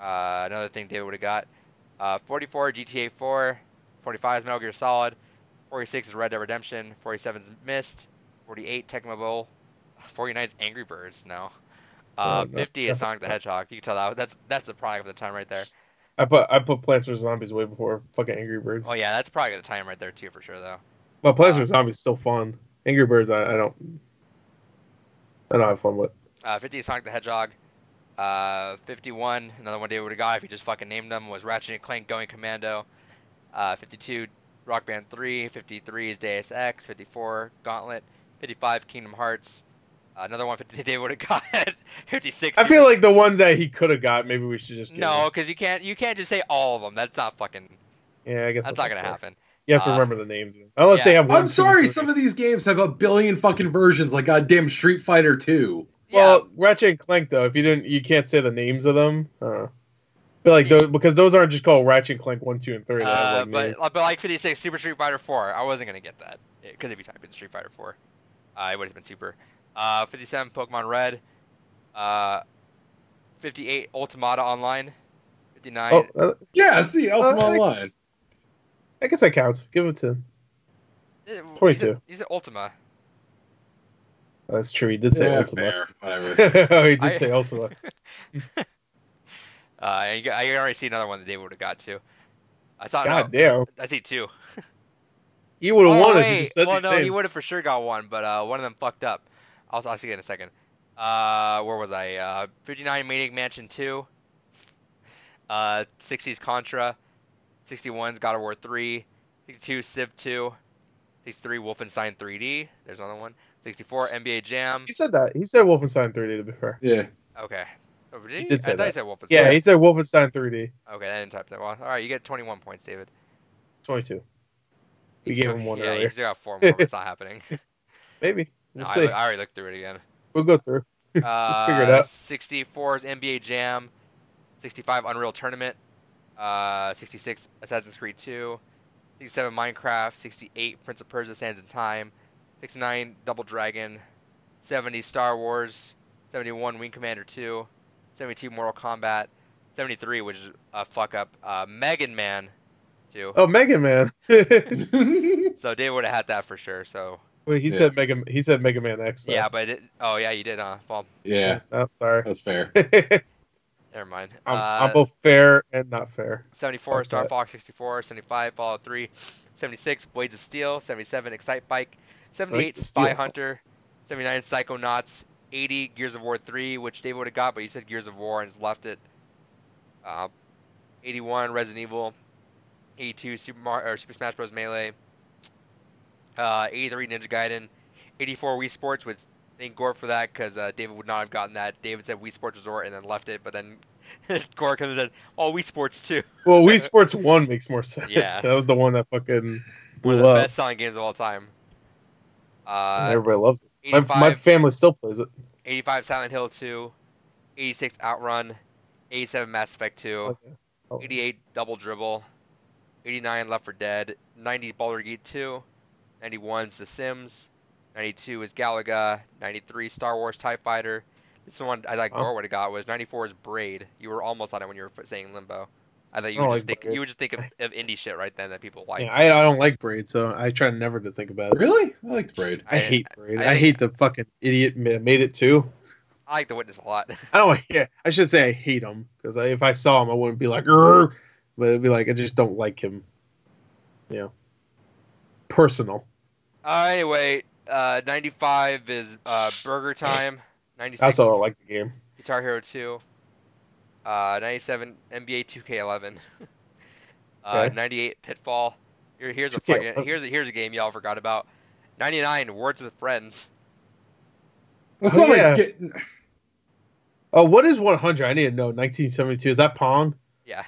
Another thing David would have got. 44 GTA 4. 45 is Metal Gear Solid. 46 is Red Dead Redemption. 47 is Myst. 48 Tecmo Bowl. 49 is Angry Birds. No. 50 is Sonic the Hedgehog. You can tell that's a product of the time right there. I put Plants vs Zombies way before fucking Angry Birds. Oh yeah, that's probably the time right there too, for sure though. Well, Plants vs Zombies is still fun. Angry Birds, I don't have fun with. 50 is Sonic the Hedgehog. 51, another one David would have got if he just fucking named them, was Ratchet and Clank Going Commando. 52, Rock Band 3. 53 is Deus Ex. 54, Gauntlet. 55, Kingdom Hearts. Another one 50 David would have got. 56. I feel like the ones that he could have got, maybe we should just give No, him. because you can't just say all of them. That's not fucking. Yeah, I guess That's not gonna fair. happen. You have to remember the names, unless yeah. they have. I'm sorry, some of these games have a billion fucking versions, like goddamn Street Fighter 2. Well, Ratchet and Clank though, if you can't say the names of them. But like those, because those aren't just called Ratchet and Clank 1, 2, and 3. But like 56 Super Street Fighter 4, I wasn't gonna get that because if you type in Street Fighter 4, it would have been Super. 57 Pokemon Red. 58 Ultimata Online. 59. Yeah, see, Ultima Online. I guess that counts. Give it to You 22. said Ultima. Oh, that's true. He did say Ultima. Fair, whatever. Oh, he did say Ultima. I already see another one that David would have got too. I thought. God damn. I see two. He would have won if wait. you just said Well, these no, he names. would have for sure got one, but one of them fucked up. I'll see it in a second. Where was I? 59 Maniac Mansion 2. 60's Contra. 61's God of War 3. 62 Civ 2. 63 Wolfenstein 3D. There's another one. 64 NBA Jam. He said that. He said Wolfenstein 3D, to be fair. Yeah. Okay. Oh, did he? He did say I thought that. he said Wolfenstein. Yeah, he said Wolfenstein 3D. Okay, I didn't type that. Well, all right, you get 21 points, David. 22. We You gave still- him one Yeah, earlier. you still got 4 more, but it's not happening. Maybe. No, We'll see. I already looked through it again. We'll go through. We'll figure it out. 64 is NBA Jam. 65 Unreal Tournament. 66 Assassin's Creed 2. 67 Minecraft. 68 Prince of Persia: Sands in Time. 69 Double Dragon. 70 Star Wars. 71 Wing Commander 2. 72 Mortal Kombat. 73, which is a fuck up, Mega Man 2. Oh, Mega Man. So David would have had that for sure. So Wait, he said Mega. He said Mega Man X. Though. yeah, but oh yeah, you did, huh? Well, Yeah, Oh, sorry. that's fair. never mind. I'm both fair and not fair. 74 Fuck Star that. Fox 64. 75 Fallout 3. 76 Blades of Steel. 77 Excite Bike. 78 Like Spy Steel. Hunter. 79 Psychonauts. 80 Gears of War 3, which David would have got, but you said Gears of War and just left it. 81 Resident Evil. 82 Super Smash Bros. Melee. 83 Ninja Gaiden. 84 Wii Sports, which thank Gore for that, because David would not have gotten that. David said Wii Sports Resort and then left it, but then Gore comes and said, oh, Wii Sports too. Well, Wii Sports 1 makes more sense. Yeah. That was the one that fucking One blew of the up. best selling games of all time. And everybody loves it. 85, My family still plays it. 85 Silent Hill 2. 86 Outrun. 87 Mass Effect 2. Okay. Oh. 88 Double Dribble. 89 Left 4 Dead. 90 Baldur's Gate 2. 91 is The Sims. 92 is Galaga. 93 Star Wars TIE Fighter. This one I thought Gore would have got was 94 is Braid. You were almost on it when you were saying Limbo. I thought you would just think Braid. you would just think of indie shit right then that people like. Yeah, I don't like Braid, so I try never to think about it. Really? I liked Braid. I hate Braid. I I hate the fucking idiot made it too. I like The Witness a lot. I don't. Yeah, I should say I hate him because if I saw him, I wouldn't be like, "Grr," but it'd be like I just don't like him. You know, personal. Anyway, 95 is Burger Time. 96 I also don't like the game. Guitar Hero 2. 97 NBA 2K11. Okay. 98 Pitfall. Here's a 2K11. fucking here's a game y'all forgot about. 99 Words with Friends. That's Oh, not yeah. like getting. Oh, what is 100? I need to know. 1972. Is that Pong? Yeah.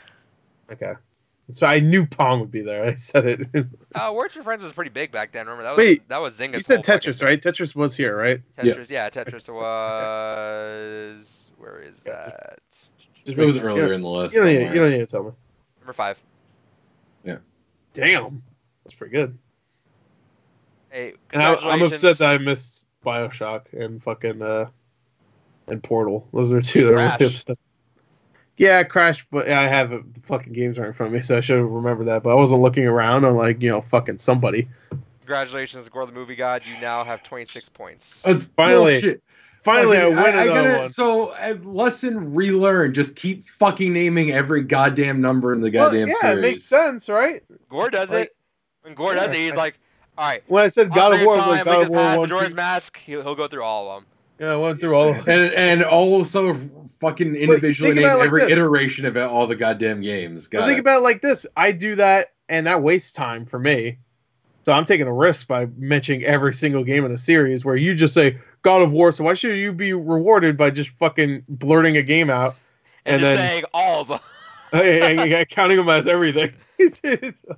Okay. So I knew Pong would be there. I said it. Words with Friends was pretty big back then. Remember that was Zynga's. You said whole fucking Tetris, right? Tetris was here, right? Tetris, yeah, Tetris was. Where is that? It was earlier in the list. You don't somewhere. need to tell me. Number 5. Damn. That's pretty good. Hey, And I'm congratulations. upset that I missed Bioshock and fucking and Portal. Those are two that are Crash. really upset. Yeah, Crash, but I have the fucking games right in front of me, so I should have remembered that. But I wasn't looking around on fucking somebody. Congratulations, Gore the Movie God. You now have 26 points. That's Finally. bullshit. Finally, I Fucking- win another gotta, one. So, lesson relearned. Just keep fucking naming every goddamn number in the goddamn yeah, series. it makes sense, right? Gore does Like- it. When Gore does it, he's like, all right. When I said God of War, it was like Time, God of War 1, Majora's 2. Mask. He'll go through all of them. Yeah, I went through all of them. And also fucking individually think name about it like every this. iteration of all the goddamn games. But think about it like this. I do that, and that wastes time for me. So I'm taking a risk by mentioning every single game in the series where you just say God of War, so why should you be rewarded by just fucking blurting a game out And and just then saying all of them. and counting them as everything?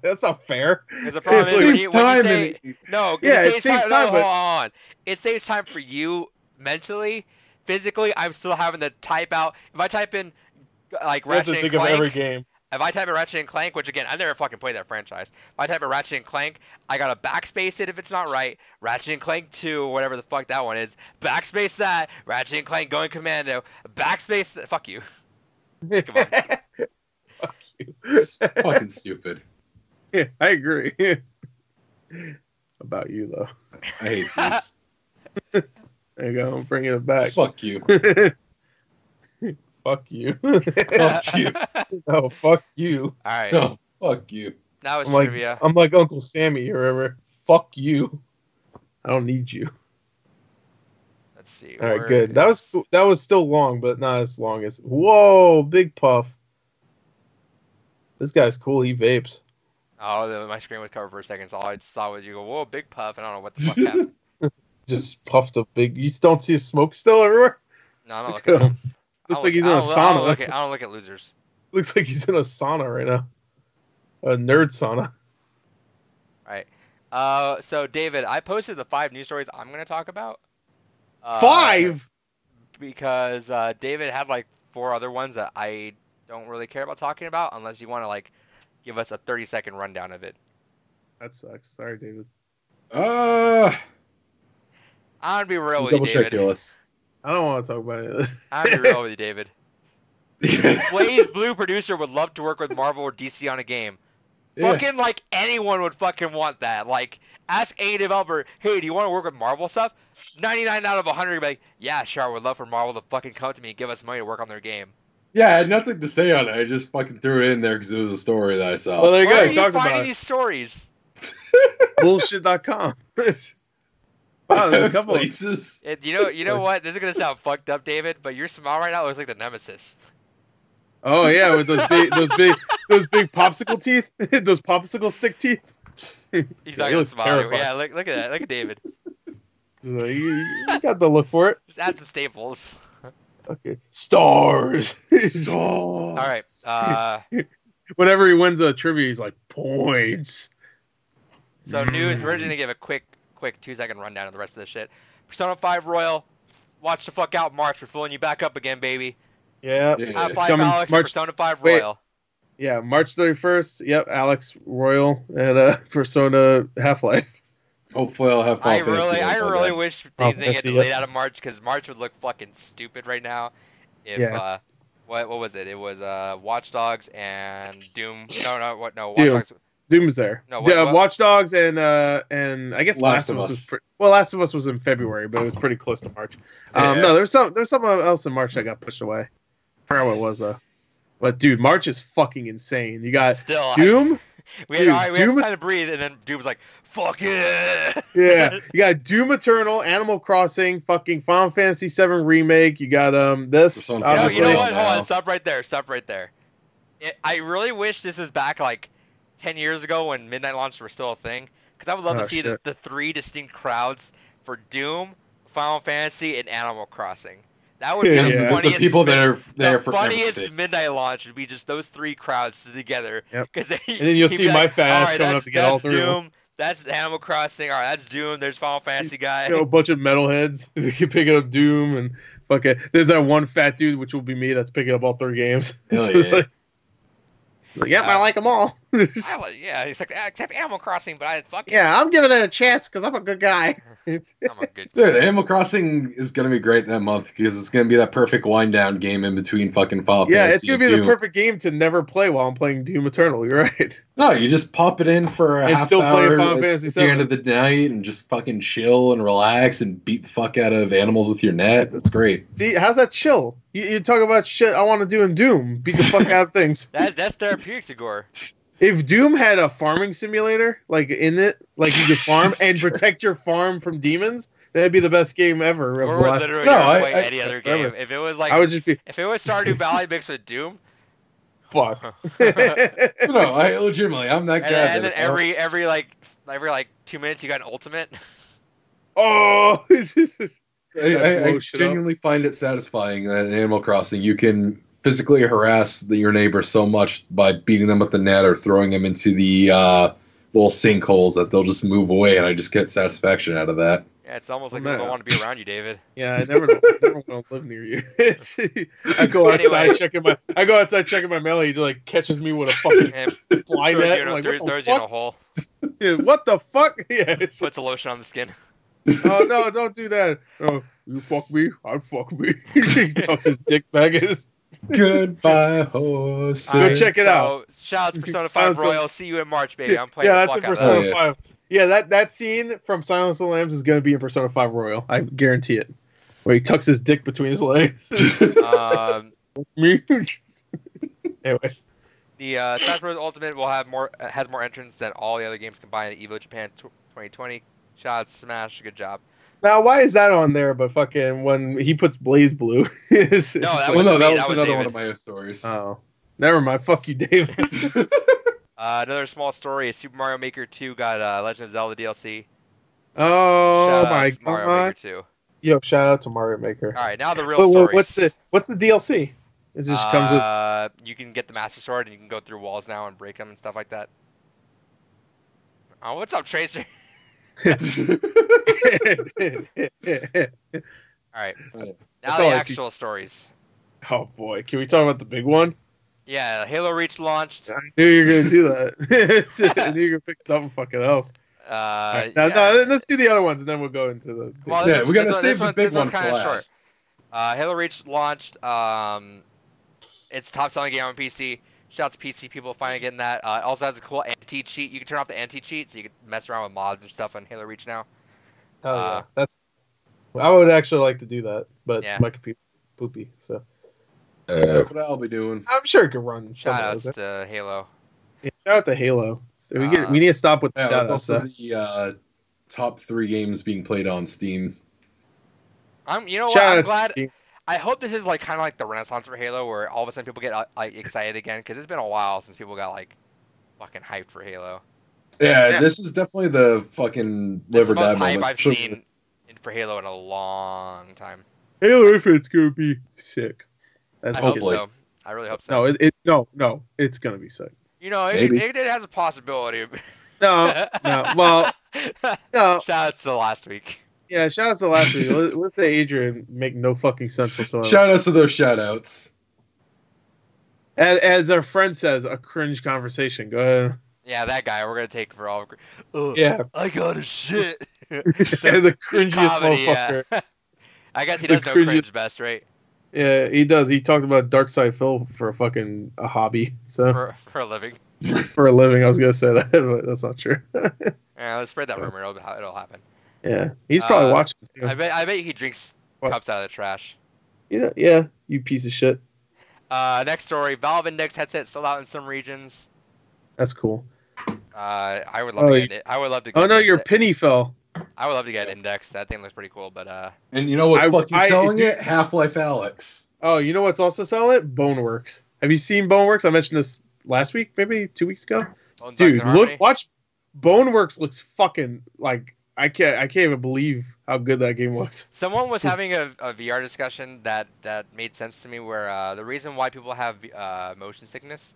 That's not fair. Because the problem It is when saves you time say, no, Yeah, it saves time. No, but- hold on. It saves time for you mentally, physically. I'm still having to type out. If I type in like You have to Ratchet and think of every Clank, game. If I type in Ratchet and Clank, which again, I never fucking played that franchise. If I type in Ratchet and Clank, I gotta backspace it if it's not right. Ratchet and Clank 2, whatever the fuck that one is. Backspace that. Ratchet and Clank Going Commando. Backspace. Fuck you. Come on. Fuck you. It's fucking stupid. Yeah, I agree. About you though. I hate this. There you go. I'm bringing it back. Fuck you. Fuck you. Fuck you. No, fuck you. All right. No, fuck you. Now it's I'm like, trivia. I'm like Uncle Sammy or whatever. Fuck you. I don't need you. Let's see. All right, good. That was still long, but not as long as. Whoa, Big Puff. This guy's cool. He vapes. Oh, my screen was covered for a second, so all I just saw was you go, whoa, Big Puff. I don't know what the fuck happened. Just puffed a big. You don't see smoke still everywhere? No, I'm not looking at him. Looks like he's in a sauna. I don't look at losers. Looks like he's in a sauna right now. A nerd sauna. Right. So David, I posted the 5 news stories I'm going to talk about. 5? Because David had like 4 other ones that I don't really care about talking about unless you want to like give us a 30-second rundown of it. That sucks. Sorry, David. I'm gonna be real with you, Double check David. your list. I don't want to talk about it. I'm gonna be real with you, David. Blaze Blue producer would love to work with Marvel or DC on a game. Yeah. Fucking like anyone would fucking want that. Like, ask any developer, hey, do you want to work with Marvel stuff? 99 out of 100 would be like, yeah, sure, I would love for Marvel to fucking come to me and give us money to work on their game. Yeah, I had nothing to say on it. I just fucking threw it in there because it was a story that I saw. Well, there you Where go. are Talk you finding about these stories? Bullshit.com. Wow, there's a couple of places. You know what? This is gonna sound fucked up, David, but your smile right now looks like the Nemesis. Oh yeah, with those big popsicle teeth, those popsicle stick teeth. He's not He gonna looks smile. terrifying. Yeah, look at that. Look at David. So you got the look for it. Just add some staples. Okay, stars. All right. Whenever he wins a trivia, he's like points. So news. We're just gonna give a quick 2-second rundown of the rest of this shit. Persona 5 Royal. Watch the fuck out, March. We're fooling you back up again, baby. Yeah. Half-Life Coming Alex. March- Persona 5 wait. Royal. Yeah, March 31st. Yep, Alex Royal and Persona Half-Life. Hopefully I'll have I Final Fantasy really by then. wish Oh, things didn't get Fantasy, delayed yep. out of March because March would look fucking stupid right now. If Yeah. what was it? It was Watch Dogs and Doom. No, Watch Doom. Dogs. Doom is there. No, what? Watch Dogs and I guess Last of Us was Last of Us was in February, but it was pretty close to March. Yeah. No, there's something else in March that got pushed away. I forgot what it was though. But dude, March is fucking insane. You got Still, Doom. we had Dude, had Doom- time to breathe, and then Doom was like, "Fuck yeah!" Yeah, you got Doom Eternal, Animal Crossing, fucking Final Fantasy VII Remake. You got this. Persona No, Obviously, you know Obviously. what? Hold Now. on, stop right there. I really wish this was back like 10 years ago when Midnight Launch were still a thing, because I would love Oh, to see shit. the 3 distinct crowds for Doom, Final Fantasy, and Animal Crossing. That would be Yeah. the The funniest. people that are there the for funniest everything. Midnight Launch would be just those 3 crowds together. Yep. Because And then you'll he'd see be my like, fat ass "All right, coming up to get all that's 3 of them." Doom. That's Animal Crossing. All right, that's Doom. There's Final Fantasy guy. You know, a bunch of metalheads picking up Doom and fucking. There's that one fat dude, which will be me, that's picking up all 3 games. Hell So it's yeah. like, yep, I like them all. Yeah, it's like except Animal Crossing, but I fucking Yeah, I'm giving it a chance because I'm a good guy. I'm a good. Dude, Animal Crossing is gonna be great that month because it's gonna be that perfect wind down game in between fucking Final Yeah, Fantasy. it's gonna be and the Doom. perfect game to never play while I'm playing Doom Eternal. You're right. No, you just pop it in for a And half still play hour Final at Fantasy the end VII. of the night and just fucking chill and relax and beat the fuck out of animals with your net. That's great. See, how's that chill? You talk about shit I want to do in Doom. Beat the fuck out of things. That's therapeutic, Igor. If Doom had a farming simulator, like in it, like you could farm and protect your farm from demons, that'd be the best game ever. Of Or the would last- literally No, never I- play I- any other forever. game. If it was like, I would just be if it was Stardew Valley mixed with Doom, fuck. No, I legitimately, I'm that guy. and then that- every like 2 minutes you got an ultimate. Oh, I blow shit up. genuinely find it satisfying that in Animal Crossing you can physically harass your neighbor so much by beating them with the net or throwing them into the little sinkholes that they'll just move away, and I just get satisfaction out of that. Yeah, it's almost like Well, people don't no. want to be around you, David. Yeah, I never want to live near you. I go outside Anyway. checking my mail. He just like catches me with a fucking And fly throws net. you in I'm a, like, throws, what the throws you in a fuck? hole. Yeah, what the fuck? Yeah. It's Puts a lotion on the skin. oh no, don't do that. Oh, you fuck me, I fuck me. He tucks his dick back in his. Goodbye, horse. Go check it out. Shout out to Persona 5 Silence of- Royal. See you in March, baby. I'm playing Yeah, the that's fuck in out of Persona that. yeah. 5. Yeah, that scene from Silence of the Lambs is gonna be in Persona 5 Royal. I guarantee it. Where he tucks his dick between his legs. Me. Anyway. The Smash Bros. Ultimate will have has more entrants than all the other games combined at EVO Japan 2020. Shout out to Smash, good job. Now, why is that on there? But fucking when he puts Blaze Blue, No, that was that was David. another one of my stories. oh, never mind. Fuck you, David. Another small story is Super Mario Maker 2 got Legend of Zelda DLC. Oh Shout out my to Mario god! Maker 2. Yo, shout out to Mario Maker. All right, now the real stories. What's the DLC? It just comes with. You can get the Master Sword and you can go through walls now and break them and stuff like that. Oh, what's up, Tracer? All right, now the actual stories. Oh boy, can we talk about the big one? Yeah, Halo Reach launched. I knew you were gonna do that. I knew you were gonna pick something fucking else. Right, Yeah. no, let's do the other ones and then we'll go into the. Well, Yeah, we're gonna this save the big one for kinda last. short. Halo Reach launched. It's top selling game on PC. Shout out to PC people finally getting that. It also has a cool anti-cheat. You can turn off the anti-cheat so you can mess around with mods and stuff on Halo Reach now. Oh yeah, that's. I would actually like to do that, but Yeah. my computer's poopy, so That's what I'll be doing. I'm sure it could run. Shout some out of those. to Halo. Yeah, shout out to Halo. So we need to stop with Yeah, that. there's also the top 3 games being played on Steam. You know what? Shout I'm out to glad. Steam. I hope this is like kind of like the renaissance for Halo, where all of a sudden people get like excited again, because it's been a while since people got like fucking hyped for Halo. Yeah, this is definitely the fucking This is live or the die most hype moment. I've seen for Halo in a long time. Halo Infinite's gonna be sick. That's I hope hopefully. so. I really hope so. No, it's gonna be sick. You know, Maybe. it has a possibility. No, well, no. Shout out to last week. Yeah, shout out to last week. Let's say Adrian make no fucking sense whatsoever. Shout outs to those shout outs. As our friend says, a cringe conversation. Go ahead. Yeah, that guy. We're gonna take for all. Yeah. I got a shit. The cringiest Comedy, motherfucker. yeah. I guess he The does know cringiest- cringe best, right? Yeah, he does. He talked about Dark Side Phil for a hobby. So For a living. for a living, I was gonna say that, but that's not true. Yeah, let's spread that rumor. It'll happen. Yeah, he's probably watching. Too. I bet he drinks What? cups out of the trash. Yeah, you piece of shit. Next story: Valve Index headset sold out in some regions. That's cool. I would love to get it. I would love to. Get Oh no, it. your penny fell. I would love to get an Index. That thing looks pretty cool, but And you know what's fucking I- selling it? Half-Life Alex. Oh, you know what's also selling it? Boneworks. Have you seen Boneworks? I mentioned this last week, maybe 2 weeks ago. Bones Dude, Thugs and Harmony? watch. Boneworks looks fucking like I can't even believe how good that game looks. Someone was having a VR discussion that made sense to me, where the reason why people have motion sickness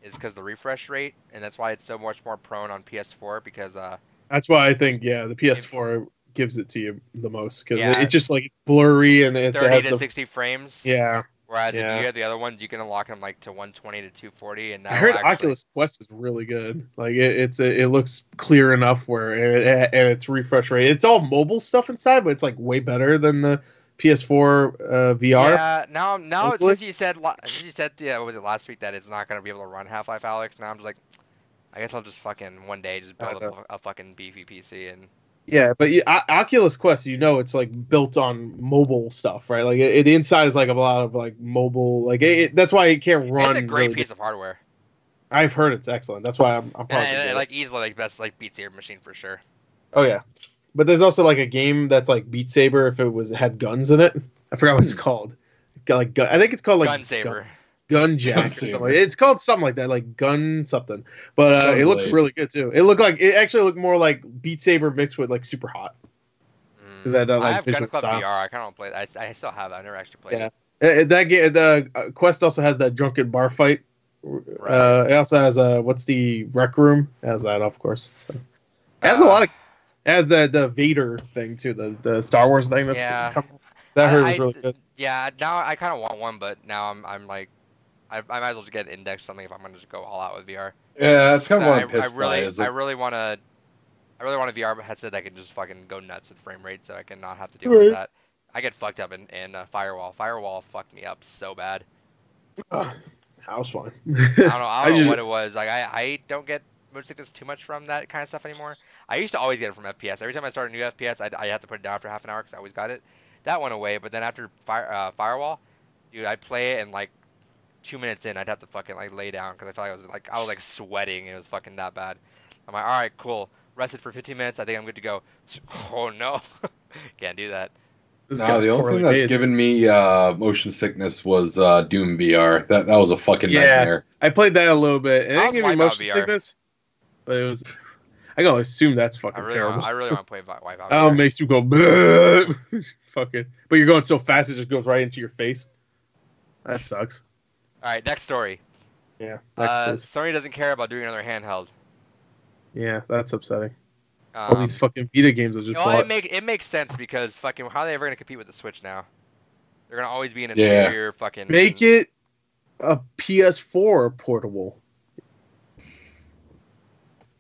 is because the refresh rate, and that's why it's so much more prone on PS4, because That's why I think the PS4 gives it to you the most because Yeah. it's just like blurry and it 30 has to the 60 frames. yeah. Whereas Yeah. if you have the other ones, you can unlock them like to 120 to 240, and I heard Oculus Quest is really good. Like it looks clear enough where and its refresh rate. It's all mobile stuff inside, but it's like way better than the PS4 VR. Yeah, now Hopefully. since you said what was it last week that it's not gonna be able to run Half-Life Alyx, now I'm just like, I guess I'll just fucking one day just build a fucking beefy PC and. Yeah, but Oculus Quest, it's like built on mobile stuff, right? Like the inside is like a lot of like mobile, like that's why it can't run. It's a great really piece of hardware. I've heard it's excellent. That's why I'm probably gonna And get it. like easily like best like Beat Saber machine for sure. Oh yeah, but there's also like a game that's like Beat Saber if it had guns in it. I forgot what it's called. It's got like I think it's called like Gun Saber. Gun Jack or something. It's called something like that, like Gun something. But it looked Gunblade. really good too. It actually looked more like Beat Saber mixed with like Super Hot. That, I like, have Gun visual Club style. VR. I kind of play that. I still have it. I've never actually played Yeah. it. That game, the Quest also has that drunken bar fight. It also has what's the Rec Room? It has that, of course. So it has a lot of. As the Vader thing too, the Star Wars thing. That's Yeah. that heard was really good. Yeah, now I kind of want one, but now I'm like, I might as well just get an index or something if I'm gonna just go all out with VR. Yeah, that's kind of So what I'm pissed by. Is I like, really want a VR headset that can just fucking go nuts with frame rate, so I can not have to deal with that. I get fucked up in Firewall. Firewall fucked me up so bad. That was fine. I don't know what it was. Like I don't get motion sickness too much from that kind of stuff anymore. I used to always get it from FPS. Every time I start a new FPS, I have to put it down after half an hour because I always got it. That went away, but then after Firewall, dude, I'd play it and like 2 minutes in, I'd have to fucking like lay down because I felt like I was like sweating and it was fucking that bad. I'm like, all right, cool. Rested for 15 minutes. I think I'm good to go. Oh no, can't do that. No, the only thing that's given me motion sickness was Doom VR. That was a fucking nightmare. I played that a little bit, and it gave me motion sickness. But it was, I gotta assume that's fucking terrible. I really want to play Wipeout. Oh, it makes you go, fucking. But you're going so fast, it just goes right into your face. That sucks. All right, next story. Yeah. Sony doesn't care about doing another handheld. Yeah, that's upsetting. All these fucking Vita games are just. Well, it makes sense because fucking how are they ever gonna compete with the Switch now? They're gonna always be an inferior fucking. Make it a PS4 portable.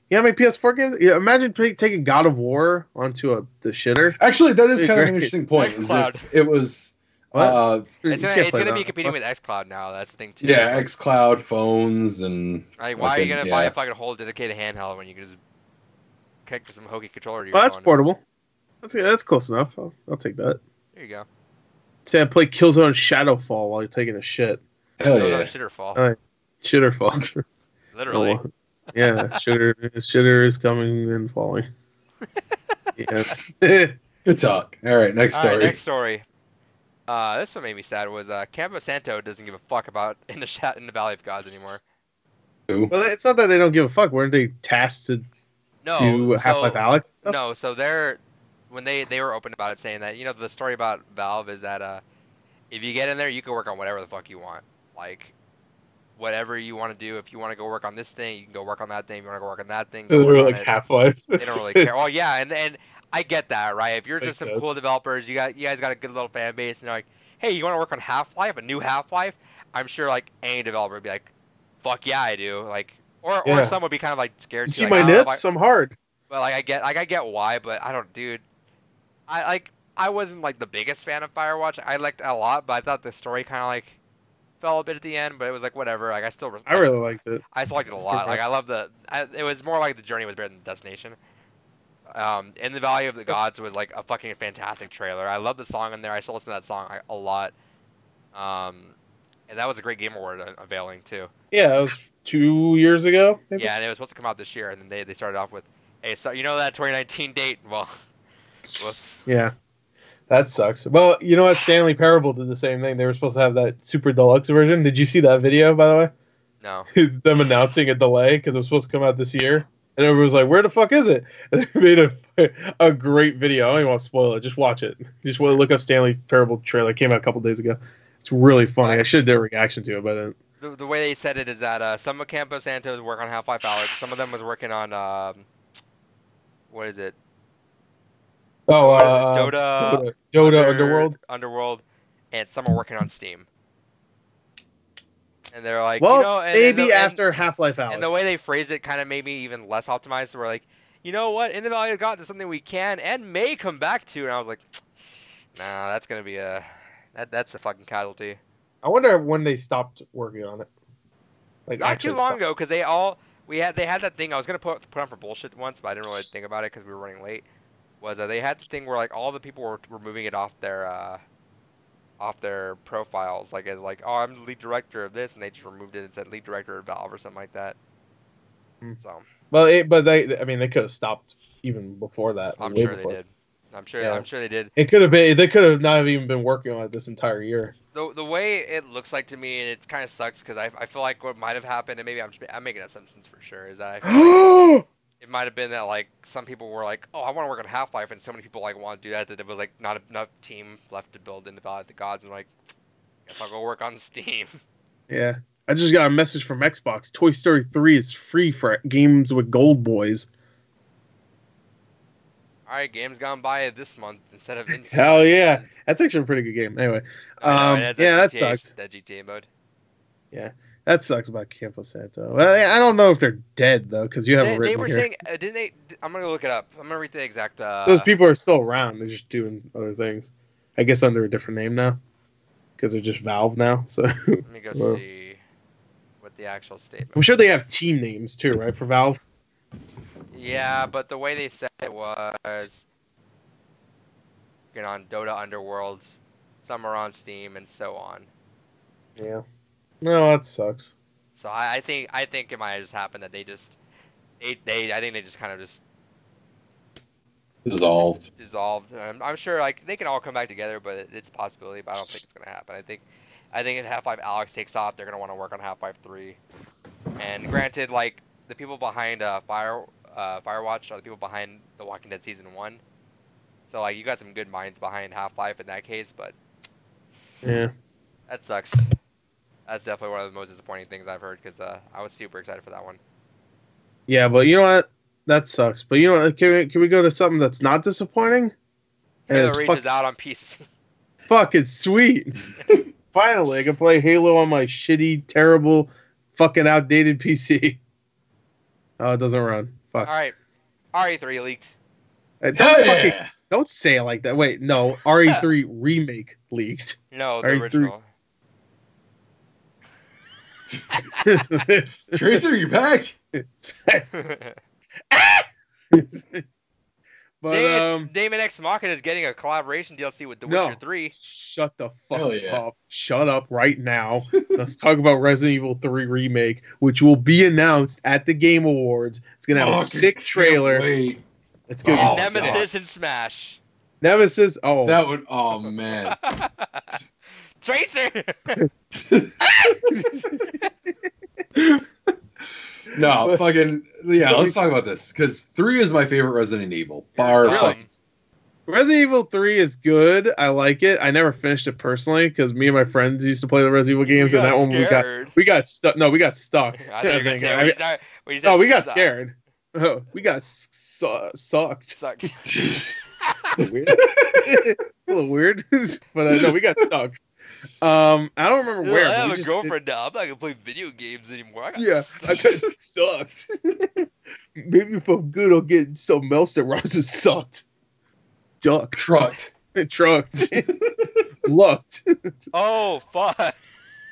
Yeah, my PS4 games. Yeah, imagine taking God of War onto the shitter. Actually, that is kind of an interesting point. Is if it was. It's gonna be competing with XCloud now. That's the thing too. Yeah, XCloud phones and. Like, why are you gonna buy a fucking whole dedicated handheld when you can just kick some hokey controller to your phone? That's portable. That's close enough. I'll take that. There you go. Say I play Killzone Shadowfall while you're taking a shit. Hell yeah. Shitterfall. Shitterfall. Literally. Yeah, shitter is coming and falling. Yeah. Good talk. All right, next story. Next story. This one made me sad was Campo Santo doesn't give a fuck about in the Valley of Gods anymore. Ooh. Well, it's not that they don't give a fuck. Weren't they tasked to do Half-Life Alyx? No, so when they were open about it, saying that the story about Valve is that if you get in there, you can work on whatever the fuck you want, like whatever you want to do. If you want to go work on this thing, you can go work on that thing. If you want to go work on that thing, they're like Half-Life. They don't really care. Well, yeah, and I get that, right? If you're just some cool developers, you guys got a good little fan base, and they're like, hey, you want to work on Half-Life, a new Half-Life? I'm sure like any developer would be like, fuck yeah, I do. Like, or some would be kind of like scared. You see my nips? I'm hard. But like I get why, but I don't, dude. I wasn't like the biggest fan of Firewatch. I liked it a lot, but I thought the story kind of like fell a bit at the end. But it was like whatever. Like I really liked it. I still liked it a lot. Like I love it was more like the journey was better than the destination. In the Valley of the Gods was like a fucking fantastic trailer. I love the song in there. I still listen to that song a lot. And that was a great Game Award unveiling too. Yeah, that was 2 years ago. Maybe? Yeah, and it was supposed to come out this year, and then they started off with, hey, so that 2019 date? Well, whoops. Yeah, that sucks. Well, you know what? Stanley Parable did the same thing. They were supposed to have that super deluxe version. Did you see that video, by the way? No. Them announcing a delay because it was supposed to come out this year. And everyone was like, where the fuck is it? And they made a great video. I don't even want to spoil it. Just watch it. Just look up Stanley Parable trailer. It came out a couple days ago. It's really funny. I should have done a reaction to it, but the way they said it is that some of Campo Santo was working on Half-Life Alyx. Some of them was working on what is it? Oh, Dota Underworld, and some are working on Steam. And they're like, well, maybe after Half-Life Alyx. And the way they phrased it kind of made me even less optimized. So we're like, you know what? In the Valley of God is something we can and may come back to. And I was like, nah, that's gonna be that's a fucking casualty. I wonder when they stopped working on it. Like not too long ago, because they had that thing. I was gonna put on for bullshit once, but I didn't really think about it because we were running late. Was they had the thing where like all the people were moving it off their profiles, like as like, oh, I'm the lead director of this, and they just removed it and said lead director of Valve or something like that. So. Well, they could have stopped even before that. I'm sure they did. I'm sure they did. It could have been. They could have not even been working on it this entire year. The way it looks like to me, and it kind of sucks because I feel like what might have happened, and maybe I'm making assumptions for sure, is that I feel like it might have been that like some people were like, oh, I want to work on Half-Life, and so many people like want to do that there was like not enough team left to build into Valley of the Gods, and like, guess I'll go work on Steam. Yeah, I just got a message from Xbox. Toy Story 3 is free for games with gold boys. All right, games gone by this month instead of in. Hell yeah, that's actually a pretty good game. Anyway, I know, that sucks. That GTA mode. Yeah, that sucks about Campo Santo. Well, I don't know if they're dead though, because you have it They written were here. saying, didn't they? I'm gonna look it up. I'm gonna read the exact. Those people are still around. They're just doing other things. I guess under a different name now, because they're just Valve now. So Let me go well, see what the actual statement. I'm sure they have team names too, right, for Valve? Yeah, but the way they said it was, on Dota Underworlds, some are on Steam, and so on. Yeah. No, that sucks. So I think it might have just happened that I think they just kind of just Dissolved. dissolved. I'm sure like they can all come back together, but it's a possibility. But I don't think it's gonna happen. I think if Half-Life Alyx takes off, they're gonna want to work on Half-Life 3. And granted, like the people behind Firewatch are the people behind The Walking Dead Season 1. So like you got some good minds behind Half-Life in that case, but Yeah. that sucks. That's definitely one of the most disappointing things I've heard because I was super excited for that one. Yeah, but you know what? That sucks. But you know what? Can we go to something that's not disappointing? Halo Reach is out on PC. Fucking sweet. Finally, I can play Halo on my shitty, terrible, fucking outdated PC. Oh, it doesn't run. Fuck. All right, RE3 leaked. Don't say it like that. Wait, no. RE3 Remake leaked. No, the RE3 original. Tracer, you're back. But Damon X Machina is getting a collaboration DLC with The Witcher 3. Shut the fuck yeah. up. Shut up right now. Let's talk about Resident Evil 3 Remake, which will be announced at the Game Awards. It's gonna have a sick trailer. Wait. It's gonna be Nemesis and Smash. Nemesis. Oh, That would. Oh man. Tracer. No, fucking yeah. Let's talk about this because 3 is my favorite Resident Evil. Really? Resident Evil 3 is good. I like it. I never finished it personally because me and my friends used to play the Resident Evil games, and that one we got stuck. No, we got stuck. I think you're gonna say, we got scared. Oh, we got sucked. Sucked. Weird. A little weird, but no, we got stuck. I don't remember where. I have a girlfriend now. I'm not gonna play video games anymore. I got sucked. Maybe if I'm good, I'll get something else that rhymes with sucked. Trucked. Lucked. Oh fuck.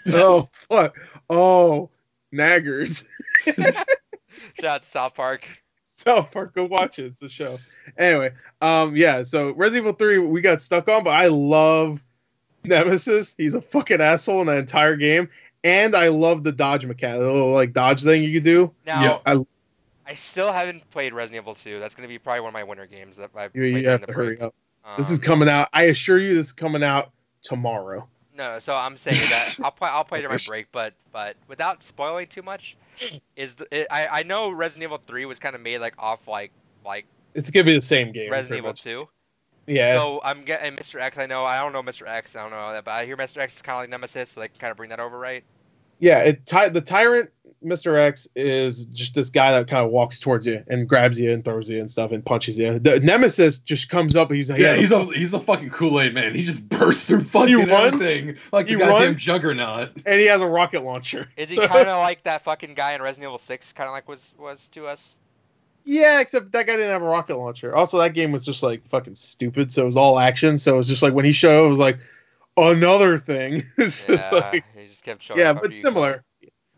Oh fuck. Oh, naggers. Shout out to South Park. South Park, go watch it. It's a show. Anyway, yeah. So Resident Evil 3, we got stuck on, but I love Nemesis. He's a fucking asshole in the entire game, and I love the dodge mechanic, the little like dodge thing you can do. Now, I still haven't played Resident Evil 2. That's gonna be probably one of my winter games that I you have to hurry up. This is coming out. I assure you, this is coming out tomorrow. No, so I'm saying that I'll play during my break, but without spoiling too much, I know Resident Evil 3 was kind of made like off like it's gonna be the same game. Resident Evil 2. Yeah. So I'm getting Mr. X. I don't know Mr. X. I don't know that, but I hear Mr. X is kind of like Nemesis, so they can kind of bring that over, right? Yeah. The Tyrant, Mr. X, is just this guy that kind of walks towards you and grabs you and throws you and stuff and punches you. The Nemesis just comes up and he's like, he's a fucking Kool-Aid man. He just bursts through fucking everything like the goddamn Juggernaut. And he has a rocket launcher. Is he kind of like that fucking guy in Resident Evil 6? Kind of like was to us. Yeah, except that guy didn't have a rocket launcher. Also, that game was just like fucking stupid. So it was all action. So it was just like when he showed, it was like another thing. Yeah, he just kept showing. Yeah, but similar.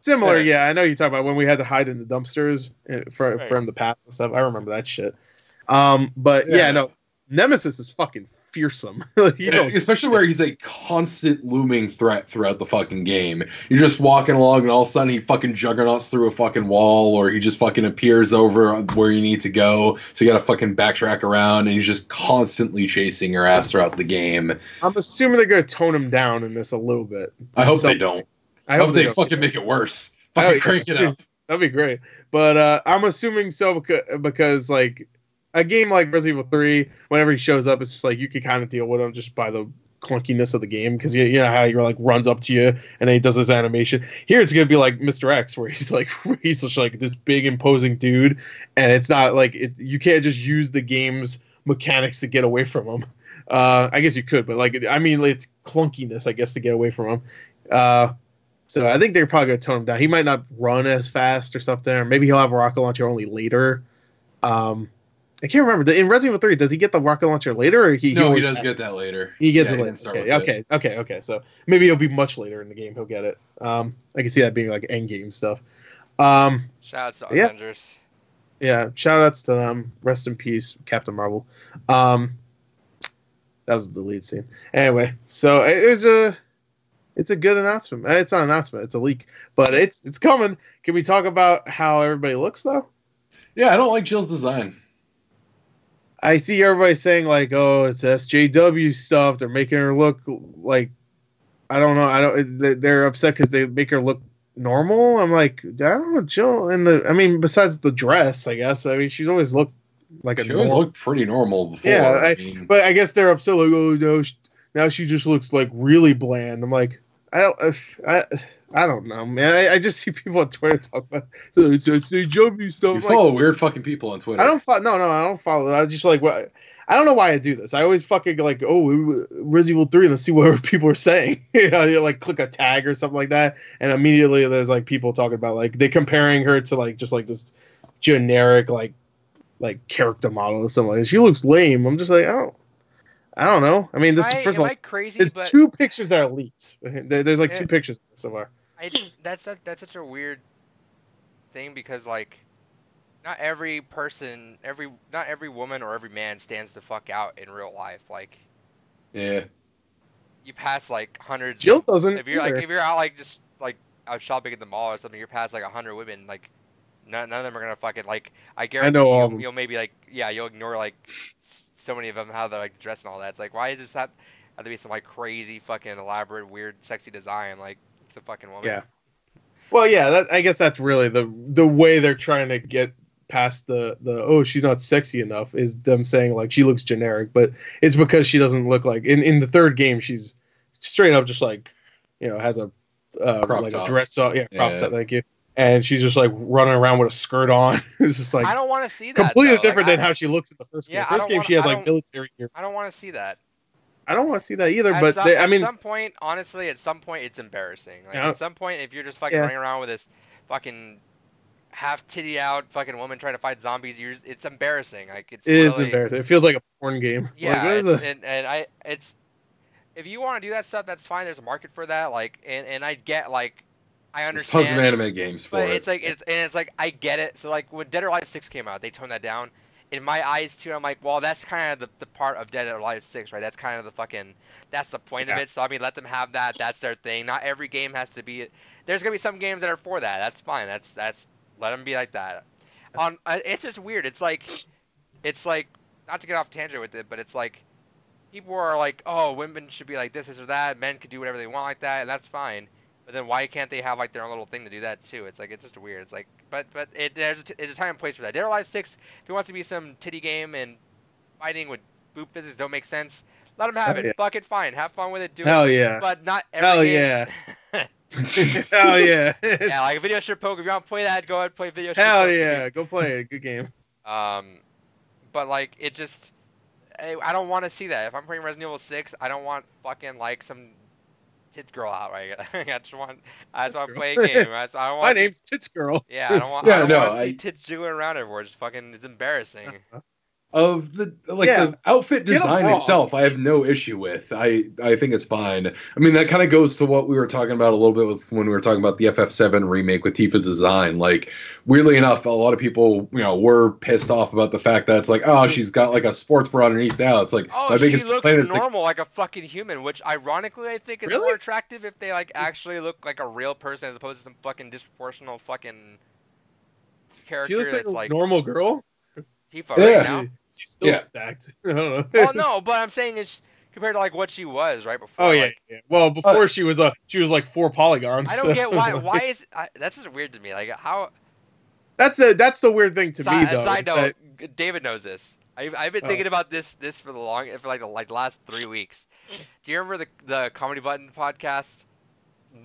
Yeah, I know you're talking about when we had to hide in the dumpsters from the past and stuff. I remember that shit. But no, Nemesis is fucking fearsome. Especially where he's a constant looming threat throughout the fucking game. You're just walking along and all of a sudden he fucking juggernauts through a fucking wall, or he just fucking appears over where you need to go, so you gotta fucking backtrack around, and he's just constantly chasing your ass throughout the game. I'm assuming they're gonna tone him down in this a little bit. I hope they don't. I hope they fucking make it worse. Fucking crank it up. That'd be great. But I'm assuming so because like a game like Resident Evil 3, whenever he shows up, it's just like you can kind of deal with him just by the clunkiness of the game, because you know how he like runs up to you and then he does his animation. Here it's gonna be like Mr. X, where he's just like this big imposing dude, and it's not like you can't just use the game's mechanics to get away from him. I guess you could, but like I mean, it's clunkiness, I guess, to get away from him. So I think they're probably gonna tone him down. He might not run as fast or something, or maybe he'll have a rocket launcher only later. I can't remember. In Resident Evil 3, does he get the rocket launcher later, or he does get that later. He gets it it later. Okay. So maybe it'll be much later in the game. He'll get it. I can see that being like end game stuff. Shoutouts to yeah. Avengers. Yeah, shoutouts to them. Rest in peace, Captain Marvel. That was the lead scene. Anyway, so it's a good announcement. It's not an announcement. It's a leak, but it's coming. Can we talk about how everybody looks though? Yeah, I don't like Jill's design. I see everybody saying like, "Oh, it's SJW stuff." They're making her look like, I don't know. They're upset because they make her look normal. I'm like, I don't know, Jill. I mean, besides the dress, I guess. I mean, she's always looked like She always looked pretty normal before. Yeah, but I guess they're upset like, oh no, now she just looks like really bland. I'm like, I don't know, man. I just see people on Twitter talk about it's SJW stuff. You follow weird fucking people on Twitter. I don't follow. No, I don't follow. I just like what. I don't know why I do this. I always fucking like, oh, Resident Evil 3, let's see what people are saying. You like click a tag or something like that, and immediately there's like people talking about like they comparing her to like just like this generic like character model or something like that. She looks lame. I'm just like, I don't know. I mean, this is first of all, crazy, there's 2 pictures that are leaked. There's like 2 pictures so far. I think that's such a weird thing because like not every woman or every man stands the fuck out in real life. Like, yeah, you pass like hundreds. Jill doesn't. If you're out like just like out shopping at the mall or something, you're past like 100 women. Like, none of them are gonna fucking like. I guarantee you'll maybe like you'll ignore like so many of them how they're like dressed and all that. It's like, why is this have to be some like crazy fucking elaborate weird sexy design? Like, it's a fucking woman. Yeah. Well, yeah. I guess that's really the way they're trying to get past the oh, she's not sexy enough is them saying like she looks generic, but it's because she doesn't look like in the third game she's straight up just like has a like top. A dress on, crop top, thank you, and she's just like running around with a skirt on. It's just like I don't want to see that completely though. different than how she looks in the first game. First game she has like military gear. I don't want to see that. I don't want to see that either, but at some point, honestly, at some point it's embarrassing. Like at some point, if you're just fucking running around with this fucking half titty out fucking woman trying to fight zombies, it's embarrassing. Like it is embarrassing. It feels like a porn game. Yeah, it's if you want to do that stuff, that's fine. There's a market for that. Like and I get like I understand. There's tons of anime games for it. It's like I get it. So like when Dead or Alive 6 came out, they toned that down. In my eyes too, I'm like, well, that's kind of the part of Dead or Alive 6, right? That's kind of the fucking, that's the point of it. So I mean, let them have that. That's their thing. Not every game has to be. There's gonna be some games that are for that. That's fine. That's let them be like that. It's just weird. It's like not to get off tangent with it, but it's like people are like, oh, women should be like this or that. Men could do whatever they want like that, and that's fine. But then why can't they have like their own little thing to do that too? It's like it's just weird. It's like, but there's a time and place for that. Dead or Alive 6, if it wants to be some titty game and fighting with boob physics don't make sense, let them have it. Yeah. Fuck it, fine. Have fun with it. Do Hell it. Yeah. But not every game. Yeah. Hell yeah. Yeah, like Video Strip Poker. If you want to play that, go ahead and play Video Strip Hell Poker. Yeah. Go play it. Good game. But like it just, I don't want to see that. If I'm playing Resident Evil 6, I don't want fucking like some Tits Girl out, right? I just want to play a game. I don't want My name's Tits Girl. Yeah, I don't want to see tits jiggling around everywhere. It's fucking, it's embarrassing. Of the the outfit design itself, I have no issue with. I think it's fine. I mean, that kind of goes to what we were talking about a little bit with when we were talking about the FF7 remake with Tifa's design. Like, weirdly enough, a lot of people, were pissed off about the fact that it's like, oh, she's got like a sports bra underneath now. It's like, oh, she looks normal, like a fucking human, which ironically I think is more attractive if they like actually look like a real person as opposed to some fucking disproportional fucking character. She looks that's like a normal girl. Tifa right now. She's still stacked. I don't know. Well, no, but I'm saying it's compared to like what she was right before. Oh yeah. Well, before she was like 4 polygons. I don't get why is that's just weird to me. Like how. That's the weird thing to me though. Side note, David knows this. I've been thinking about this for the last 3 weeks. Do you remember the Comedy Button podcast?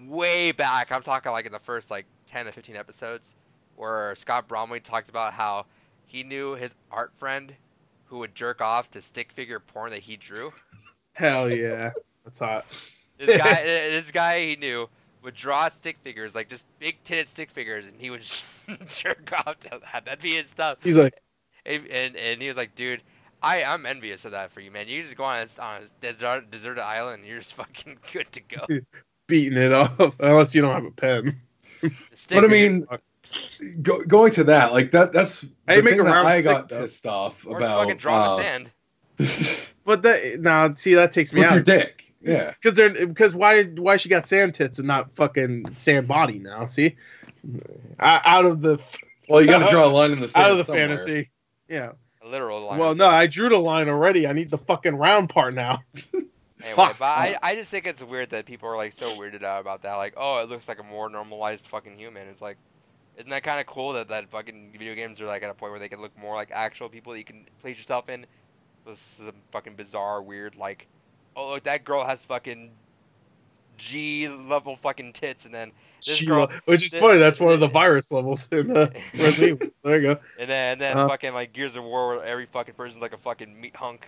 Way back, I'm talking like in the first like 10 to 15 episodes, where Scott Bromley talked about how he knew his art friend, who would jerk off to stick figure porn that he drew. Hell yeah, that's hot. This guy he knew would draw stick figures, like just big titted stick figures, and he would jerk off to that. That'd be his stuff. He's like, and he was like, dude, I'm envious of that for you, man. You just go on a deserted island, and you're just fucking good to go. beating it up, unless you don't have a pen. But I mean, going to that, like that's the thing that I got pissed off or about. Fucking draw in the sand. But that takes me with out. your dick. Yeah. Because why she got sand tits and not fucking sand body now? See, out of the. Well, you got to draw a line in the sand out of the somewhere. fantasy. Yeah. A literal line. Well, no, I drew the line already. I need the fucking round part now. Anyway, but I just think it's weird that people are like so weirded out about that. Like, oh, it looks like a more normalized fucking human. It's like, isn't that kind of cool that fucking video games are like at a point where they can look more like actual people that you can place yourself in? This is a fucking bizarre, weird, like, oh look, that girl has fucking G level fucking tits, and then this girl, which is funny. That's one of the virus levels in Resident Evil. There you go. And then fucking like Gears of War, where every fucking person's like a fucking meat hunk.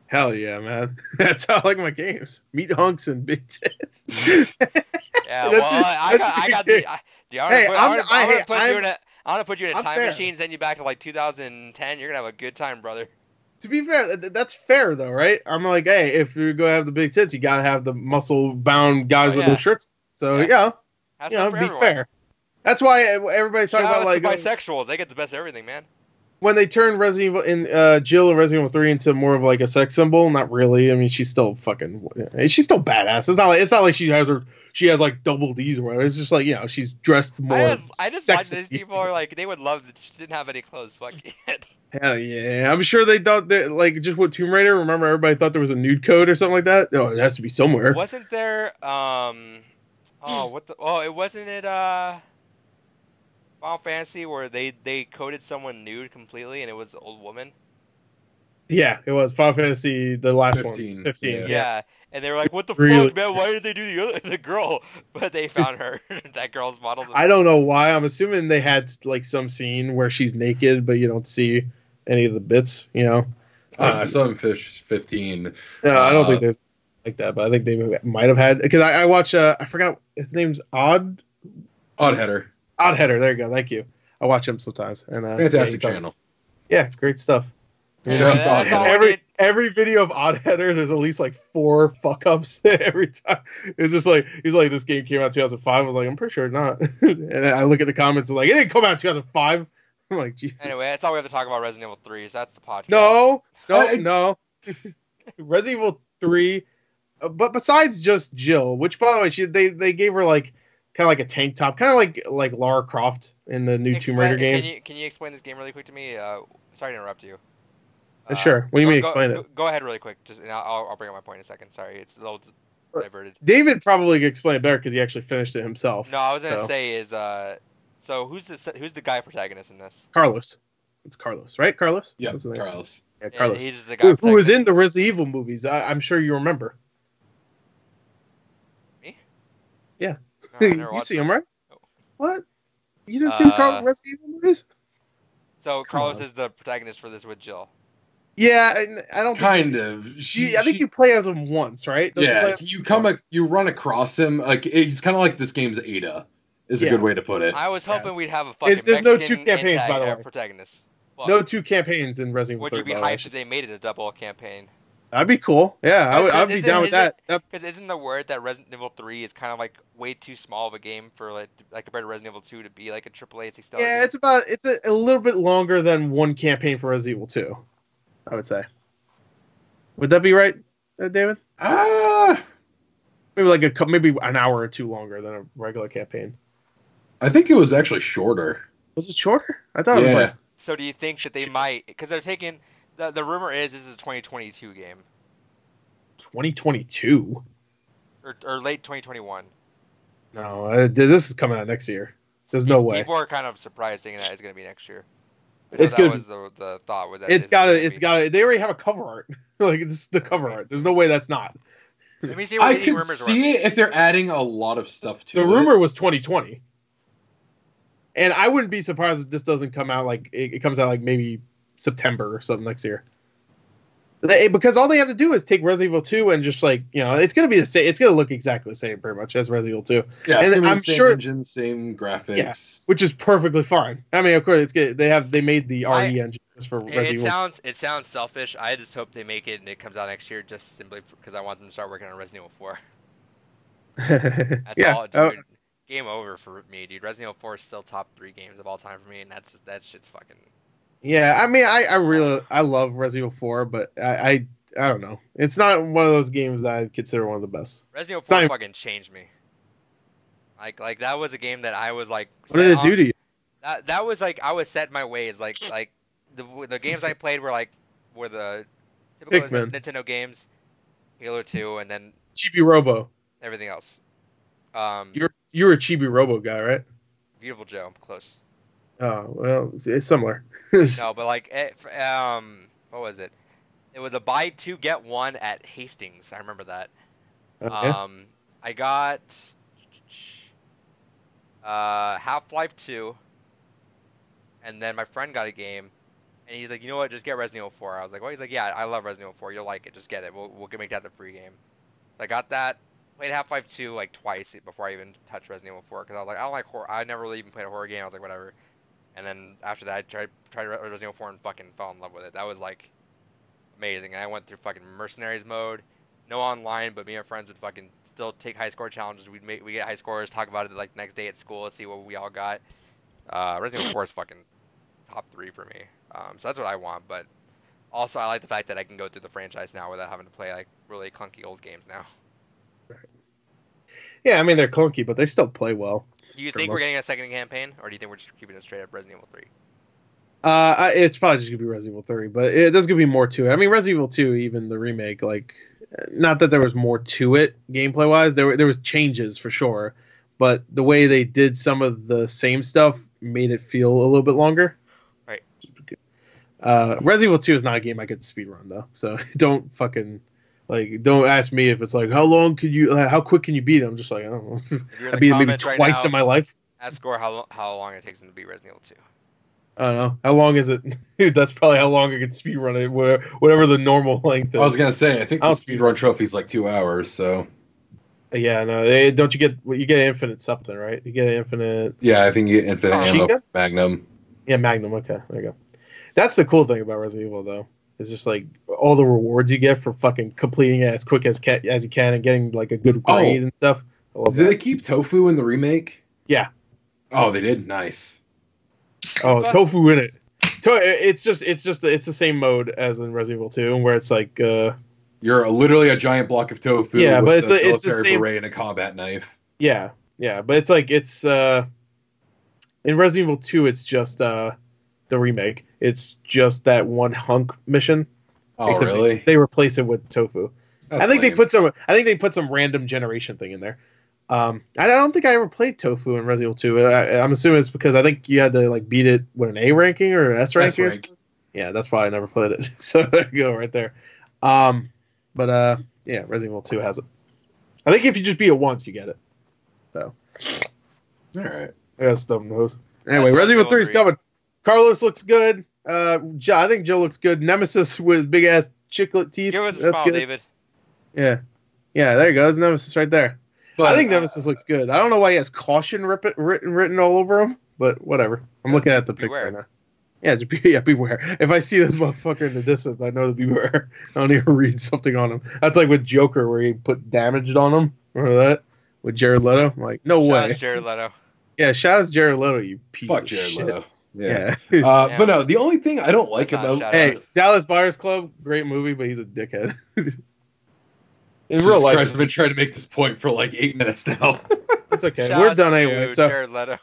Hell yeah, man. That's how I like my games. Meat hunks and big tits. Yeah, well, I got the. I want to put you in a time machine, send you back to like 2010. You're gonna have a good time, brother. To be fair, that's fair though, right? I'm like, hey, if you're gonna have the big tits, you gotta have the muscle-bound guys with those shirts. So yeah, be fair. That's why everybody talks about like bisexuals. They get the best of everything, man. When they turn Resident Evil in Jill in Resident Evil 3 into more of like a sex symbol, not really. I mean, she's still she's still badass. It's not like she has like double D's or whatever. It's just like, she's dressed more. I just like these people are like, they would love that she didn't have any clothes. Fuck it. Hell yeah, I'm sure they thought that, like, just with Tomb Raider. Remember, everybody thought there was a nude code or something like that. Oh, it has to be somewhere. Wasn't there? It wasn't it. Final Fantasy where they coded someone nude completely and it was the old woman. Yeah, it was Final Fantasy, the last 15. one. 15. Yeah. And they were like, "What the fuck, man? Why did they do the girl?" But they found her. That girl's model. I don't know why. I'm assuming they had like some scene where she's naked, but you don't see any of the bits. I saw in Fish 15. No, I don't think there's like that, but I think they might have had, because I watch. I forgot his name's Oddheader. Oddheader, there you go. Thank you. I watch him sometimes. And fantastic channel. Yeah, great stuff. Every video of Oddheader, there's at least like 4 fuck ups every time. It's just like, he's like, this game came out in 2005. I was like, I'm pretty sure not. And I look at the comments and like, it didn't come out in 2005. I'm like, Jesus. Anyway, that's all we have to talk about Resident Evil 3. So that's the podcast. No. Resident Evil 3. But besides just Jill, which by the way, they gave her like kind of like a tank top, kind of like Lara Croft in the new Tomb Raider games. Can you explain this game really quick to me? Sorry to interrupt you. Sure. What do you mean explain it? Go ahead really quick. And I'll bring up my point in a second. Sorry, it's a little diverted. David probably could explain it better because he actually finished it himself. No, I was gonna say is so who's the guy protagonist in this? Carlos. It's Carlos, right? Carlos. Yeah, Carlos. Yeah, Carlos. He's the guy who was in the Resident Evil movies. I'm sure you remember. Me? Yeah. No, you see him, right? No. What? You didn't see the Resident Evil movies? So Carlos is the protagonist for this with Jill. Yeah, I don't. I think you play as him once, right? You run across him. Like, he's kind of like this game's Ada. Is a good way to put it. I was hoping we'd have a fucking there's no 2 campaigns, by the way. Protagonist. Well, no 2 campaigns in Resident Evil 3. Would you be hyped if they made it a double campaign? That'd be cool. Yeah, I would be down with that. Because isn't the word that Resident Evil 3 is kind of like way too small of a game for like compared to Resident Evil 2 to be like a AAA 6 star game? It's a little bit longer than one campaign for Resident Evil 2. I would say. Would that be right, David? Maybe an hour or 2 longer than a regular campaign. I think it was actually shorter. Was it shorter? I thought it was like... So do you think that they might... Because they're taking... The rumor is this is a 2022 game. 2022? Or late 2021. No, this is coming out next year. There's no way. People are kind of surprised thinking that it's going to be next year. It's good. The thought was that it's got it. They already have a cover art. Like, this is the cover art. There's no way that's not. I can see it if they're adding a lot of stuff to it. The rumor was 2020. And I wouldn't be surprised if this doesn't come out like it comes out like maybe September or something next year. Because all they have to do is take Resident Evil 2 and just like, it's gonna be the same. It's gonna look exactly the same pretty much as Resident Evil 2. Yeah, and I'm same sure engine, same graphics. Yeah, which is perfectly fine. I mean, of course, it's good. They made the RE engine just for Resident Evil. It sounds selfish. I just hope they make it and it comes out next year, just simply because I want them to start working on Resident Evil 4. That's all, dude. Game over for me, dude. Resident Evil 4 is still top 3 games of all time for me, and that shit's fucking. Yeah, I mean, I love Resident Evil 4, but I don't know. It's not one of those games that I consider one of the best. Resident Evil 4 fucking changed me. Like that was a game that I was like. What did it do to you? That was like I was set in my ways. Like the games I played were the typical Nintendo games, Halo 2, and then Chibi Robo. Everything else. You were a Chibi Robo guy, right? Beautiful Joe, I'm close. Oh well, it's similar. No, but like, what was it? It was a buy 2 get 1 at Hastings. I remember that. Okay. I got Half-Life 2, and then my friend got a game, and he's like, you know what? Just get Resident Evil 4. I was like, well, he's like, yeah, I love Resident Evil 4. You'll like it. Just get it. We'll make that the free game. So I got that. Played Half-Life 2 like twice before I even touched Resident Evil 4 because I was like, I don't like horror. I never really even played a horror game. I was like, whatever. And then after that, I tried Resident Evil 4 and fucking fell in love with it. That was like amazing. And I went through fucking Mercenaries mode, no online, but me and friends would fucking still take high score challenges. We get high scores, talk about it like next day at school, let's see what we all got. Resident Evil 4 is fucking top 3 for me. So that's what I want. But also, I like the fact that I can go through the franchise now without having to play like really clunky old games now. Right. Yeah, I mean they're clunky, but they still play well. Do you think we're getting a second campaign, or do you think we're just keeping it straight up Resident Evil 3? It's probably just gonna be Resident Evil 3, but there's gonna be more to it. I mean, Resident Evil 2, even the remake, like, not that there was more to it gameplay wise. There was changes for sure, but the way they did some of the same stuff made it feel a little bit longer. Right. Resident Evil 2 is not a game I could speedrun though, so don't ask me if it's like how quick can you beat it? I'm just like, I don't know. I beat it maybe twice in my life. Ask Score how long it takes him to beat Resident Evil 2. I don't know. How long is it? That's probably how long I could speedrun it, whatever the normal length is. I was going to say, I think the speedrun trophy is like 2 hours, so. Yeah, no. Don't you get infinite something, right? You get infinite. Yeah, I think you get infinite ammo, Magnum. Yeah, Magnum. Okay, there you go. That's the cool thing about Resident Evil, though. It's just like all the rewards you get for fucking completing it as quick as you can and getting like a good grade and stuff. Did they keep Tofu in the remake? Yeah. Oh, they did. Nice. Oh, Tofu in it. It's the same mode as in Resident Evil 2, where it's like you're literally a giant block of tofu. Yeah, with but it's the same beret and a combat knife. Yeah, but it's like in Resident Evil 2, it's just the remake. It's just that one hunk mission. Oh, really? They replace it with tofu. That's I think lame. they put some random generation thing in there. I don't think I ever played tofu in Resident Evil 2. I'm assuming it's because I think you had to like beat it with an A ranking or an S ranking. Or something. Yeah, that's why I never played it. So there you go, right there. Yeah, Resident Evil 2 has it. I think if you just beat it once, you get it. So. All right. I got stuff nose. Anyway, Resident Evil 3 is coming. Carlos looks good. I think Joe looks good. Nemesis with big ass chiclet teeth. Give us a smile, good. David. Yeah, there you go. There's Nemesis right there. But, I think Nemesis looks good. I don't know why he has caution written all over him, but whatever. I'm looking at the picture right now. Yeah, beware. If I see this motherfucker in the distance, I know to beware. I don't even read something on him. That's like with Joker, where he put damaged on him. Remember that? With Jared Leto? I'm like, no way. Jared Leto. Yeah, shout out Jared Leto, you piece Fuck of Jared shit. Leto. Yeah. Yeah. But no, the only thing I don't like about... Hey, Dallas Buyers Club, great movie, but he's a dickhead. In real life, I've been trying to make this point for like 8 minutes now. It's okay. We're done anyway. So Jared Leto.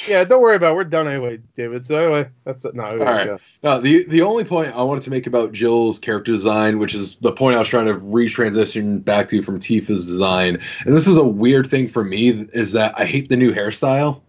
Yeah, don't worry about it. We're done anyway, David. So anyway, that's it. No, all right. Go. No, the only point I wanted to make about Jill's character design, which is the point I was trying to retransition back to from Tifa's design, and this is a weird thing for me, is that I hate the new hairstyle.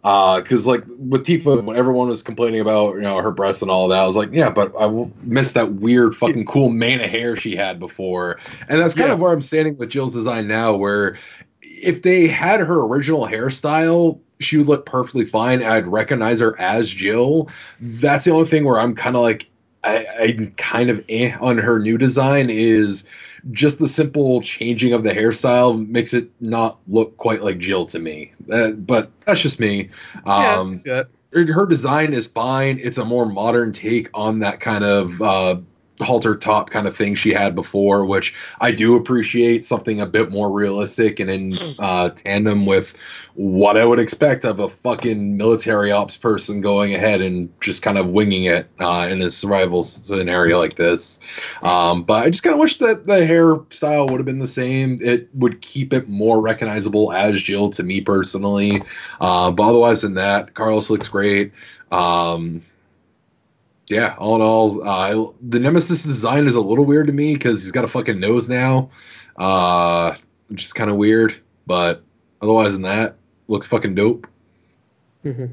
Because like with Tifa, when everyone was complaining about her breasts and all that, I was like, yeah, but I missed that weird fucking cool mane of hair she had before, and that's kind of where I'm standing with Jill's design now. Where if they had her original hairstyle, she would look perfectly fine. I'd recognize her as Jill. That's the only thing where I'm kind of like, I'm kind of on her new design is just the simple changing of the hairstyle makes it not look quite like Jill to me. But that's just me. Yeah. Her design is fine. It's a more modern take on that kind of halter top kind of thing she had before, which I do appreciate, something a bit more realistic and in tandem with what I would expect of a fucking military ops person going ahead and just kind of winging it in a survival scenario like this. But I just kind of wish that the hairstyle would have been the same. It would keep it more recognizable as Jill to me personally. But otherwise than that, Carlos looks great. Yeah, all in all, the Nemesis design is a little weird to me because he's got a fucking nose now, which is kind of weird. But otherwise than that, looks fucking dope. Mm-hmm.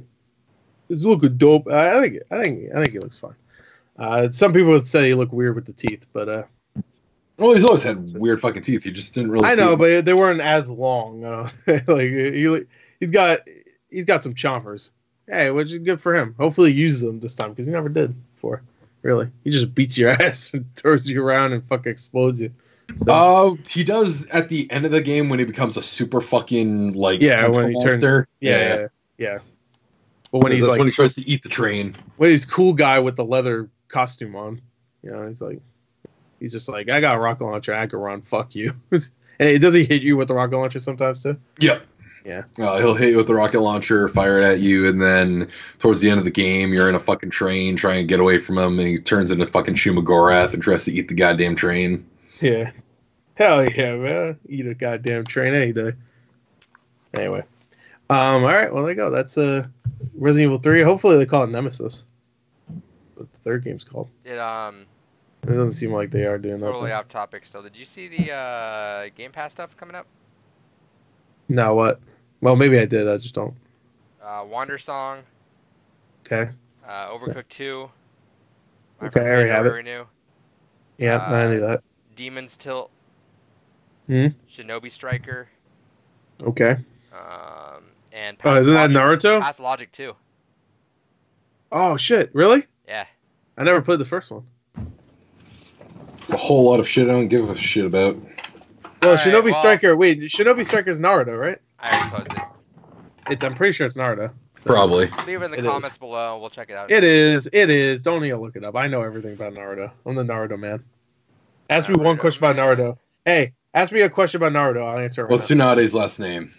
It's looking dope. I think it looks fine. Some people would say you look weird with the teeth, but well, he's always had weird fucking teeth. You just didn't really. I see know, them. but they weren't as long. Like he's got some chompers. Hey, which is good for him. Hopefully he uses them this time because he never did before. Really, he just beats your ass and throws you around and fucking explodes you. So, he does at the end of the game when he becomes a super fucking like when he monster. turns yeah. But when he's that's like when he tries to eat the train. When he's cool guy with the leather costume on, he's just like, I got a rocket launcher, I can run, fuck you. And does he hit you with the rocket launcher sometimes too? Yep. Yeah. He'll hit you with the rocket launcher, fire it at you, and then towards the end of the game, you're in a fucking train trying to get away from him, and he turns into fucking Shumagorath and tries to eat the goddamn train. Yeah. Hell yeah, man. Eat a goddamn train any day. Anyway. All right, well, there you go. That's Resident Evil 3. Hopefully they call it Nemesis. What the third game's called. It doesn't seem like they are doing that. Totally off topic still. Did you see the Game Pass stuff coming up? No, what? Well, maybe I did. I just don't. Wander Song. Okay. Overcooked 2. Okay, I already have it. Renew. Yeah, I knew that. Demon's Tilt. Shinobi Striker. Okay. And isn't that Naruto? Pathologic 2. Oh, shit. Really? Yeah. I never played the first one. It's a whole lot of shit I don't give a shit about. Well, Shinobi Striker. Wait, Shinobi Striker is Naruto, right? I already posted it. I'm pretty sure it's Naruto. So. Probably. Leave it in the comments below. We'll check it out. It is. Don't need to look it up. I know everything about Naruto. I'm the Naruto man. Ask me one question about Naruto. Hey, ask me a question about Naruto. I'll answer it. What's Tsunade's last name?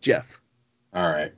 Jeff. All right.